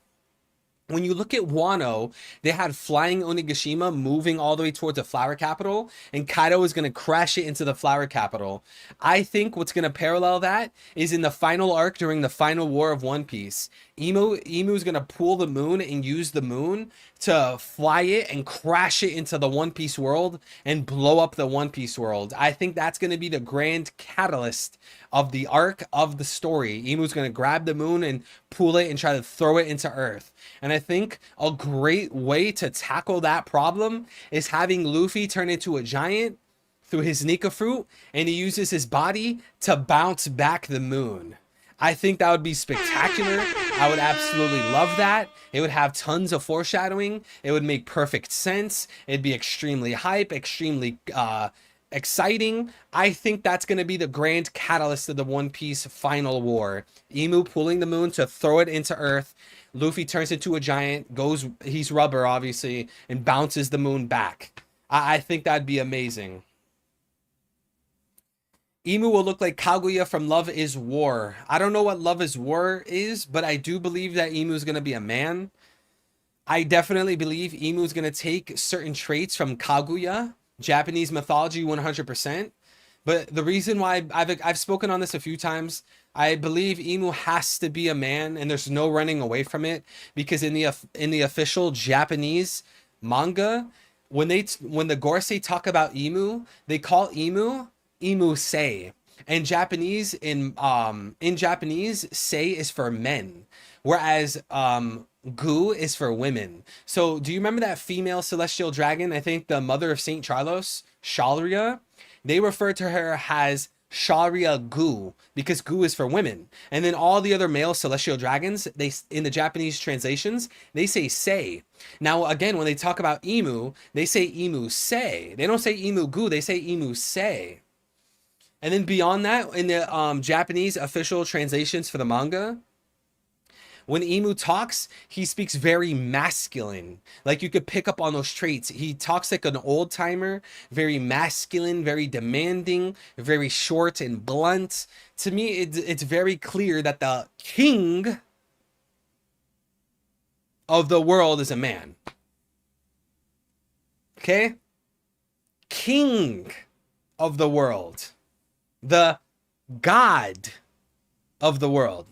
Speaker 1: When you look at Wano, they had flying Onigashima moving all the way towards the flower capital, and Kaido is going to crash it into the flower capital. I think what's going to parallel that is in the final arc during the final war of One Piece. Emu is going to pull the moon and use the moon to fly it and crash it into the One Piece world and blow up the One Piece world. I think that's going to be the grand catalyst of the arc of the story. Emu's going to grab the moon and pull it and try to throw it into Earth. And I think a great way to tackle that problem is having Luffy turn into a giant through his Nika fruit, and he uses his body to bounce back the moon. I think that would be spectacular. I would absolutely love that. It would have tons of foreshadowing. It would make perfect sense. It'd be extremely hype, extremely exciting. I think that's going to be the grand catalyst of the One Piece final war. Emu pulling the moon to throw it into Earth. Luffy turns into a giant, he's rubber obviously, and bounces the moon back. I think that'd be amazing. Emu will look like Kaguya from Love is War. I don't know what Love is War is, but I do believe that Emu is going to be a man. I definitely believe Emu is going to take certain traits from Kaguya, Japanese mythology 100%. But the reason why I've spoken on this a few times, I believe Emu has to be a man, and there's no running away from it, because in the official Japanese manga, when the Gorosei talk about Emu, they call Emu Sei. And Japanese in Japanese, Sei is for men, whereas Gu is for women. So do you remember that female celestial dragon? I think the mother of Saint Charlos, Shalria. They refer to her as Sharia Gu because Gu is for women. And then all the other male celestial dragons, they in the Japanese translations, they say Sei. Now again, when they talk about Emu, they say Emu Sei. They don't say Emu Gu, they say Emu Sei. And then beyond that, in the Japanese official translations for the manga, when Emu talks, he speaks very masculine. Like you could pick up on those traits. He talks like an old timer, very masculine, very demanding, very short and blunt. To me, it's very clear that the king of the world is a man. Okay? King of the world. The God of the world.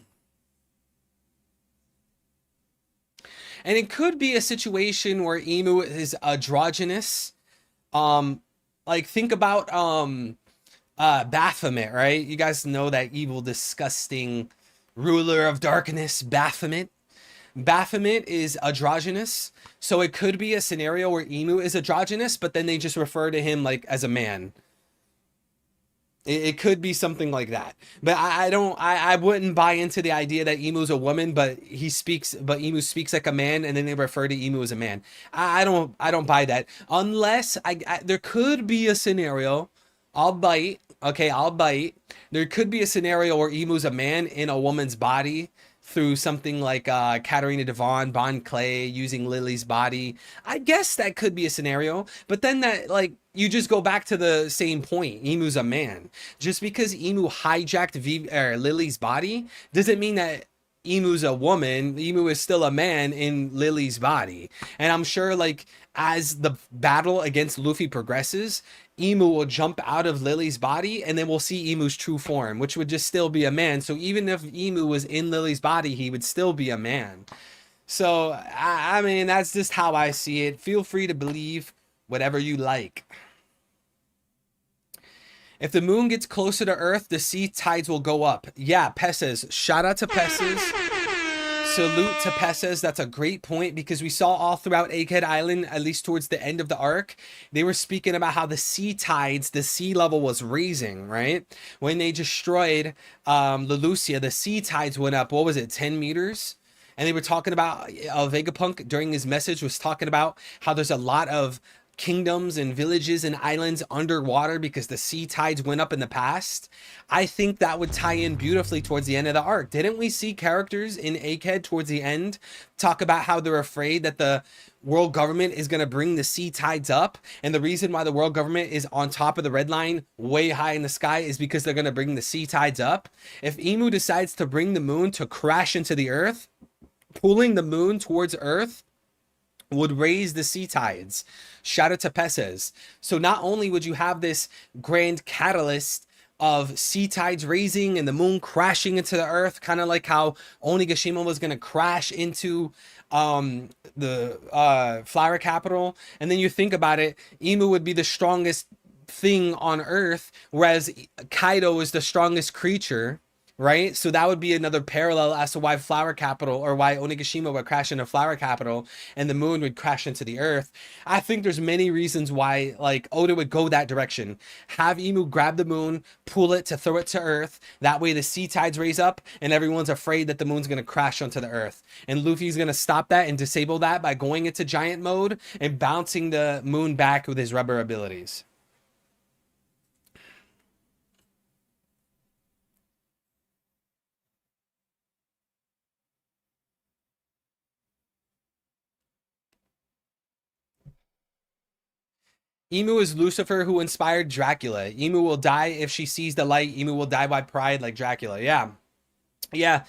Speaker 1: And it could be a situation where Emu is androgynous. Like think about Baphomet, right? You guys know that evil, disgusting ruler of darkness, Baphomet. Baphomet is androgynous. So it could be a scenario where Emu is androgynous, but then they just refer to him like as a man. It could be something like that, but I wouldn't buy into the idea that Emu's a woman, but Emu speaks like a man, and then they refer to Emu as a man. I don't buy that, unless there could be a scenario, albeit Okay, I'll bite. There could be a scenario where Emu's a man in a woman's body through something like Katarina Devon, Bon Clay using Lily's body. I guess that could be a scenario, but then that, like, you just go back to the same point. Emu's a man. Just because Emu hijacked Lily's body doesn't mean that Emu's a woman. Emu is still a man in Lily's body. And I'm sure, like, as the battle against Luffy progresses, Emu will jump out of Lily's body, and then we'll see Emu's true form, which would just still be a man. So even if Emu was in Lily's body, he would still be a man. So, I mean, that's just how I see it. Feel free to believe whatever you like. If the moon gets closer to Earth, the sea tides will go up. Yeah, Pesses. Shout out to Pesses. Salute to Pesses. That's a great point, because we saw all throughout Egghead Island, at least towards the end of the arc, they were speaking about how the sea tides, the sea level was raising, right? When they destroyed Leloucia, the sea tides went up, what was it, 10 meters? And they were talking about, Vegapunk during his message was talking about how there's a lot of kingdoms and villages and islands underwater because the sea tides went up in the past. I think that would tie in beautifully towards the end of the arc. Didn't we see characters in Egghead towards the end talk about how they're afraid that the world government is going to bring the sea tides up, and the reason why the world government is on top of the red line way high in the sky is because they're going to bring the sea tides up? If Emu decides to bring the moon to crash into the earth, pulling the moon towards Earth would raise the sea tides. Shout out to Pesses. So not only would you have this grand catalyst of sea tides raising and the moon crashing into the earth, kind of like how Onigashima was going to crash into the flower capital. And then you think about it, Emu would be the strongest thing on earth, whereas Kaido is the strongest creature, right? So that would be another parallel as to why Flower Capital, or why Onigashima would crash into Flower Capital and the moon would crash into the earth. I think there's many reasons why, like, Oda would go that direction. Have Emu grab the moon, pull it to throw it to earth. That way the sea tides raise up and everyone's afraid that the moon's going to crash onto the earth. And Luffy's going to stop that and disable that by going into giant mode and bouncing the moon back with his rubber abilities. Emu is Lucifer who inspired Dracula. Emu will die if she sees the light. Emu will die by pride like Dracula. Yeah. Yeah.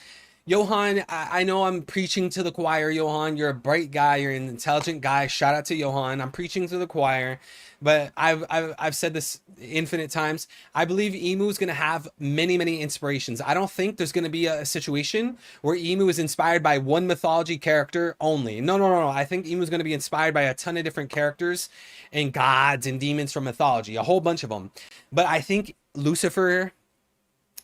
Speaker 1: Johan, I know I'm preaching to the choir, Johan. You're a bright guy. You're an intelligent guy. Shout out to Johan. I'm preaching to the choir. But I've said this infinite times. I believe Emu is going to have many, many inspirations. I don't think there's going to be a situation where Emu is inspired by one mythology character only. No. I think Emu is going to be inspired by a ton of different characters and gods and demons from mythology, a whole bunch of them. But I think Lucifer,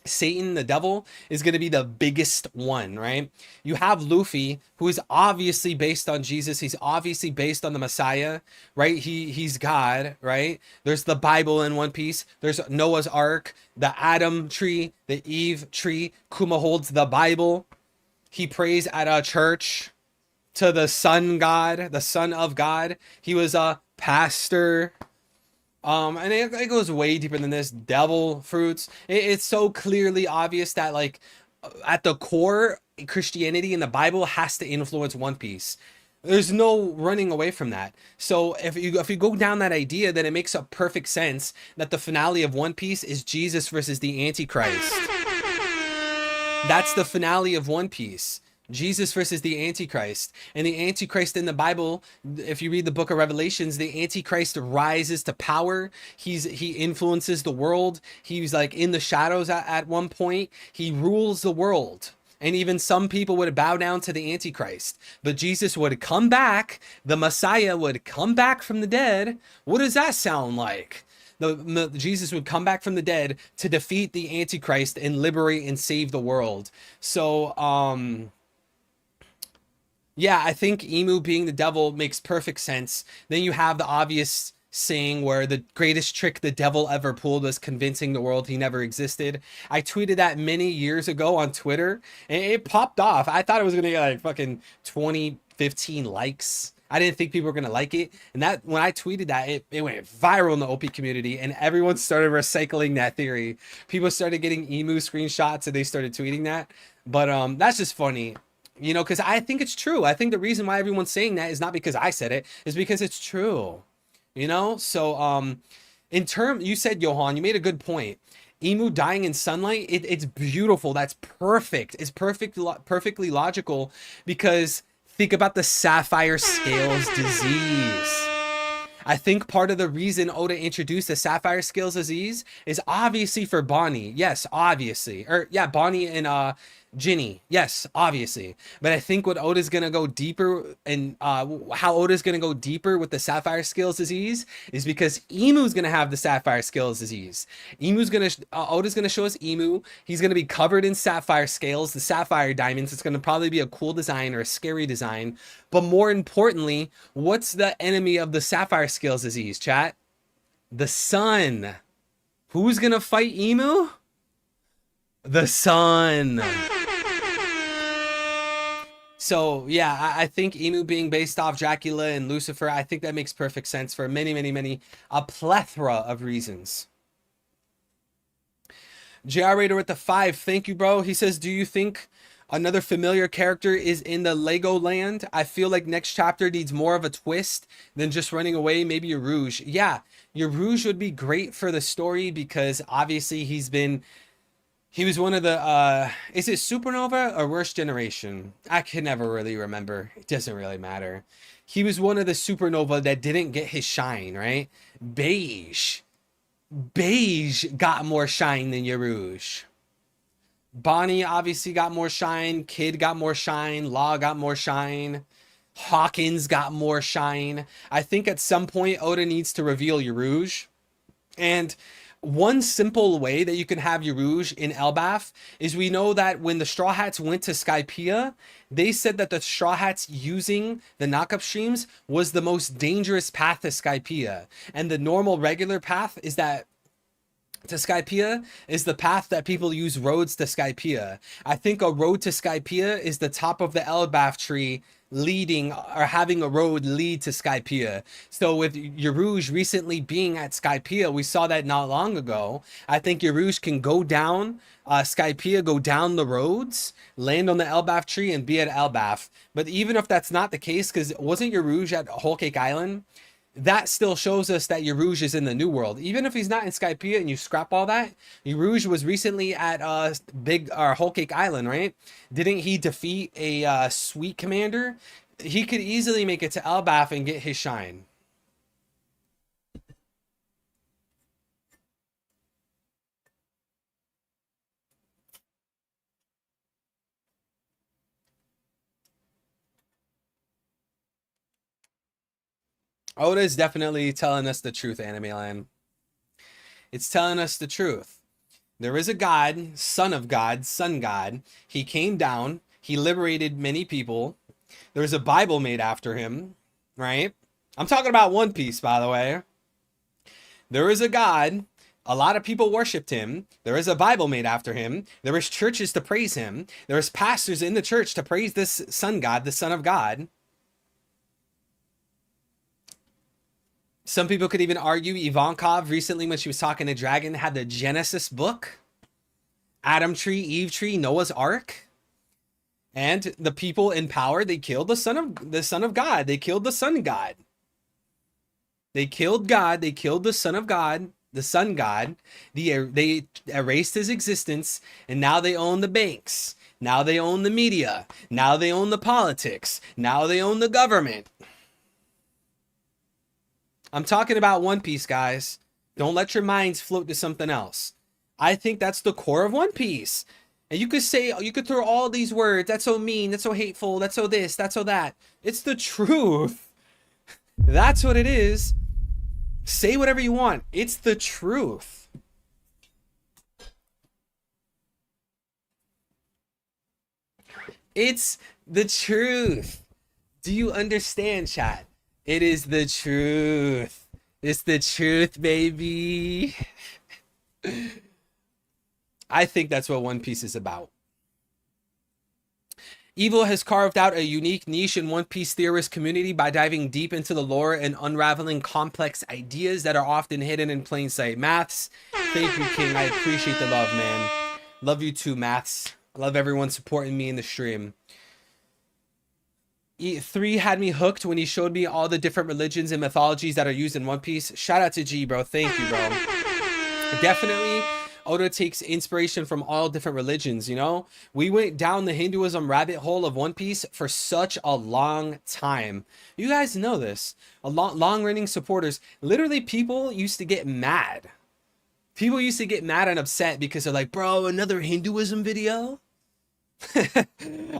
Speaker 1: Satan, the devil, is going to be the biggest one, right? You have Luffy, who is obviously based on Jesus. He's obviously based on the Messiah, right? He's God, right? There's the Bible in One Piece. There's Noah's Ark, the Adam tree, the Eve tree. Kuma holds the Bible. He prays at a church to the sun god, the son of God. He was a pastor. And it goes way deeper than this. Devil fruits. It's so clearly obvious that, like, at the core, Christianity and the Bible has to influence One Piece. There's no running away from that. So if you go down that idea, then it makes a perfect sense that the finale of One Piece is Jesus versus the Antichrist. That's the finale of One Piece. Jesus versus the Antichrist. And the Antichrist in the Bible, if you read the book of Revelations, the Antichrist rises to power. He influences the world. He's like in the shadows at one point. He rules the world. And even some people would bow down to the Antichrist. But Jesus would come back. The Messiah would come back from the dead. What does that sound like? Jesus would come back from the dead to defeat the Antichrist and liberate and save the world. So, yeah, I think Emu being the devil makes perfect sense. Then you have the obvious saying where the greatest trick the devil ever pulled was convincing the world he never existed. I tweeted that many years ago on Twitter, and it popped off. I thought it was going to get like fucking 20, 15 likes. I didn't think people were gonna like it, and that when I tweeted that, it went viral in the OP community, and everyone started recycling that theory. People started getting emu screenshots, and they started tweeting that. But that's just funny, you know, because I think it's true. I think the reason why everyone's saying that is not because I said it, is because it's true, you know. So in term, you said, Johan, you made a good point. Emu dying in sunlight, it's beautiful. That's perfect. It's perfectly logical, because think about the sapphire scales disease. I think part of the reason Oda introduced the sapphire scales disease is obviously for Bonnie. Yes, obviously. Or yeah, Bonnie and Ginny. Yes, obviously. But I think what Oda's gonna go deeper, and how Oda's gonna go deeper with the sapphire scales disease is because Emu's gonna have the sapphire scales disease. Oda's gonna show us Emu. He's gonna be covered in sapphire scales, the sapphire diamonds. It's gonna probably be a cool design or a scary design. But more importantly, what's the enemy of the sapphire scales disease, chat? The sun. Who's gonna fight Emu? The sun. So yeah, I think Emu being based off Dracula and Lucifer, I think that makes perfect sense for a plethora of reasons. JR Raider with the 5, thank you, bro. He says, do you think another familiar character is in the Legoland? I feel like next chapter needs more of a twist than just running away. Maybe a Rouge. Yeah, your Rouge would be great for the story, because obviously he was one of the, is it Supernova or Worst Generation? I can never really remember. It doesn't really matter. He was one of the Supernova that didn't get his shine, right? Beige got more shine than Yarouge. Bonnie obviously got more shine. Kid got more shine. Law got more shine. Hawkins got more shine. I think at some point Oda needs to reveal Yarouge. And one simple way that you can have Yarouge in Elbaf is, we know that when the Straw Hats went to Skypiea, they said that the Straw Hats using the knockup streams was the most dangerous path to Skypiea. And the normal regular path is that to Skypiea is the path that people use roads to Skypiea. I think a road to Skypiea is the top of the Elbaf tree, leading or having a road lead to Skypiea. So with Yarouge recently being at Skypiea, we saw that not long ago. I think Yarouge can go down Skypiea, go down the roads, land on the Elbaf tree, and be at Elbaf. But even if that's not the case, because wasn't Yarouge at Whole Cake Island? That still shows us that Yarouge is in the New World. Even if he's not in Skypiea and you scrap all that, Yarouge was recently at Whole Cake Island, right? Didn't he defeat a sweet commander? He could easily make it to Elbaf and get his shine. Oda is definitely telling us the truth, Anime Land. It's telling us the truth. There is a god, son of God, sun god. He came down. He liberated many people. There's a Bible made after him, right? I'm talking about One Piece, by the way. There is a god. A lot of people worshipped him. There is a Bible made after him. There is churches to praise him. There is pastors in the church to praise this sun god, the son of God. Some people could even argue Ivankov recently, when she was talking to Dragon, had the Genesis book, Adam tree, Eve tree, Noah's Ark. And the people in power, they killed the son of God. They killed the sun god. They killed God. They killed the son of God, the sun god. They erased his existence, and now they own the banks. Now they own the media. Now they own the politics. Now they own the government. I'm talking about One Piece, guys. Don't let your minds float to something else. I think that's the core of One Piece. And you could throw all these words. That's so mean. That's so hateful. That's so this. That's so that. It's the truth. That's what it is. Say whatever you want. It's the truth. It's the truth. Do you understand, chat? It is the truth. It's the truth, baby. I think that's what One Piece is about. Evil has carved out a unique niche in One Piece theorist community by diving deep into the lore and unraveling complex ideas that are often hidden in plain sight. Maths, thank you, King. I appreciate the love, man. Love you too, Maths. I love everyone supporting me in the stream. E3 had me hooked when he showed me all the different religions and mythologies that are used in One Piece. Shout out to G, bro. Thank you, bro. Definitely, Oda takes inspiration from all different religions, you know? We went down the Hinduism rabbit hole of One Piece for such a long time. You guys know this. Long-running supporters, literally people used to get mad. People used to get mad and upset because they're like, bro, another Hinduism video?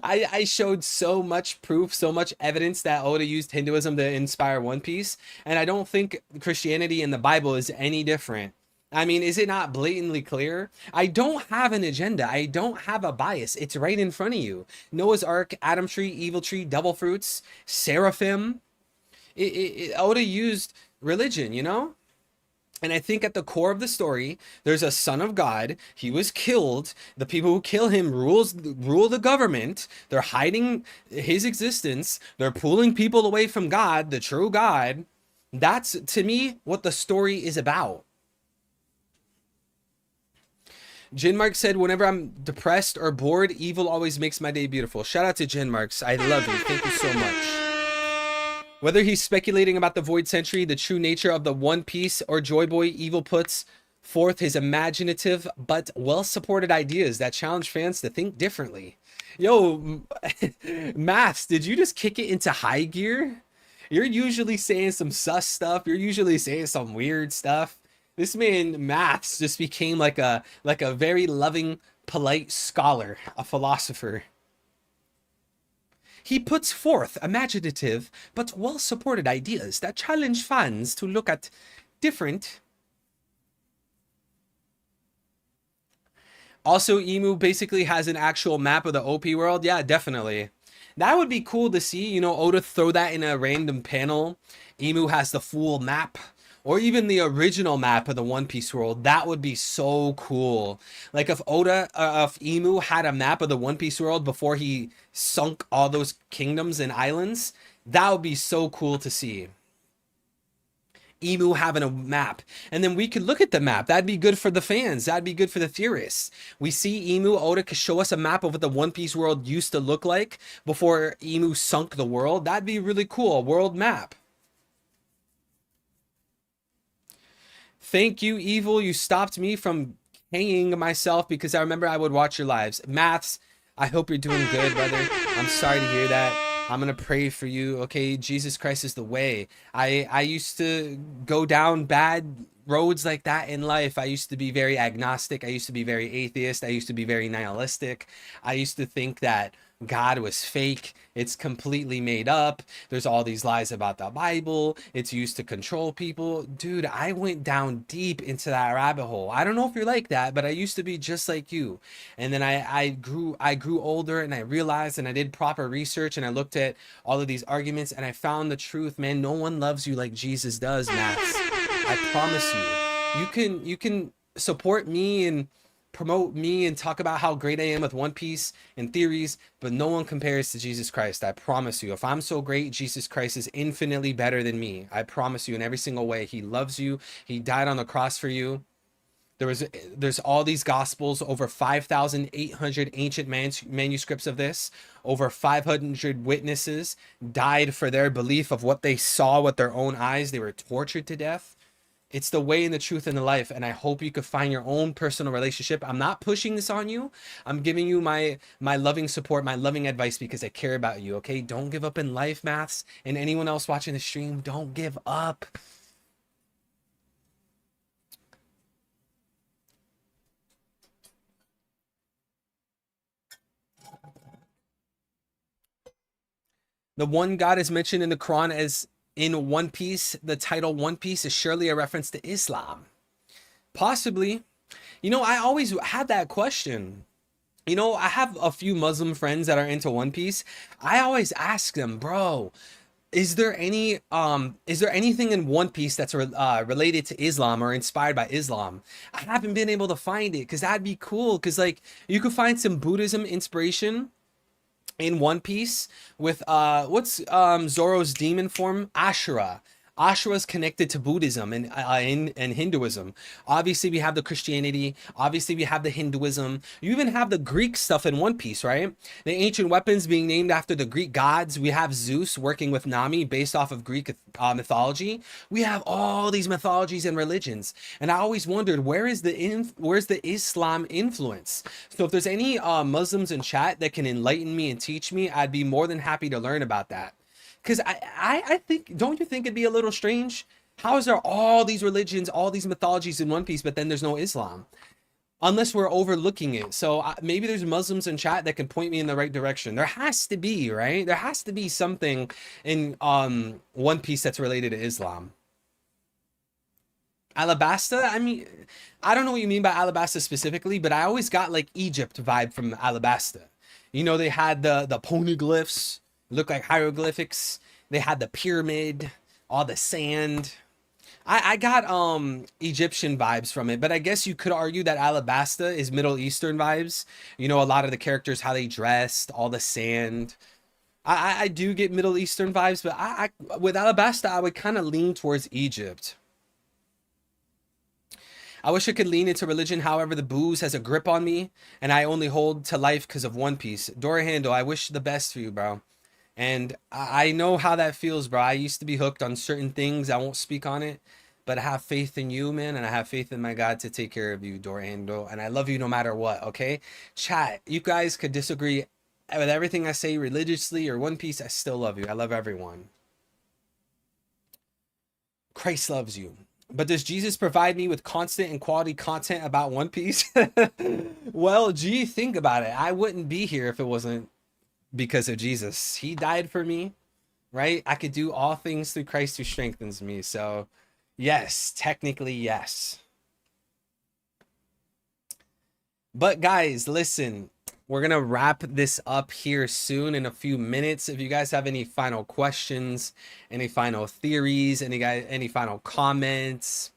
Speaker 1: I showed so much proof, so much evidence that Oda used Hinduism to inspire One Piece, and I don't think Christianity and the Bible is any different. I mean, is it not blatantly clear? I don't have an agenda. I don't have a bias. It's right in front of you. Noah's Ark, Adam Tree, Evil Tree, Devil Fruits, Seraphim. Oda used religion, you know? And I think at the core of the story, there's a son of God. He was killed. The people who kill him rule the government. They're hiding his existence. They're pulling people away from God, the true God. That's, to me, what the story is about. Jinmark said, whenever I'm depressed or bored, evil always makes my day beautiful. Shout out to Jinmarks. I love you. Thank you so much. Whether he's speculating about the Void Century, the true nature of the One Piece, or Joy Boy, Evil puts forth his imaginative but well-supported ideas that challenge fans to think differently. Yo, Maths, did you just kick it into high gear? You're usually saying some sus stuff. You're usually saying some weird stuff. This man, Maths, just became like a very loving, polite scholar, a philosopher. He puts forth imaginative but well-supported ideas that challenge fans to look at different. Also, Emu basically has an actual map of the OP world. Yeah, definitely. That would be cool to see, you know, Oda throw that in a random panel. Emu has the full map. Or even the original map of the One Piece world. That would be so cool. Like if if Emu had a map of the One Piece world before he sunk all those kingdoms and islands, that would be so cool to see. Emu having a map. And then we could look at the map. That'd be good for the fans. That'd be good for the theorists. We see Emu, Oda could show us a map of what the One Piece world used to look like before Emu sunk the world. That'd be really cool. A world map. Thank you, Evil. You stopped me from hanging myself because I remember I would watch your lives. Maths, I hope you're doing good, brother. I'm sorry to hear that. I'm going to pray for you, okay? Jesus Christ is the way. I used to go down bad roads like that in life. I used to be very agnostic. I used to be very atheist. I used to be very nihilistic. I used to think that God was fake. It's completely made up. There's all these lies about the Bible. It's used to control people. Dude, I went down deep into that rabbit hole. I don't know if you're like that, but I used to be just like you. And then I grew older and I realized, and I did proper research and I looked at all of these arguments and I found the truth, man. No one loves you like Jesus does, Max. I promise you. You can support me and promote me and talk about how great I am with One Piece and theories, but no one compares to Jesus Christ. I promise you. If I'm so great, Jesus Christ is infinitely better than me. I promise you, in every single way. He loves you. He died on the cross for you. There's all these gospels, over 5,800 ancient manuscripts of this. Over 500 witnesses died for their belief of what they saw with their own eyes. They were tortured to death. It's the way and the truth and the life, and I hope you could find your own personal relationship. I'm not pushing this on you. I'm giving you my loving support, my loving advice because I care about you, okay? Don't give up in life, Maths, and anyone else watching the stream, don't give up. The one God is mentioned in the Quran as in One Piece. The title One Piece is surely a reference to Islam. Possibly. You know, I always had that question. You know, I have a few Muslim friends that are into One Piece. I always ask them, bro, is there anything in One Piece that's related to Islam or inspired by Islam? I haven't been able to find it because that'd be cool. Because like you could find some Buddhism inspiration in One Piece with what's Zoro's demon form? Ashura. Ashura is connected to Buddhism and Hinduism. Obviously, we have the Christianity. Obviously, we have the Hinduism. You even have the Greek stuff in One Piece, right? The ancient weapons being named after the Greek gods. We have Zeus working with Nami based off of Greek mythology. We have all these mythologies and religions, and I always wondered where's the Islam influence. So if there's any Muslims in chat that can enlighten me and teach me, I'd be more than happy to learn about that. Because I think, don't you think it'd be a little strange? How is there all these religions, all these mythologies in One Piece, but then there's no Islam? Unless we're overlooking it. So maybe there's Muslims in chat that can point me in the right direction. There has to be, right? There has to be something in One Piece that's related to Islam. Alabasta, I mean, I don't know what you mean by Alabasta specifically, but I always got like Egypt vibe from Alabasta. You know, they had the poneglyphs, look like hieroglyphics. They had the pyramid, all the sand. I got Egyptian vibes from it, but I guess you could argue that Alabasta is Middle Eastern vibes. You know, a lot of the characters, how they dressed, all the sand. I do get Middle Eastern vibes, but I with Alabasta, I would kind of lean towards Egypt. I wish I could lean into religion, however, the booze has a grip on me, and I only hold to life because of One Piece. Dorahando, I wish the best for you, bro. And I know how that feels, bro. I used to be hooked on certain things. I won't speak on it, but I have faith in you, man, and I have faith in my God to take care of you, Dorahando. And I love you no matter what, okay? Chat, you guys could disagree with everything I say religiously or One Piece. I still love you. I love everyone. Christ loves you. But does Jesus provide me with constant and quality content about One Piece? Well, gee, think about it. I wouldn't be here if it wasn't because of Jesus. He died for me, right? I could do all things through Christ who strengthens me. So, yes, technically, yes. But guys, listen, we're going to wrap this up here soon in a few minutes. If you guys have any final questions, any final theories, any final comments,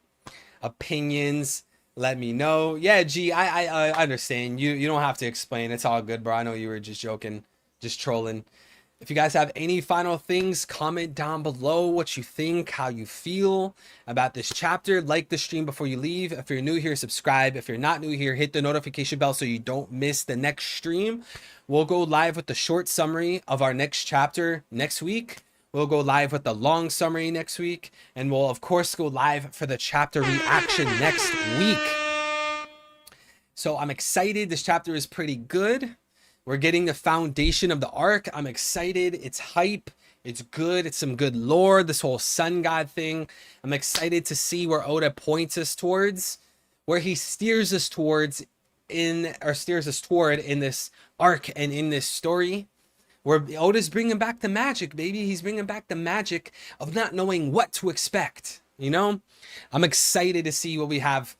Speaker 1: opinions, let me know. Yeah, G, I understand. You don't have to explain. It's all good, bro. I know you were just joking, just trolling. If you guys have any final things, comment down below what you think, how you feel about this chapter. Like the stream before you leave. If you're new here, subscribe. If you're not new here, hit the notification bell so you don't miss the next stream. We'll go live with the short summary of our next chapter next week. We'll go live with the long summary next week. And we'll, of course, go live for the chapter reaction next week. So I'm excited. This chapter is pretty good. We're getting the foundation of the arc. I'm excited. It's hype. It's good. It's some good lore. This whole sun god thing. I'm excited to see where Oda points us towards, where he steers us towards steers us toward in this arc and in this story. Where Oda's bringing back the magic, baby. He's bringing back the magic of not knowing what to expect. You know, I'm excited to see what we have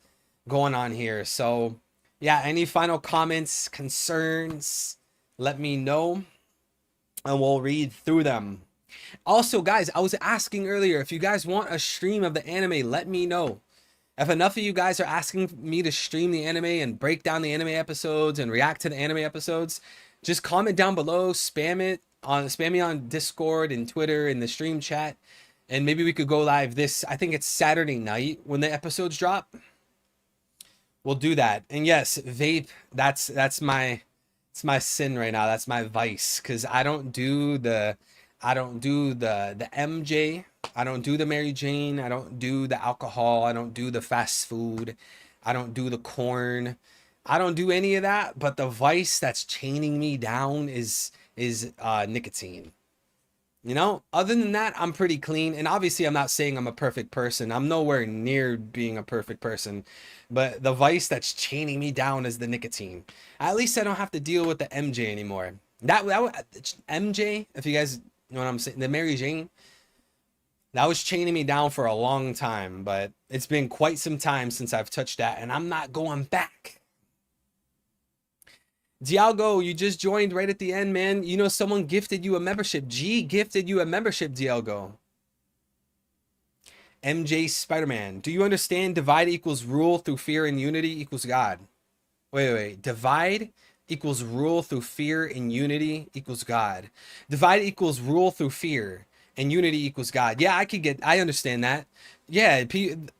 Speaker 1: going on here. So yeah, any final comments, concerns, let me know and we'll read through them. Also, guys, I was asking earlier, if you guys want a stream of the anime, let me know. If enough of you guys are asking me to stream the anime and break down the anime episodes and react to the anime episodes, just comment down below, spam me on Discord and Twitter in the stream chat, and maybe we could go live I think it's Saturday night when the episodes drop. We'll do that. And yes, vape, it's my sin right now. That's my vice, because I don't do the MJ. I don't do the Mary Jane. I don't do the alcohol. I don't do the fast food. I don't do the corn. I don't do any of that. But the vice that's chaining me down is nicotine. You know, other than that, I'm pretty clean. And obviously, I'm not saying I'm a perfect person. I'm nowhere near being a perfect person. But the vice that's chaining me down is the nicotine. At least I don't have to deal with the MJ anymore. That MJ, if you guys know what I'm saying, the Mary Jane, that was chaining me down for a long time. But it's been quite some time since I've touched that. And I'm not going back. Dialgo, you just joined right at the end, man. You know, someone gifted you a membership. G gifted you a membership, Dialgo. MJ Spider-Man. Do you understand divide equals rule through fear and unity equals God? Wait. Divide equals rule through fear, and unity equals God. Divide equals rule through fear, and unity equals God. Yeah, I understand that. Yeah,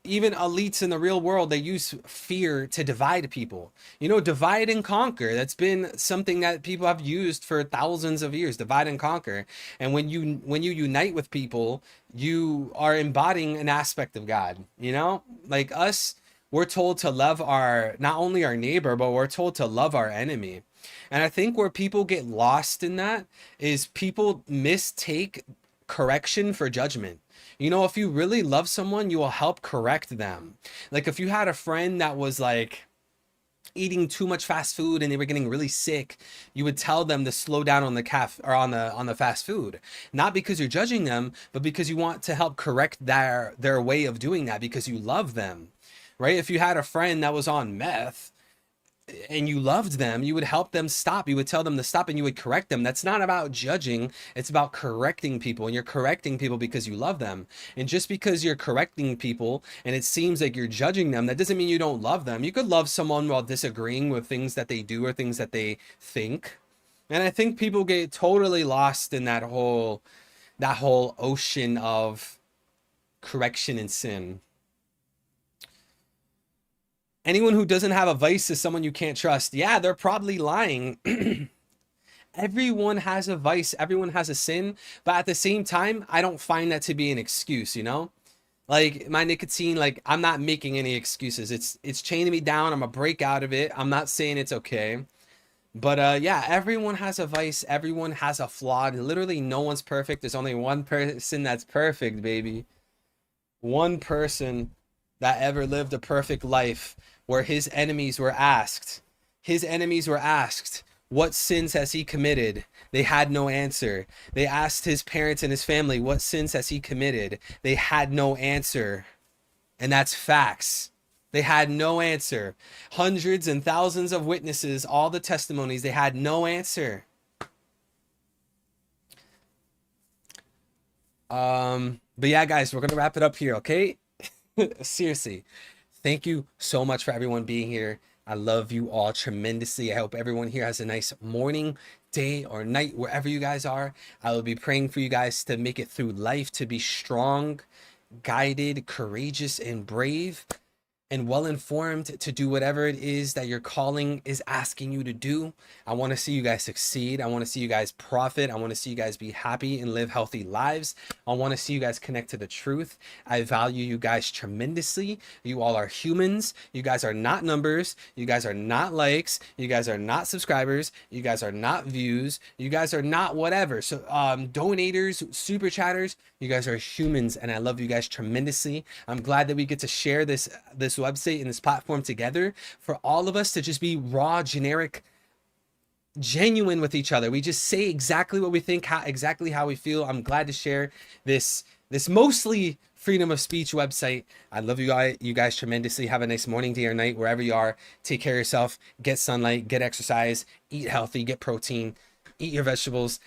Speaker 1: even elites in the real world, they use fear to divide people. You know, divide and conquer. That's been something that people have used for thousands of years, divide and conquer. And when you unite with people, you are embodying an aspect of God, you know? Like us, we're told to love our, not only our neighbor, but we're told to love our enemy. And I think where people get lost in that is people mistake correction for judgment. You know, if you really love someone, you will help correct them. Like if you had a friend that was like eating too much fast food and they were getting really sick, you would tell them to slow down on the or on the fast food, not because you're judging them, but because you want to help correct their way of doing that, because you love them, right? If you had a friend that was on meth and you loved them, you would help them stop. You would tell them to stop and you would correct them. That's not about judging. It's about correcting people. And you're correcting people because you love them. And just because you're correcting people and it seems like you're judging them, that doesn't mean you don't love them. You could love someone while disagreeing with things that they do or things that they think. And I think people get totally lost in that whole ocean of correction and sin. Anyone who doesn't have a vice is someone you can't trust. Yeah, they're probably lying. Everyone has a vice. Everyone has a sin. But at the same time, I don't find that to be an excuse, you know? Like my nicotine, like I'm not making any excuses. It's chaining me down. I'm gonna break out of it. I'm not saying it's okay. But yeah, everyone has a vice. Everyone has a flaw. Literally no one's perfect. There's only one person that's perfect, baby. One person that ever lived a perfect life, where his enemies were asked, what sins has he committed? They had no answer. They asked his parents and his family, what sins has he committed? They had no answer. And that's facts. They had no answer. Hundreds and thousands of witnesses, all the testimonies, they had no answer. But yeah, guys, we're gonna wrap it up here, okay? Seriously, thank you so much for everyone being here. I love you all tremendously. I hope everyone here has a nice morning, day, or night, wherever you guys are. I will be praying for you guys to make it through life, to be strong, guided, courageous, and brave, and well-informed to do whatever it is that your calling is asking you to do. I want to see you guys succeed. I want to see you guys profit. I want to see you guys be happy and live healthy lives. I want to see you guys connect to the truth. I value you guys tremendously. You all are humans. You guys are not numbers. You guys are not likes. You guys are not subscribers. You guys are not views. You guys are not whatever. So donators, super chatters, you guys are humans, and I love you guys tremendously. I'm glad that we get to share this website and this platform together for all of us to just be raw, generic, genuine with each other. We just say exactly what we think, exactly how we feel. I'm glad to share this mostly freedom of speech website. I love you guys tremendously. Have a nice morning, day, or night, wherever you are. Take care of yourself. Get sunlight, get exercise, eat healthy, get protein, eat your vegetables.